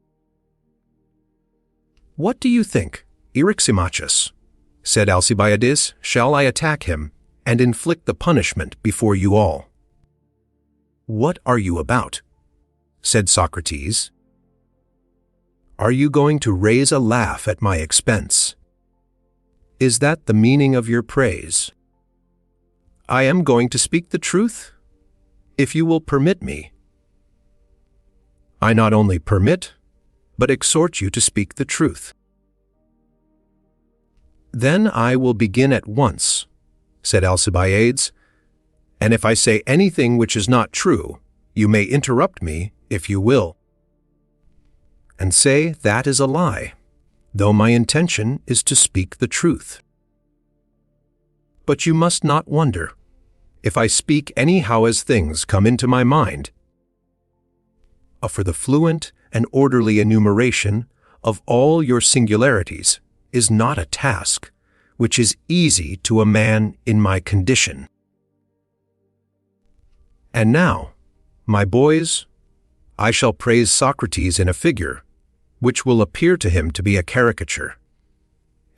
"What do you think, Eryximachus?" said Alcibiades. "Shall I attack him and inflict the punishment before you all?" "What are you about?" said Socrates. "Are you going to raise a laugh at my expense? Is that the meaning of your praise?" "I am going to speak the truth, if you will permit me." "I not only permit, but exhort you to speak the truth." "Then I will begin at once," said Alcibiades, "and if I say anything which is not true, you may interrupt me if you will." and say that is a lie, though my intention is to speak the truth. But you must not wonder if I speak anyhow as things come into my mind. For the fluent and orderly enumeration of all your singularities is not a task which is easy to a man in my condition. And now, my boys, I shall praise Socrates in a figure which will appear to him to be a caricature.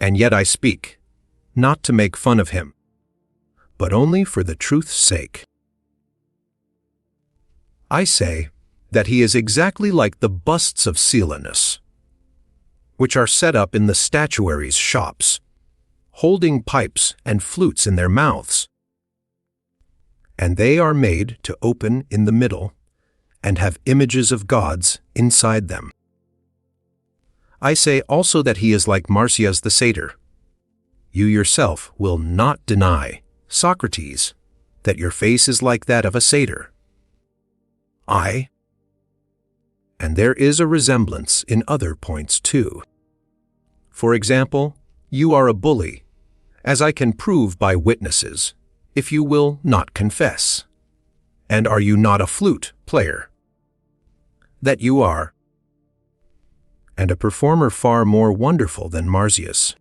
And yet I speak, not to make fun of him, but only for the truth's sake. I say that he is exactly like the busts of Silenus, which are set up in the statuaries' shops, holding pipes and flutes in their mouths. And they are made to open in the middle and have images of gods inside them. I say also that he is like Marsyas the satyr. You yourself will not deny, Socrates, that your face is like that of a satyr. And there is a resemblance in other points too. For example, you are a bully, as I can prove by witnesses, if you will not confess. And are you not a flute player? That you are, and a performer far more wonderful than Marsyas.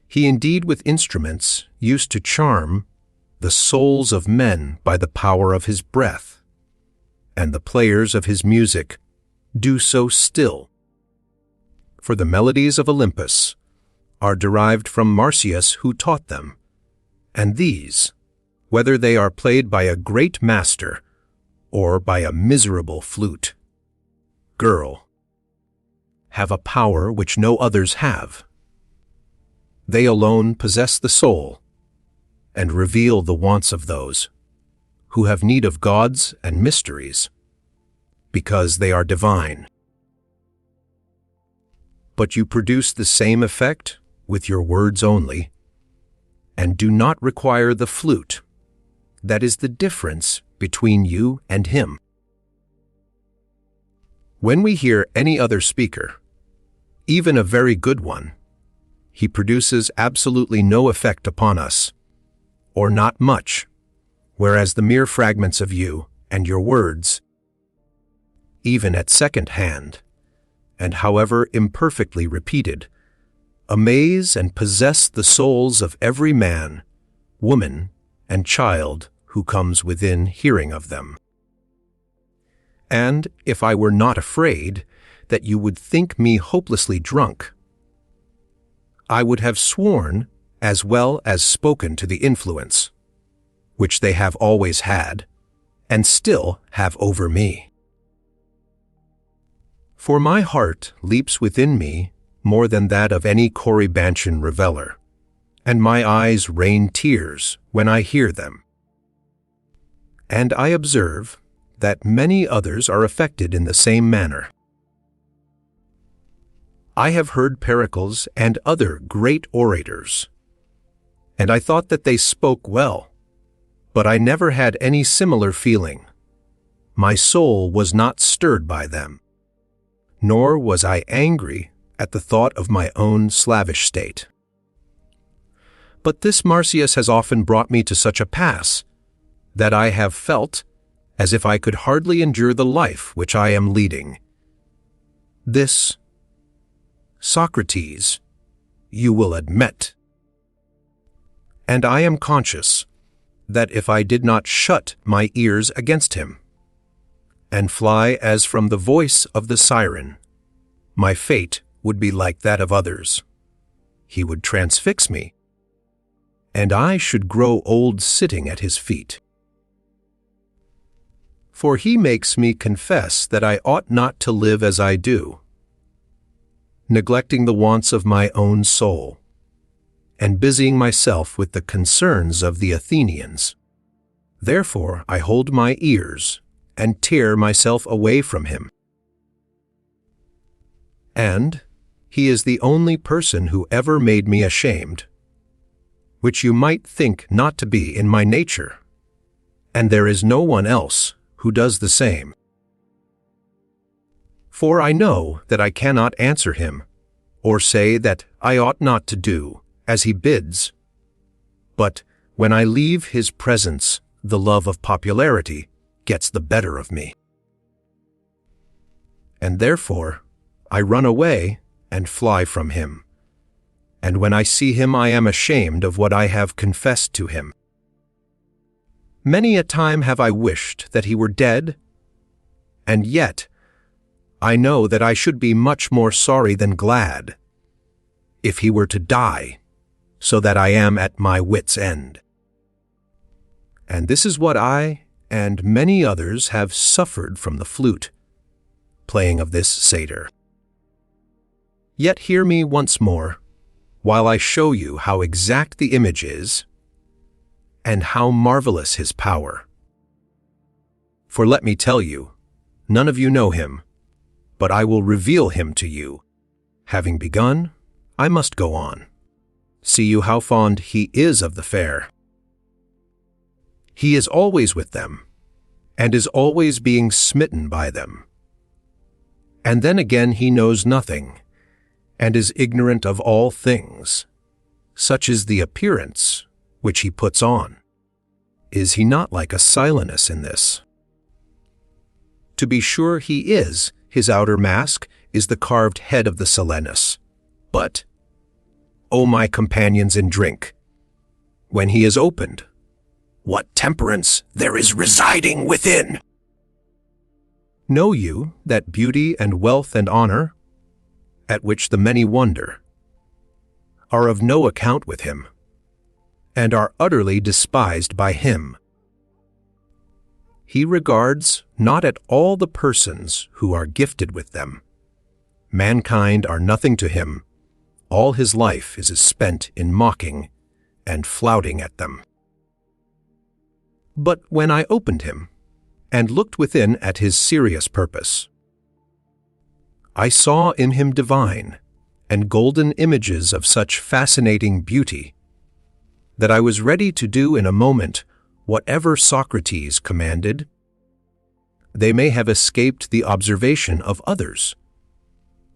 He indeed with instruments used to charm the souls of men by the power of his breath, and the players of his music do so still. For the melodies of Olympus are derived from Marsyas who taught them, and these, whether they are played by a great master or by a miserable flute, girl, have a power which no others have. They alone possess the soul and reveal the wants of those who have need of gods and mysteries, because they are divine. But you produce the same effect with your words only, and do not require the flute. That is the difference between you and him. When we hear any other speaker, even a very good one, he produces absolutely no effect upon us, or not much, whereas the mere fragments of you and your words, even at second hand, and however imperfectly repeated, amaze and possess the souls of every man, woman, and child who comes within hearing of them. And if I were not afraid that you would think me hopelessly drunk, I would have sworn as well as spoken to the influence, which they have always had, and still have over me. For my heart leaps within me more than that of any Corybantian reveller, and my eyes rain tears when I hear them. And I observe that many others are affected in the same manner. I have heard Pericles and other great orators, and I thought that they spoke well, but I never had any similar feeling. My soul was not stirred by them, nor was I angry at the thought of my own slavish state. But this Marsyas has often brought me to such a pass that I have felt as if I could hardly endure the life which I am leading. This, Socrates, you will admit. And I am conscious that if I did not shut my ears against him, and fly as from the voice of the siren, my fate would be like that of others. He would transfix me, and I should grow old sitting at his feet. For he makes me confess that I ought not to live as I do, neglecting the wants of my own soul, and busying myself with the concerns of the Athenians. Therefore I hold my ears and tear myself away from him. And he is the only person who ever made me ashamed, which you might think not to be in my nature, and there is no one else who does the same. For I know that I cannot answer him, or say that I ought not to do as he bids. But when I leave his presence, the love of popularity gets the better of me. And therefore I run away and fly from him. And when I see him, I am ashamed of what I have confessed to him. Many a time have I wished that he were dead, and yet I know that I should be much more sorry than glad if he were to die, so that I am at my wit's end. And this is what I and many others have suffered from the flute, playing of this satyr. Yet hear me once more, while I show you how exact the image is, and how marvelous his power. For let me tell you, none of you know him, but I will reveal him to you. Having begun, I must go on. See you how fond he is of the fair. He is always with them, and is always being smitten by them. And then again he knows nothing, and is ignorant of all things. Such is the appearance which he puts on. Is he not like a Silenus in this? To be sure he is. His outer mask is the carved head of the Silenus. But, O my companions in drink, when he is opened, what temperance there is residing within! Know you that beauty and wealth and honor, at which the many wonder, are of no account with him, and are utterly despised by him? He regards not at all the persons who are gifted with them. Mankind are nothing to him. All his life is spent in mocking and flouting at them. But when I opened him, and looked within at his serious purpose, I saw in him divine and golden images of such fascinating beauty that I was ready to do in a moment whatever Socrates commanded. They may have escaped the observation of others,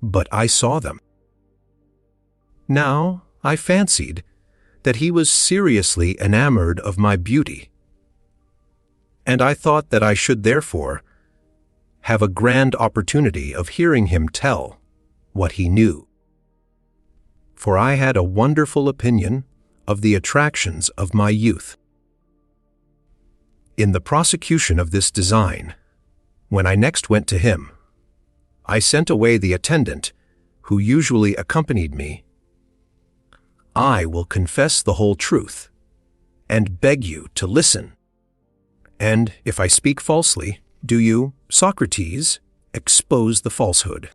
but I saw them. Now I fancied that he was seriously enamored of my beauty, and I thought that I should therefore have a grand opportunity of hearing him tell what he knew. For I had a wonderful opinion of the attractions of my youth. In the prosecution of this design, when I next went to him, I sent away the attendant who usually accompanied me. I will confess the whole truth, and beg you to listen. And if I speak falsely, do you, Socrates, expose the falsehood.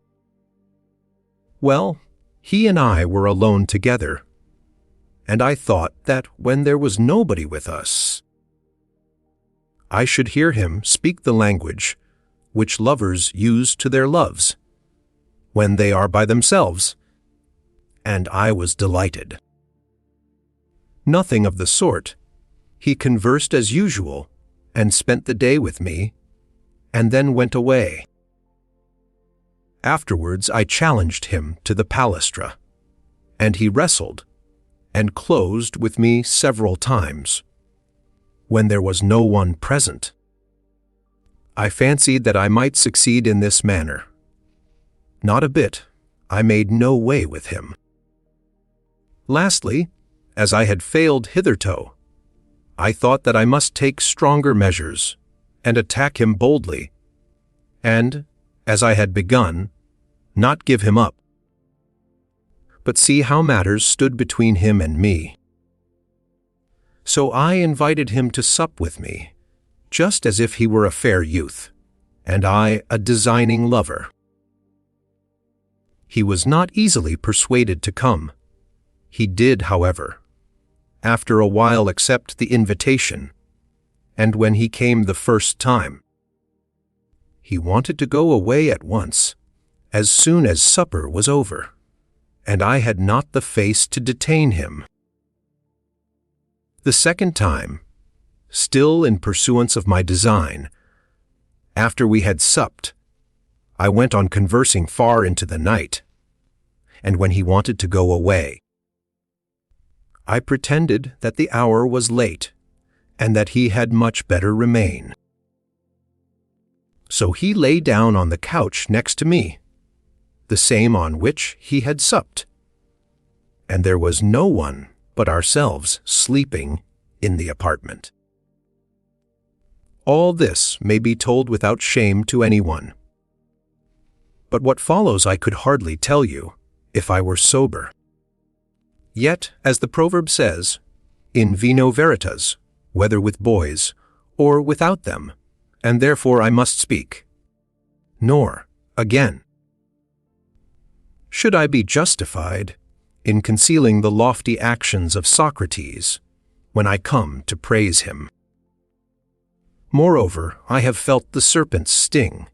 Well, he and I were alone together, and I thought that when there was nobody with us, I should hear him speak the language which lovers use to their loves when they are by themselves, and I was delighted. Nothing of the sort. He conversed as usual and spent the day with me, and then went away. Afterwards I challenged him to the palæstra, and he wrestled and closed with me several times, when there was no one present. I fancied that I might succeed in this manner. Not a bit. I made no way with him. Lastly, as I had failed hitherto, I thought that I must take stronger measures and attack him boldly, and, as I had begun, not give him up, but see how matters stood between him and me. So I invited him to sup with me, just as if he were a fair youth, and I a designing lover. He was not easily persuaded to come. He did, however, after a while accept the invitation, and when he came the first time, he wanted to go away at once, as soon as supper was over, and I had not the face to detain him. The second time, still in pursuance of my design, after we had supped, I went on conversing far into the night, and when he wanted to go away, I pretended that the hour was late, and that he had much better remain. So he lay down on the couch next to me, the same on which he had supped, and there was no one but ourselves sleeping in the apartment. All this may be told without shame to anyone. But what follows I could hardly tell you if I were sober. Yet, as the proverb says, in vino veritas, whether with boys or without them, and therefore I must speak. Nor, again, should I be justified in concealing the lofty actions of Socrates when I come to praise him. Moreover, I have felt the serpent's sting,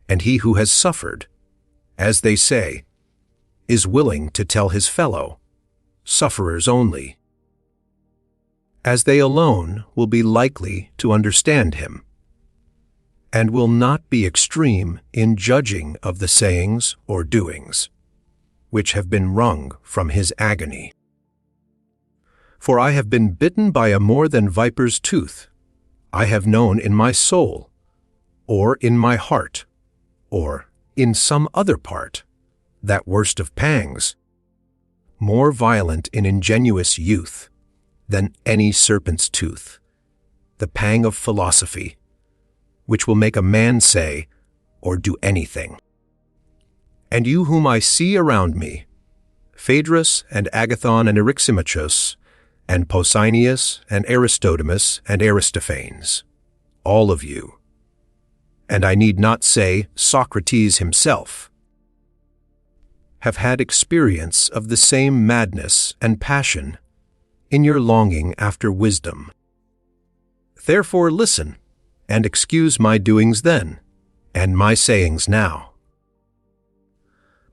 and he who has suffered, as they say, is willing to tell his fellow, sufferers only, as they alone will be likely to understand him, and will not be extreme in judging of the sayings or doings, which have been wrung from his agony. For I have been bitten by a more than viper's tooth. I have known in my soul, or in my heart, or in some other part, that worst of pangs, more violent in ingenuous youth than any serpent's tooth, the pang of philosophy, which will make a man say or do anything. And you whom I see around me, Phaedrus and Agathon and Eryximachus, and Pausanias and Aristodemus and Aristophanes, all of you, and I need not say Socrates himself, have had experience of the same madness and passion in your longing after wisdom. Therefore listen, and excuse my doings then, and my sayings now.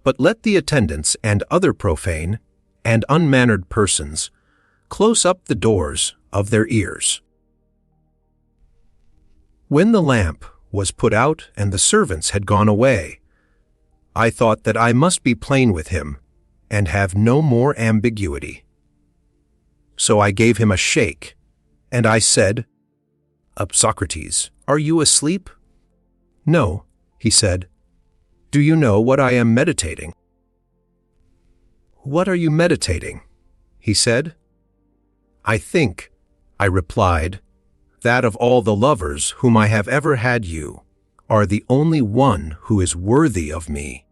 But let the attendants and other profane and unmannered persons close up the doors of their ears. When the lamp was put out and the servants had gone away, I thought that I must be plain with him and have no more ambiguity. So I gave him a shake, and I said, Socrates, are you asleep? No, he said. Do you know what I am meditating? What are you meditating? He said. I think, I replied, that of all the lovers whom I have ever had you are the only one who is worthy of me,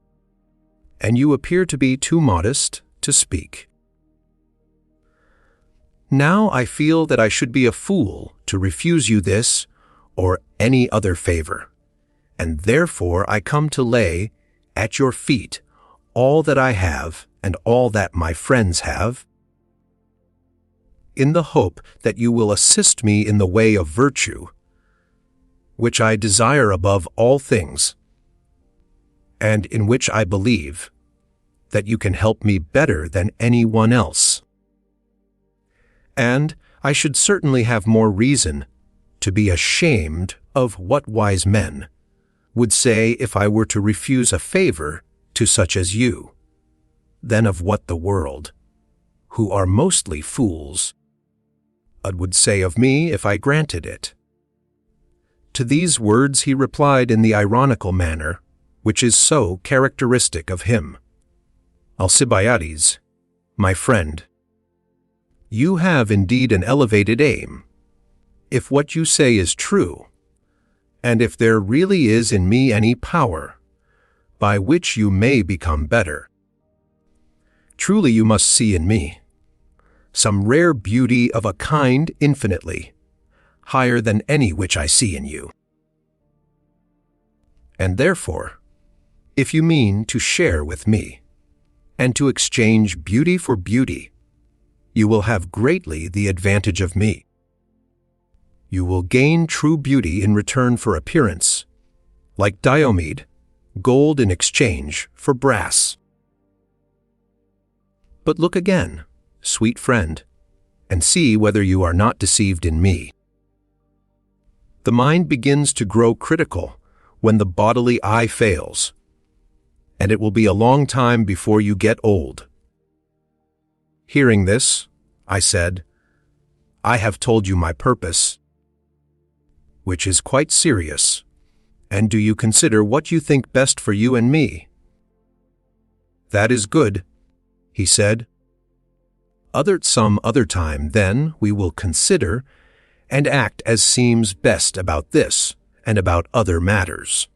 and you appear to be too modest to speak. Now I feel that I should be a fool to refuse you this or any other favor, and therefore I come to lay at your feet all that I have and all that my friends have, in the hope that you will assist me in the way of virtue, which I desire above all things, and in which I believe that you can help me better than anyone else. And I should certainly have more reason to be ashamed of what wise men would say if I were to refuse a favor to such as you, than of what the world, who are mostly fools, would say of me if I granted it. To these words he replied in the ironical manner which is so characteristic of him. Alcibiades, my friend, you have indeed an elevated aim, if what you say is true, and if there really is in me any power by which you may become better. Truly you must see in me some rare beauty of a kind infinitely higher than any which I see in you. And therefore, if you mean to share with me, and to exchange beauty for beauty, you will have greatly the advantage of me. You will gain true beauty in return for appearance, like Diomed, gold in exchange for brass. But look again, sweet friend, and see whether you are not deceived in me. The mind begins to grow critical when the bodily eye fails, and it will be a long time before you get old." Hearing this, I said, "I have told you my purpose, which is quite serious, and do you consider what you think best for you and me?" "That is good," he said. Some other time, then, we will consider and act as seems best about this and about other matters."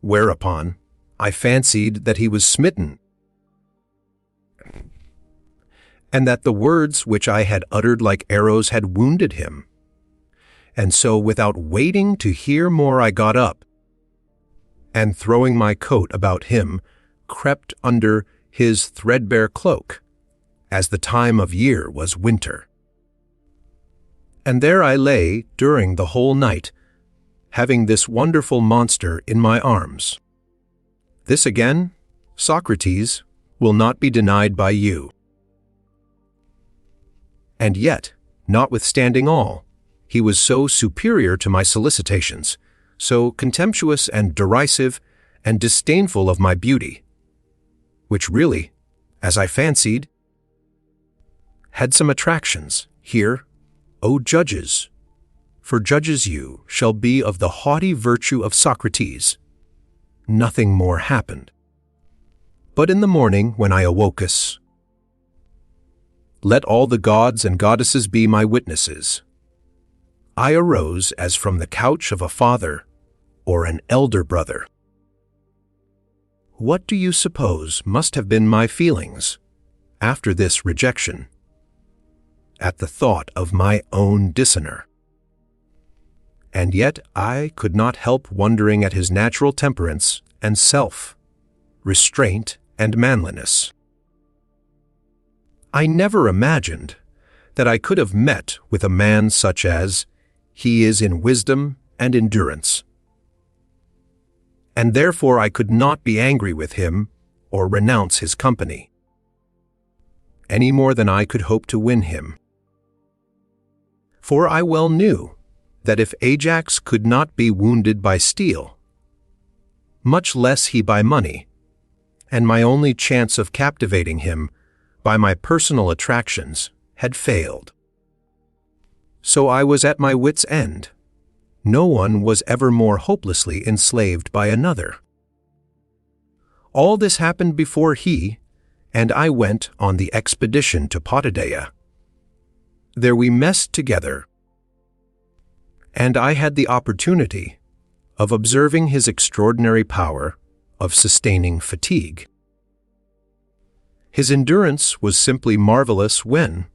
Whereupon I fancied that he was smitten, and that the words which I had uttered like arrows had wounded him. And so, without waiting to hear more, I got up, and throwing my coat about him, crept under his threadbare cloak, as the time of year was winter. And there I lay during the whole night, having this wonderful monster in my arms. This again, Socrates, will not be denied by you. And yet, notwithstanding all, he was so superior to my solicitations, so contemptuous and derisive and disdainful of my beauty, which really, as I fancied, had some attractions. Here, O judges, for judges you shall be of the haughty virtue of Socrates. Nothing more happened. But in the morning, when I awokes, let all the gods and goddesses be my witnesses, I arose as from the couch of a father or an elder brother. What do you suppose must have been my feelings after this rejection, at the thought of my own dishonor? And yet I could not help wondering at his natural temperance and self-restraint and manliness. I never imagined that I could have met with a man such as he is in wisdom and endurance, and therefore I could not be angry with him or renounce his company, any more than I could hope to win him. For I well knew that if Ajax could not be wounded by steel, much less he by money, and my only chance of captivating him by my personal attractions had failed. So I was at my wit's end. No one was ever more hopelessly enslaved by another. All this happened before he and I went on the expedition to Potidaea. There we messed together, and I had the opportunity of observing his extraordinary power of sustaining fatigue. His endurance was simply marvelous when,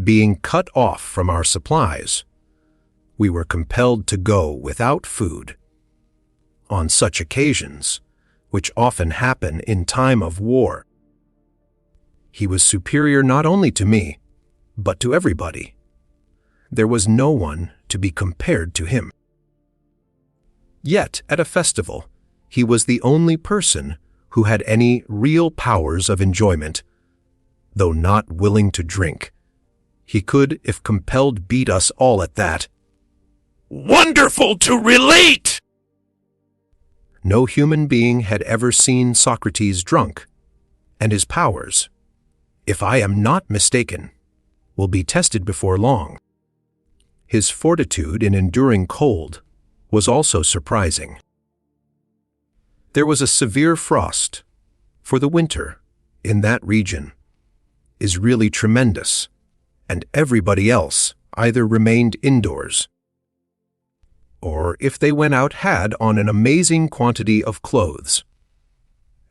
being cut off from our supplies, we were compelled to go without food. On such occasions, which often happen in time of war, he was superior not only to me, but to everybody. There was no one to be compared to him. Yet, at a festival, he was the only person who had any real powers of enjoyment. Though not willing to drink, he could, if compelled, beat us all at that. Wonderful to relate! No human being had ever seen Socrates drunk, and his powers, if I am not mistaken, will be tested before long. His fortitude in enduring cold was also surprising. There was a severe frost, for the winter, in that region, is really tremendous, and everybody else either remained indoors, or if they went out had on an amazing quantity of clothes,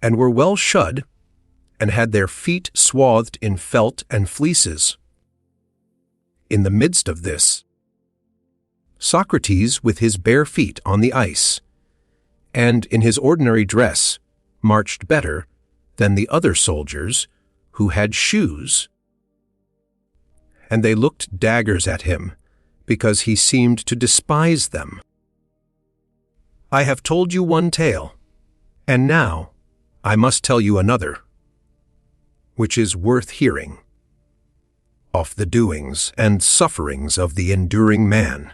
and were well shod, and had their feet swathed in felt and fleeces. In the midst of this, Socrates, with his bare feet on the ice, and in his ordinary dress, marched better than the other soldiers who had shoes. And they looked daggers at him, because he seemed to despise them. I have told you one tale, and now I must tell you another, which is worth hearing, of the doings and sufferings of the enduring man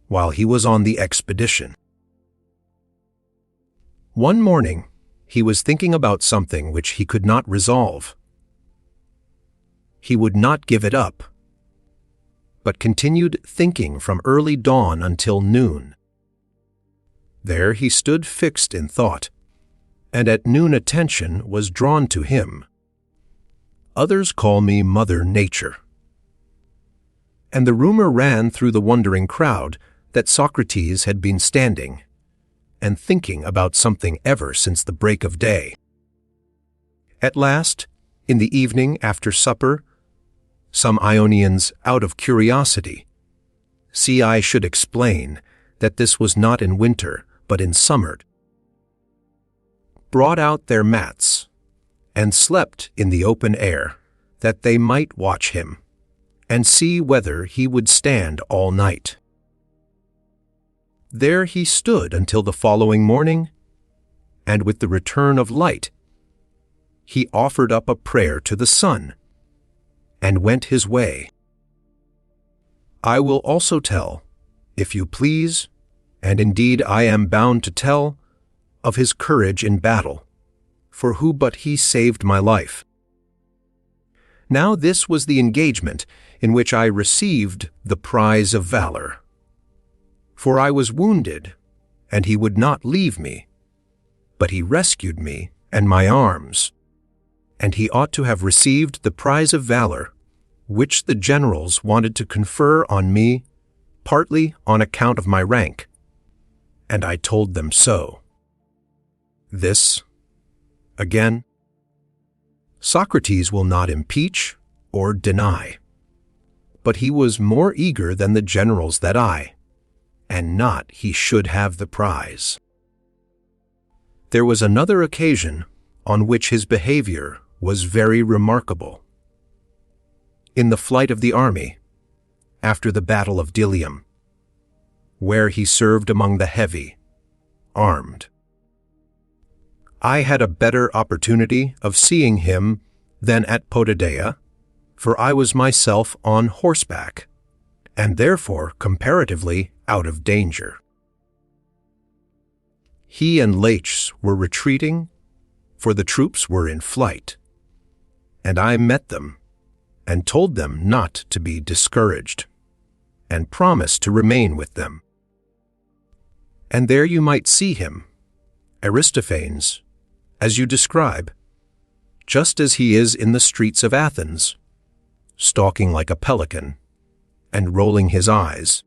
while he was on the expedition. One morning, he was thinking about something which he could not resolve. He would not give it up, but continued thinking from early dawn until noon. There he stood fixed in thought, and at noon attention was drawn to him. Others call me Mother Nature. And the rumor ran through the wondering crowd that Socrates had been standing and thinking about something ever since the break of day. At last, in the evening after supper, some Ionians, out of curiosity, see I should explain that this was not in winter, but in summer, brought out their mats and slept in the open air, that they might watch him and see whether he would stand all night. There he stood until the following morning, and with the return of light, he offered up a prayer to the sun, and went his way. I will also tell, if you please, and indeed I am bound to tell, of his courage in battle, for who but he saved my life. Now this was the engagement in which I received the prize of valor. For I was wounded, and he would not leave me, but he rescued me and my arms, and he ought to have received the prize of valor, which the generals wanted to confer on me, partly on account of my rank, and I told them so. This, again, Socrates will not impeach or deny, but he was more eager than the generals that I, and not he should have the prize. There was another occasion on which his behavior was very remarkable. In the flight of the army, after the battle of Delium, where he served among the heavy, armed. I had a better opportunity of seeing him than at Potidaea, for I was myself on horseback, and therefore comparatively out of danger. He and Laches were retreating, for the troops were in flight, and I met them, and told them not to be discouraged, and promised to remain with them. And there you might see him, Aristophanes, as you describe, just as he is in the streets of Athens, stalking like a pelican, and rolling his eyes,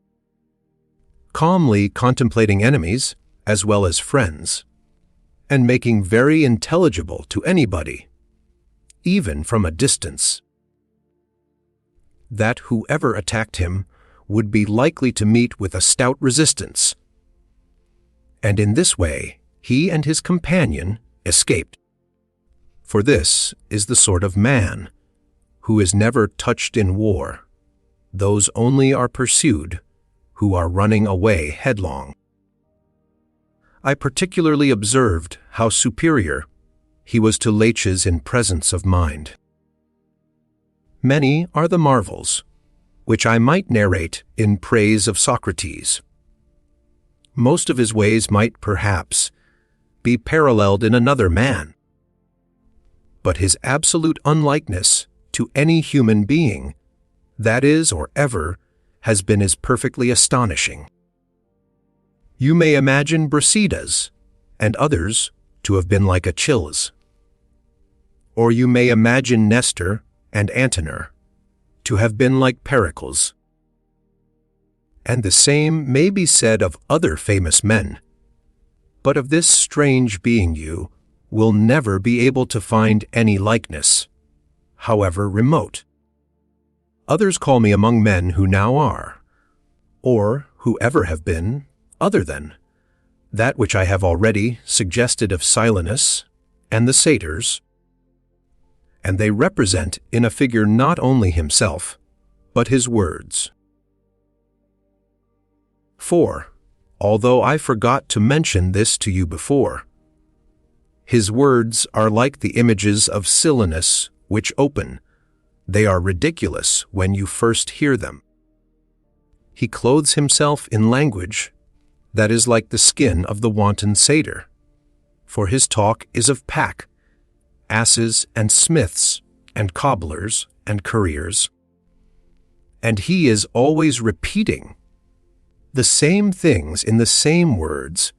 calmly contemplating enemies as well as friends, and making very intelligible to anybody, even from a distance, that whoever attacked him would be likely to meet with a stout resistance. And in this way he and his companion escaped. For this is the sort of man who is never touched in war. Those only are pursued who are running away headlong. I particularly observed how superior he was to Laches in presence of mind. Many are the marvels which I might narrate in praise of Socrates. Most of his ways might, perhaps, be paralleled in another man, but his absolute unlikeness to any human being that is or ever has been as perfectly astonishing. You may imagine Brasidas and others to have been like Achilles, or you may imagine Nestor and Antenor to have been like Pericles. And the same may be said of other famous men, but of this strange being you will never be able to find any likeness, however remote. Others call me among men who now are, or who ever have been, other than that which I have already suggested of Silenus and the satyrs, and they represent in a figure not only himself, but his words. For, although I forgot to mention this to you before, his words are like the images of Silenus which open. They are ridiculous when you first hear them. He clothes himself in language that is like the skin of the wanton satyr, for his talk is of pack, asses and smiths and cobblers and couriers. And he is always repeating the same things in the same words,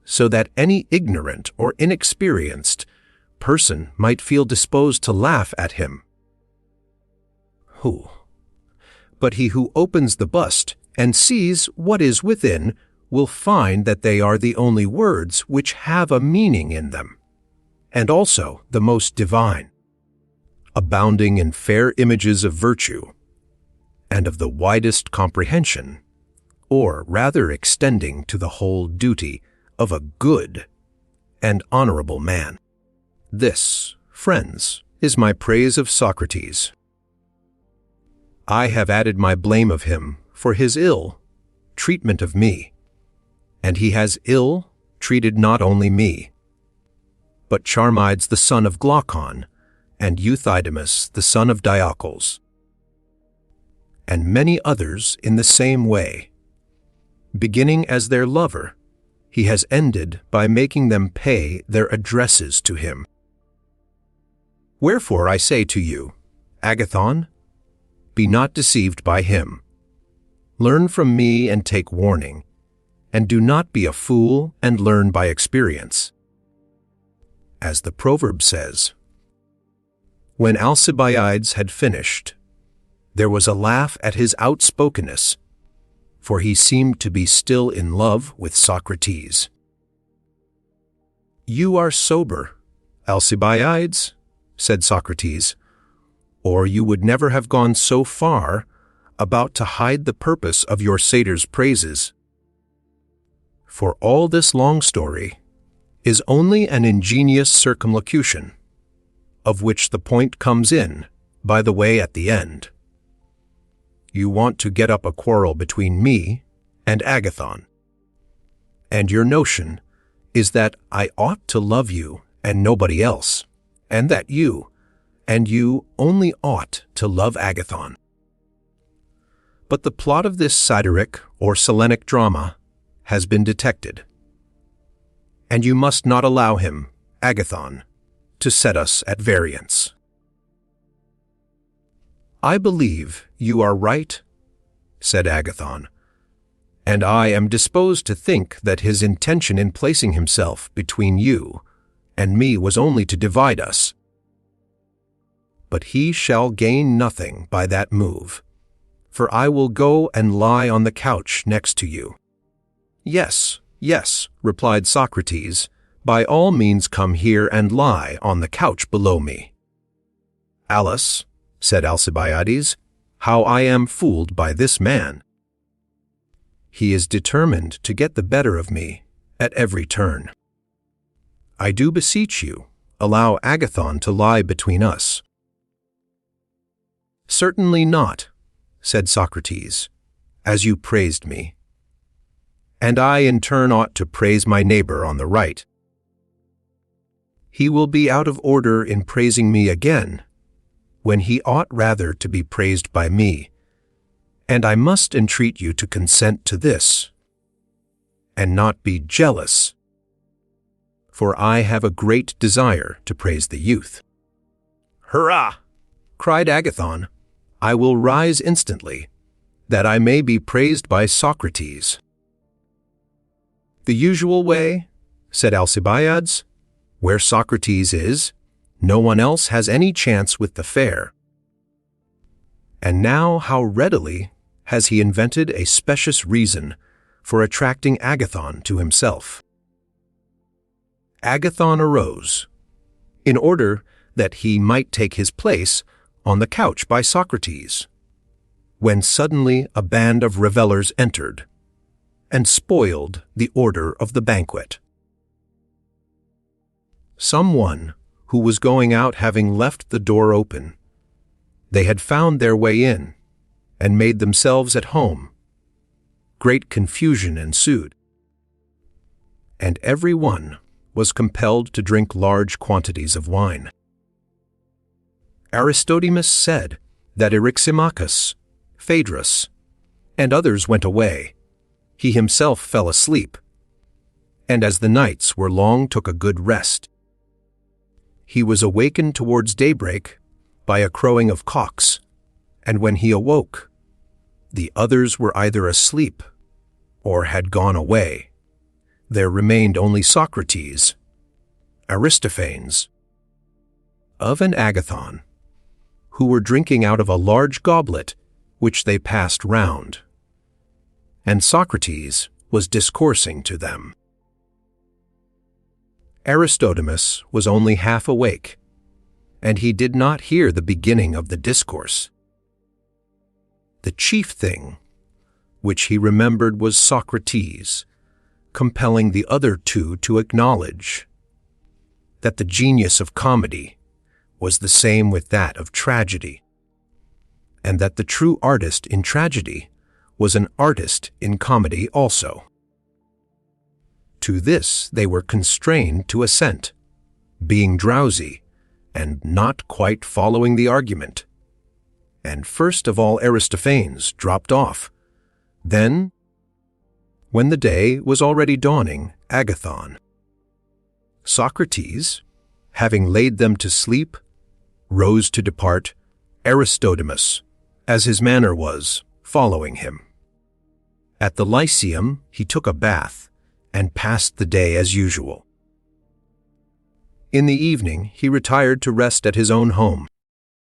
so that any ignorant or inexperienced person might feel disposed to laugh at him. But he who opens the bust and sees what is within will find that they are the only words which have a meaning in them, and also the most divine, abounding in fair images of virtue, and of the widest comprehension, or rather extending to the whole duty of a good and honorable man. This, friends, is my praise of Socrates. I have added my blame of him for his ill treatment of me, and he has ill treated not only me, but Charmides the son of Glaucon, and Euthydemus the son of Diocles, and many others in the same way. Beginning as their lover, he has ended by making them pay their addresses to him. Wherefore I say to you, Agathon, be not deceived by him. Learn from me and take warning, and do not be a fool and learn by experience. As the proverb says, when Alcibiades had finished, there was a laugh at his outspokenness, for he seemed to be still in love with Socrates. You are sober, Alcibiades, said Socrates, or you would never have gone so far about to hide the purpose of your satyr's praises. For all this long story is only an ingenious circumlocution, of which the point comes in by the way at the end. You want to get up a quarrel between me and Agathon, and your notion is that I ought to love you and nobody else, and that you only ought to love Agathon. But the plot of this satiric or Selenic drama has been detected, and you must not allow him, Agathon, to set us at variance. I believe you are right, said Agathon, and I am disposed to think that his intention in placing himself between you and me was only to divide us. But he shall gain nothing by that move, for I will go and lie on the couch next to you. Yes, yes, replied Socrates, by all means come here and lie on the couch below me. Alice, said Alcibiades, how I am fooled by this man. He is determined to get the better of me at every turn. I do beseech you, allow Agathon to lie between us. Certainly not, said Socrates, as you praised me. And I in turn ought to praise my neighbor on the right. He will be out of order in praising me again, when he ought rather to be praised by me, and I must entreat you to consent to this, and not be jealous, for I have a great desire to praise the youth. Hurrah! Cried Agathon, I will rise instantly, that I may be praised by Socrates. The usual way, said Alcibiades, where Socrates is, no one else has any chance with the fair. And now how readily has he invented a specious reason for attracting Agathon to himself. Agathon arose, in order that he might take his place on the couch by Socrates, when suddenly a band of revellers entered, and spoiled the order of the banquet. Someone who was going out having left the door open, they had found their way in, and made themselves at home. Great confusion ensued, and every one was compelled to drink large quantities of wine. Aristodemus said that Eryximachus, Phaedrus, and others went away. He himself fell asleep, and as the nights were long took a good rest. He was awakened towards daybreak by a crowing of cocks, and when he awoke, the others were either asleep or had gone away. There remained only Socrates, Aristophanes, and Agathon, who were drinking out of a large goblet which they passed round, and Socrates was discoursing to them. Aristodemus was only half awake, and he did not hear the beginning of the discourse. The chief thing which he remembered was Socrates compelling the other two to acknowledge that the genius of comedy was the same with that of tragedy, and that the true artist in tragedy was an artist in comedy also. To this they were constrained to assent, being drowsy and not quite following the argument. And first of all Aristophanes dropped off. Then, when the day was already dawning, Agathon. Socrates, having laid them to sleep, rose to depart, Aristodemus, as his manner was, following him. At the Lyceum he took a bath, and passed the day as usual. In the evening he retired to rest at his own home,